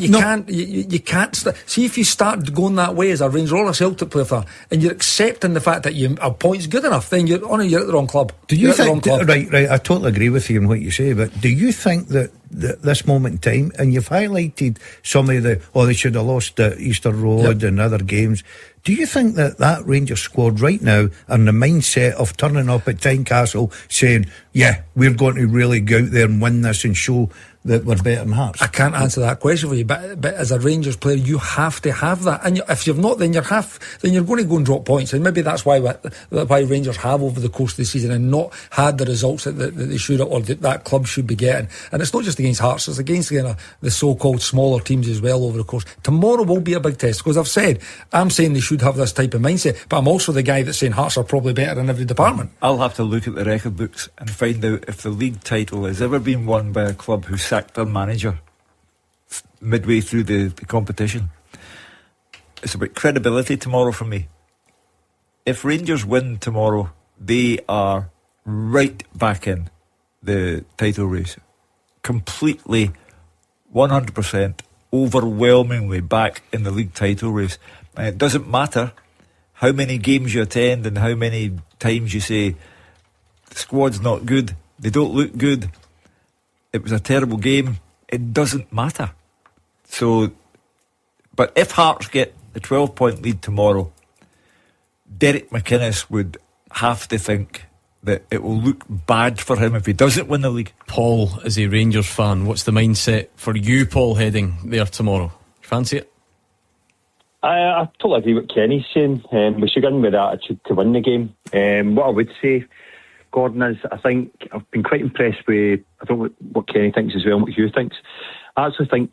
You can't. See, if you start going that way as a Rangers or a Celtic player, and you're accepting the fact that a point's good enough, then you're at the wrong club. Do you think? Right. I totally agree with you on what you say, but do you think that this moment in time, and you've highlighted some of they should have lost at Easter Road and other games. Do you think that Rangers squad right now are in the mindset of turning up at Tynecastle saying, yeah, we're going to really go out there and win this and show that we're better than Hearts? I can't answer that question for you, but as a Rangers player, you have to have that. And if you've not, then you're going to go and drop points. And maybe that's why Rangers have over the course of the season and not had the results that they should have, or that club should be getting. And it's not just against Hearts; it's against the so-called smaller teams as well over the course. Tomorrow will be a big test, because I'm saying they should have this type of mindset, but I'm also the guy that's saying Hearts are probably better in every department. I'll have to look at the record books and find out if the league title has ever been won by a club who sacked their manager midway through the competition. It's about credibility tomorrow for me. If Rangers win tomorrow, they are right back in the title race. Completely, 100%, overwhelmingly back in the league title race. And it doesn't matter how many games you attend and how many times you say the squad's not good, they don't look good, it was a terrible game. It doesn't matter. So, but if Hearts get the 12-point lead tomorrow, Derek McInnes would have to think that it will look bad for him if he doesn't win the league. Paul, as a Rangers fan, what's the mindset for you, Paul, heading there tomorrow? Fancy it? I totally agree with Kenny's saying. We should go in with that attitude to win the game. What I would say, Gordon, is I think I've been quite impressed with, I don't know what Kenny thinks as well and what Hugh thinks. I actually think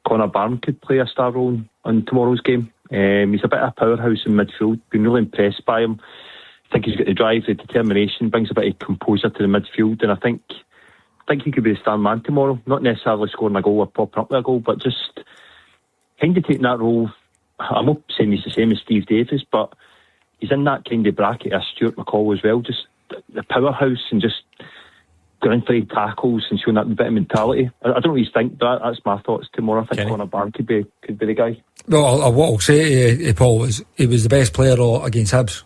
Connor Barron could play a star role on tomorrow's game. He's a bit of a powerhouse in midfield. Been really impressed by him. I think he's got the drive, the determination, brings a bit of composure to the midfield, and I think he could be the star man tomorrow. Not necessarily scoring a goal or popping up with a goal, but just kind of taking that role. I'm not saying he's the same as Steve Davis, but he's in that kind of bracket as Stuart McCall as well. Just the powerhouse and just going in for tackles and showing that bit of mentality. I don't really think that. That's my thoughts tomorrow. I think Connor Barron could be the guy. Well, what I'll say to Paul is he was the best player against Hibs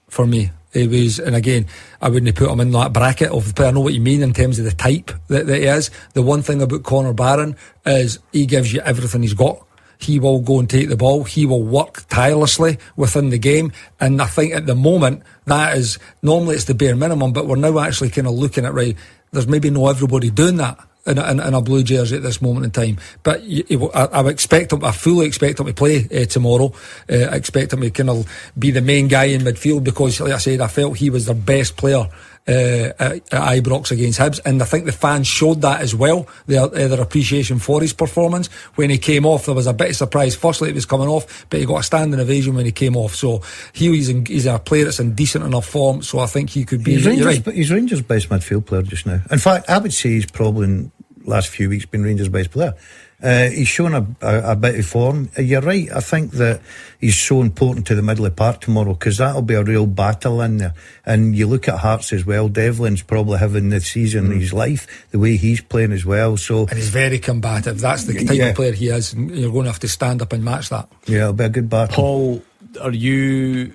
for me. He was, and again, I wouldn't put him in that bracket of the player. I know what you mean in terms of the type that he is. The one thing about Conor Barron is he gives you everything he's got. He will go and take the ball. He will work tirelessly within the game. And I think at the moment, that is, normally it's the bare minimum, but we're now actually kind of looking at, right, there's maybe not everybody doing that in a blue jersey at this moment in time. But I expect him, I fully expect him to play tomorrow. I expect him to kind of be the main guy in midfield because, like I said, I felt he was their best player at Ibrox against Hibs, and I think the fans showed that as well, their appreciation for his performance. When he came off, there was a bit of surprise firstly it was coming off, but he got a standing ovation when he came off. So he's a player that's in decent enough form, so I think he could be. He's Rangers' best midfield player just now. In fact, I would say he's probably in the last few weeks been Rangers' best player. He's shown a bit of form. You're right, I think that he's so important to the middle of the park tomorrow because that'll be a real battle in there. And you look at Hearts as well, Devlin's probably having the season of his life, the way he's playing as well. So, and he's very combative. That's the type of player he is, and you're going to have to stand up and match that. Yeah, it'll be a good battle. Paul, are you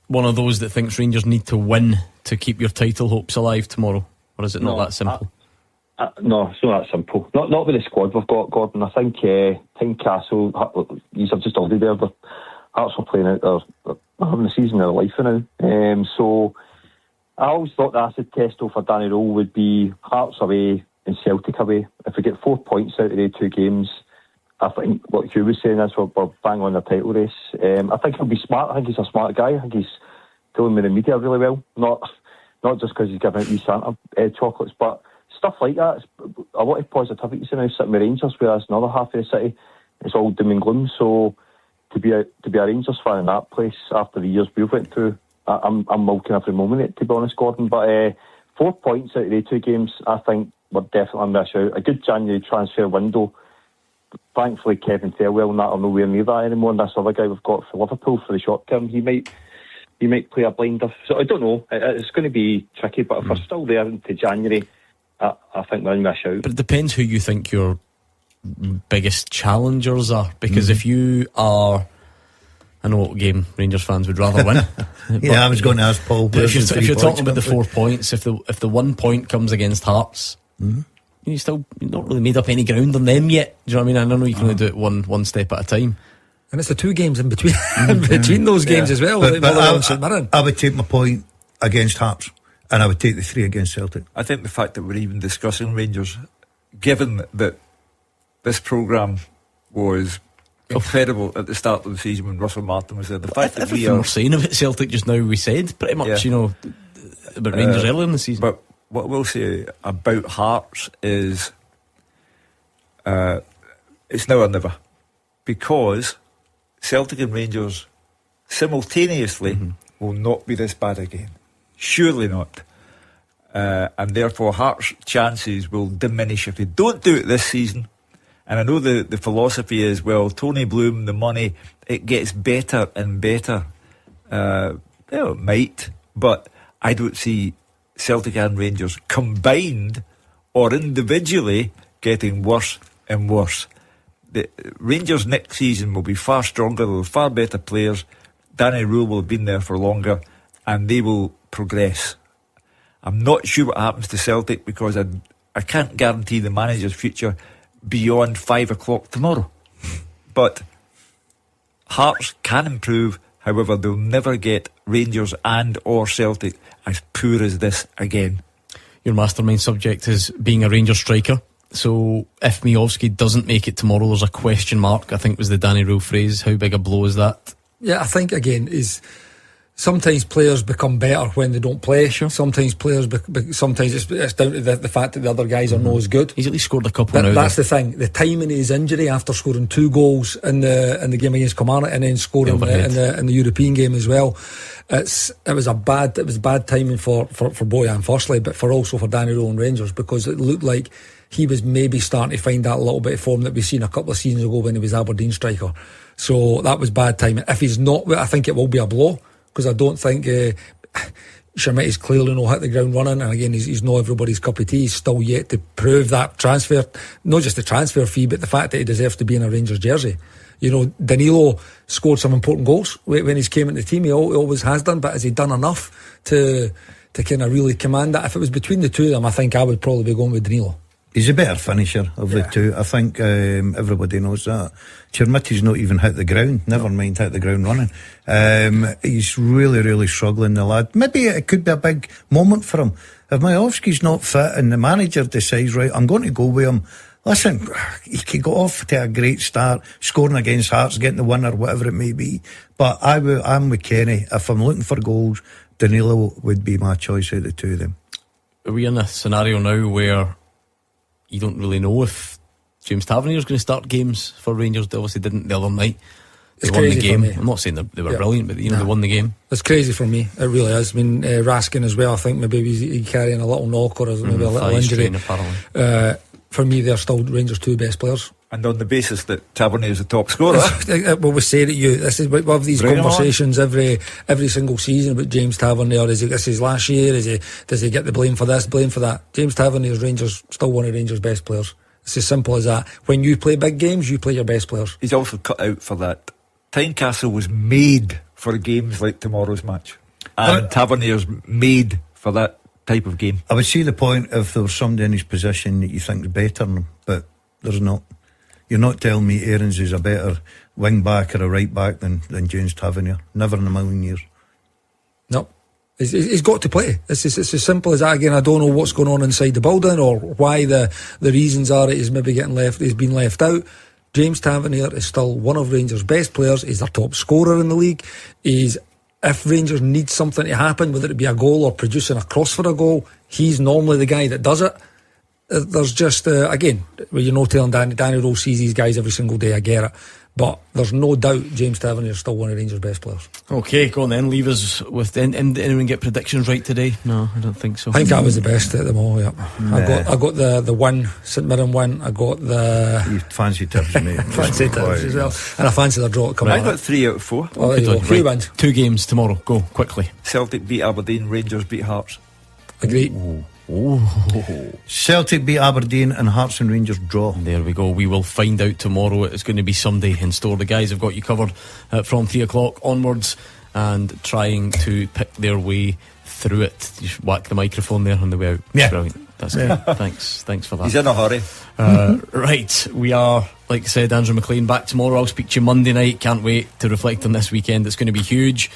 one of those that thinks Rangers need to win to keep your title hopes alive tomorrow? Or is it not that simple? No, it's not that simple. Not with the squad we've got, Gordon. I think Tynecastle, you've just already there, but Hearts are playing out they're having the season of their life now. So I always thought the acid test for Danny Rowe would be Hearts away and Celtic away. If we get 4 points out of the 2 games, I think what Hugh was saying is we're bang on the title race. I think he'll be smart. I think he's a smart guy. I think he's dealing with the media really well. Not just because he's giving out these Santa chocolates, but stuff like that. It's a lot of positivity now sitting with Rangers, whereas another half of the city it's all doom and gloom. So to be a Rangers fan in that place after the years we've went through, I'm milking every moment of it, to be honest, Gordon. But 4 points out of the 2 games, I think we're definitely on this out. A good January transfer window. Thankfully, Kevin Thelwell and that are nowhere near that anymore. And this other guy we've got for Liverpool for the short term, he might play a blinder. So I don't know. It's going to be tricky. But if we're still there into January, I think we're in this out. But it depends who you think your biggest challengers are. Because if you are, I know what game Rangers fans would rather win. I was going to ask Paul. If you're talking about the 4 points, if the 1 point comes against Hearts, you're not really made up any ground on them yet. Do you know what I mean? I know you can only do it one step at a time. And it's the 2 games in between between those games as well. But I would take my point against Hearts, and I would take the 3 against Celtic. I think the fact that we're even discussing Rangers, given that this programme was incredible at the start of the season when Russell Martin was there, the fact that we're saying about Celtic just now, we said pretty much, about Rangers earlier in the season. But what we'll say about Hearts is it's now or never, because Celtic and Rangers simultaneously will not be this bad again. Surely not. And therefore Hearts' chances will diminish if they don't do it this season. And I know the philosophy is, well, Tony Bloom, the money, it gets better and better. It might, but I don't see Celtic and Rangers combined or individually getting worse and worse. The Rangers next season will be far stronger, they'll have far better players. Danny Rowe will have been there for longer, and they will progress. I'm not sure what happens to Celtic, because I can't guarantee the manager's future beyond 5 o'clock tomorrow. But Hearts can improve. However, they'll never get Rangers and or Celtic as poor as this again. Your mastermind subject is being a Rangers striker. So if Miovski doesn't make it tomorrow, there's a question mark, I think was the Danny Rowe phrase. How big a blow is that? Yeah, I think again is sometimes players become better when they don't play. Sure. Sometimes players, sometimes it's down to the fact that the other guys are not as good. He's at least scored a couple now. That's the thing. The timing of his injury after scoring 2 goals in the game against Kilmarnock and then scoring in the European game as well. It was bad timing for Bojan firstly, but also for Danny Rowe and Rangers, because it looked like he was maybe starting to find that little bit of form that we've seen a couple of seasons ago when he was Aberdeen striker. So that was bad timing. If he's not, I think it will be a blow, because I don't think Shermitty's clearly not hit the ground running, and again, he's not everybody's cup of tea. He's still yet to prove that transfer, not just the transfer fee, but the fact that he deserves to be in a Rangers jersey. You know, Danilo scored some important goals when he's came into the team. He always has done, but has he done enough to kind of really command that? If it was between the two of them, I think I would probably be going with Danilo. He's a better finisher of the two. I think everybody knows that. Chermitty's not even hit the ground, never mind hit the ground running. He's really, really struggling, the lad. Maybe it could be a big moment for him. If Majovski's not fit and the manager decides, right, I'm going to go with him, listen, he could go off to a great start, scoring against Hearts, getting the winner, whatever it may be. But I'm with Kenny. If I'm looking for goals, Danilo would be my choice out of the two of them. Are we in a scenario now where you don't really know if James Tavernier's going to start games for Rangers? They obviously didn't the other night. They won the game. I'm not saying they were brilliant, but they won the game. It's crazy for me. It really is. I mean, Raskin as well. I think maybe he's carrying a little knock or maybe a little injury. For me, they're still Rangers' two best players. And on the basis that Tavernier is the top scorer. Well, we say that this is we have these conversations every single season about James Tavernier. Is this his last year? Does he get the blame for this, blame for that? James Tavernier is Rangers, still one of Rangers' best players. It's as simple as that. When you play big games, you play your best players. He's also cut out for that. Tynecastle was made for games like tomorrow's match, and Tavernier's made for that type of game. I would see the point if there was somebody in his position that you think is better than him, but there's not. You're not telling me Aarons is a better wing back or a right back than James Tavernier. Never in a million years. No. He's got to play. It's as simple as that. Again, I don't know what's going on inside the building or why the reasons are that he's maybe he's been left out. James Tavernier is still one of Rangers' best players. He's their top scorer in the league. If Rangers need something to happen, whether it be a goal or producing a cross for a goal, he's normally the guy that does it. There's just, again, you're not telling Danny Rose sees these guys every single day, I get it. But there's no doubt James Tavernier is still one of Rangers' best players. Okay, go on then, leave us with... Did anyone get predictions right today? No, I don't think so. I think I was the best at them all, yeah. I got the win, St Mirren win. I got the... You fancy tips, mate. Fancy tips as well. And I fancy their draw to come out. I got 3 out of 4. Oh, there you go. 3 wins. 2 games tomorrow. Go, quickly. Celtic beat Aberdeen, Rangers beat Hearts. Agree. Celtic beat Aberdeen and Hearts and Rangers draw. There we go. We will find out tomorrow. It's going to be Sunday in store. The guys have got you covered from 3 o'clock onwards and trying to pick their way through it. You should whack the microphone there on the way out. Yeah. Brilliant. That's good. Thanks for that. He's in a hurry. Right, we are, like I said, Andrew McLean back tomorrow. I'll speak to you Monday night. Can't wait to reflect on this weekend. It's going to be huge.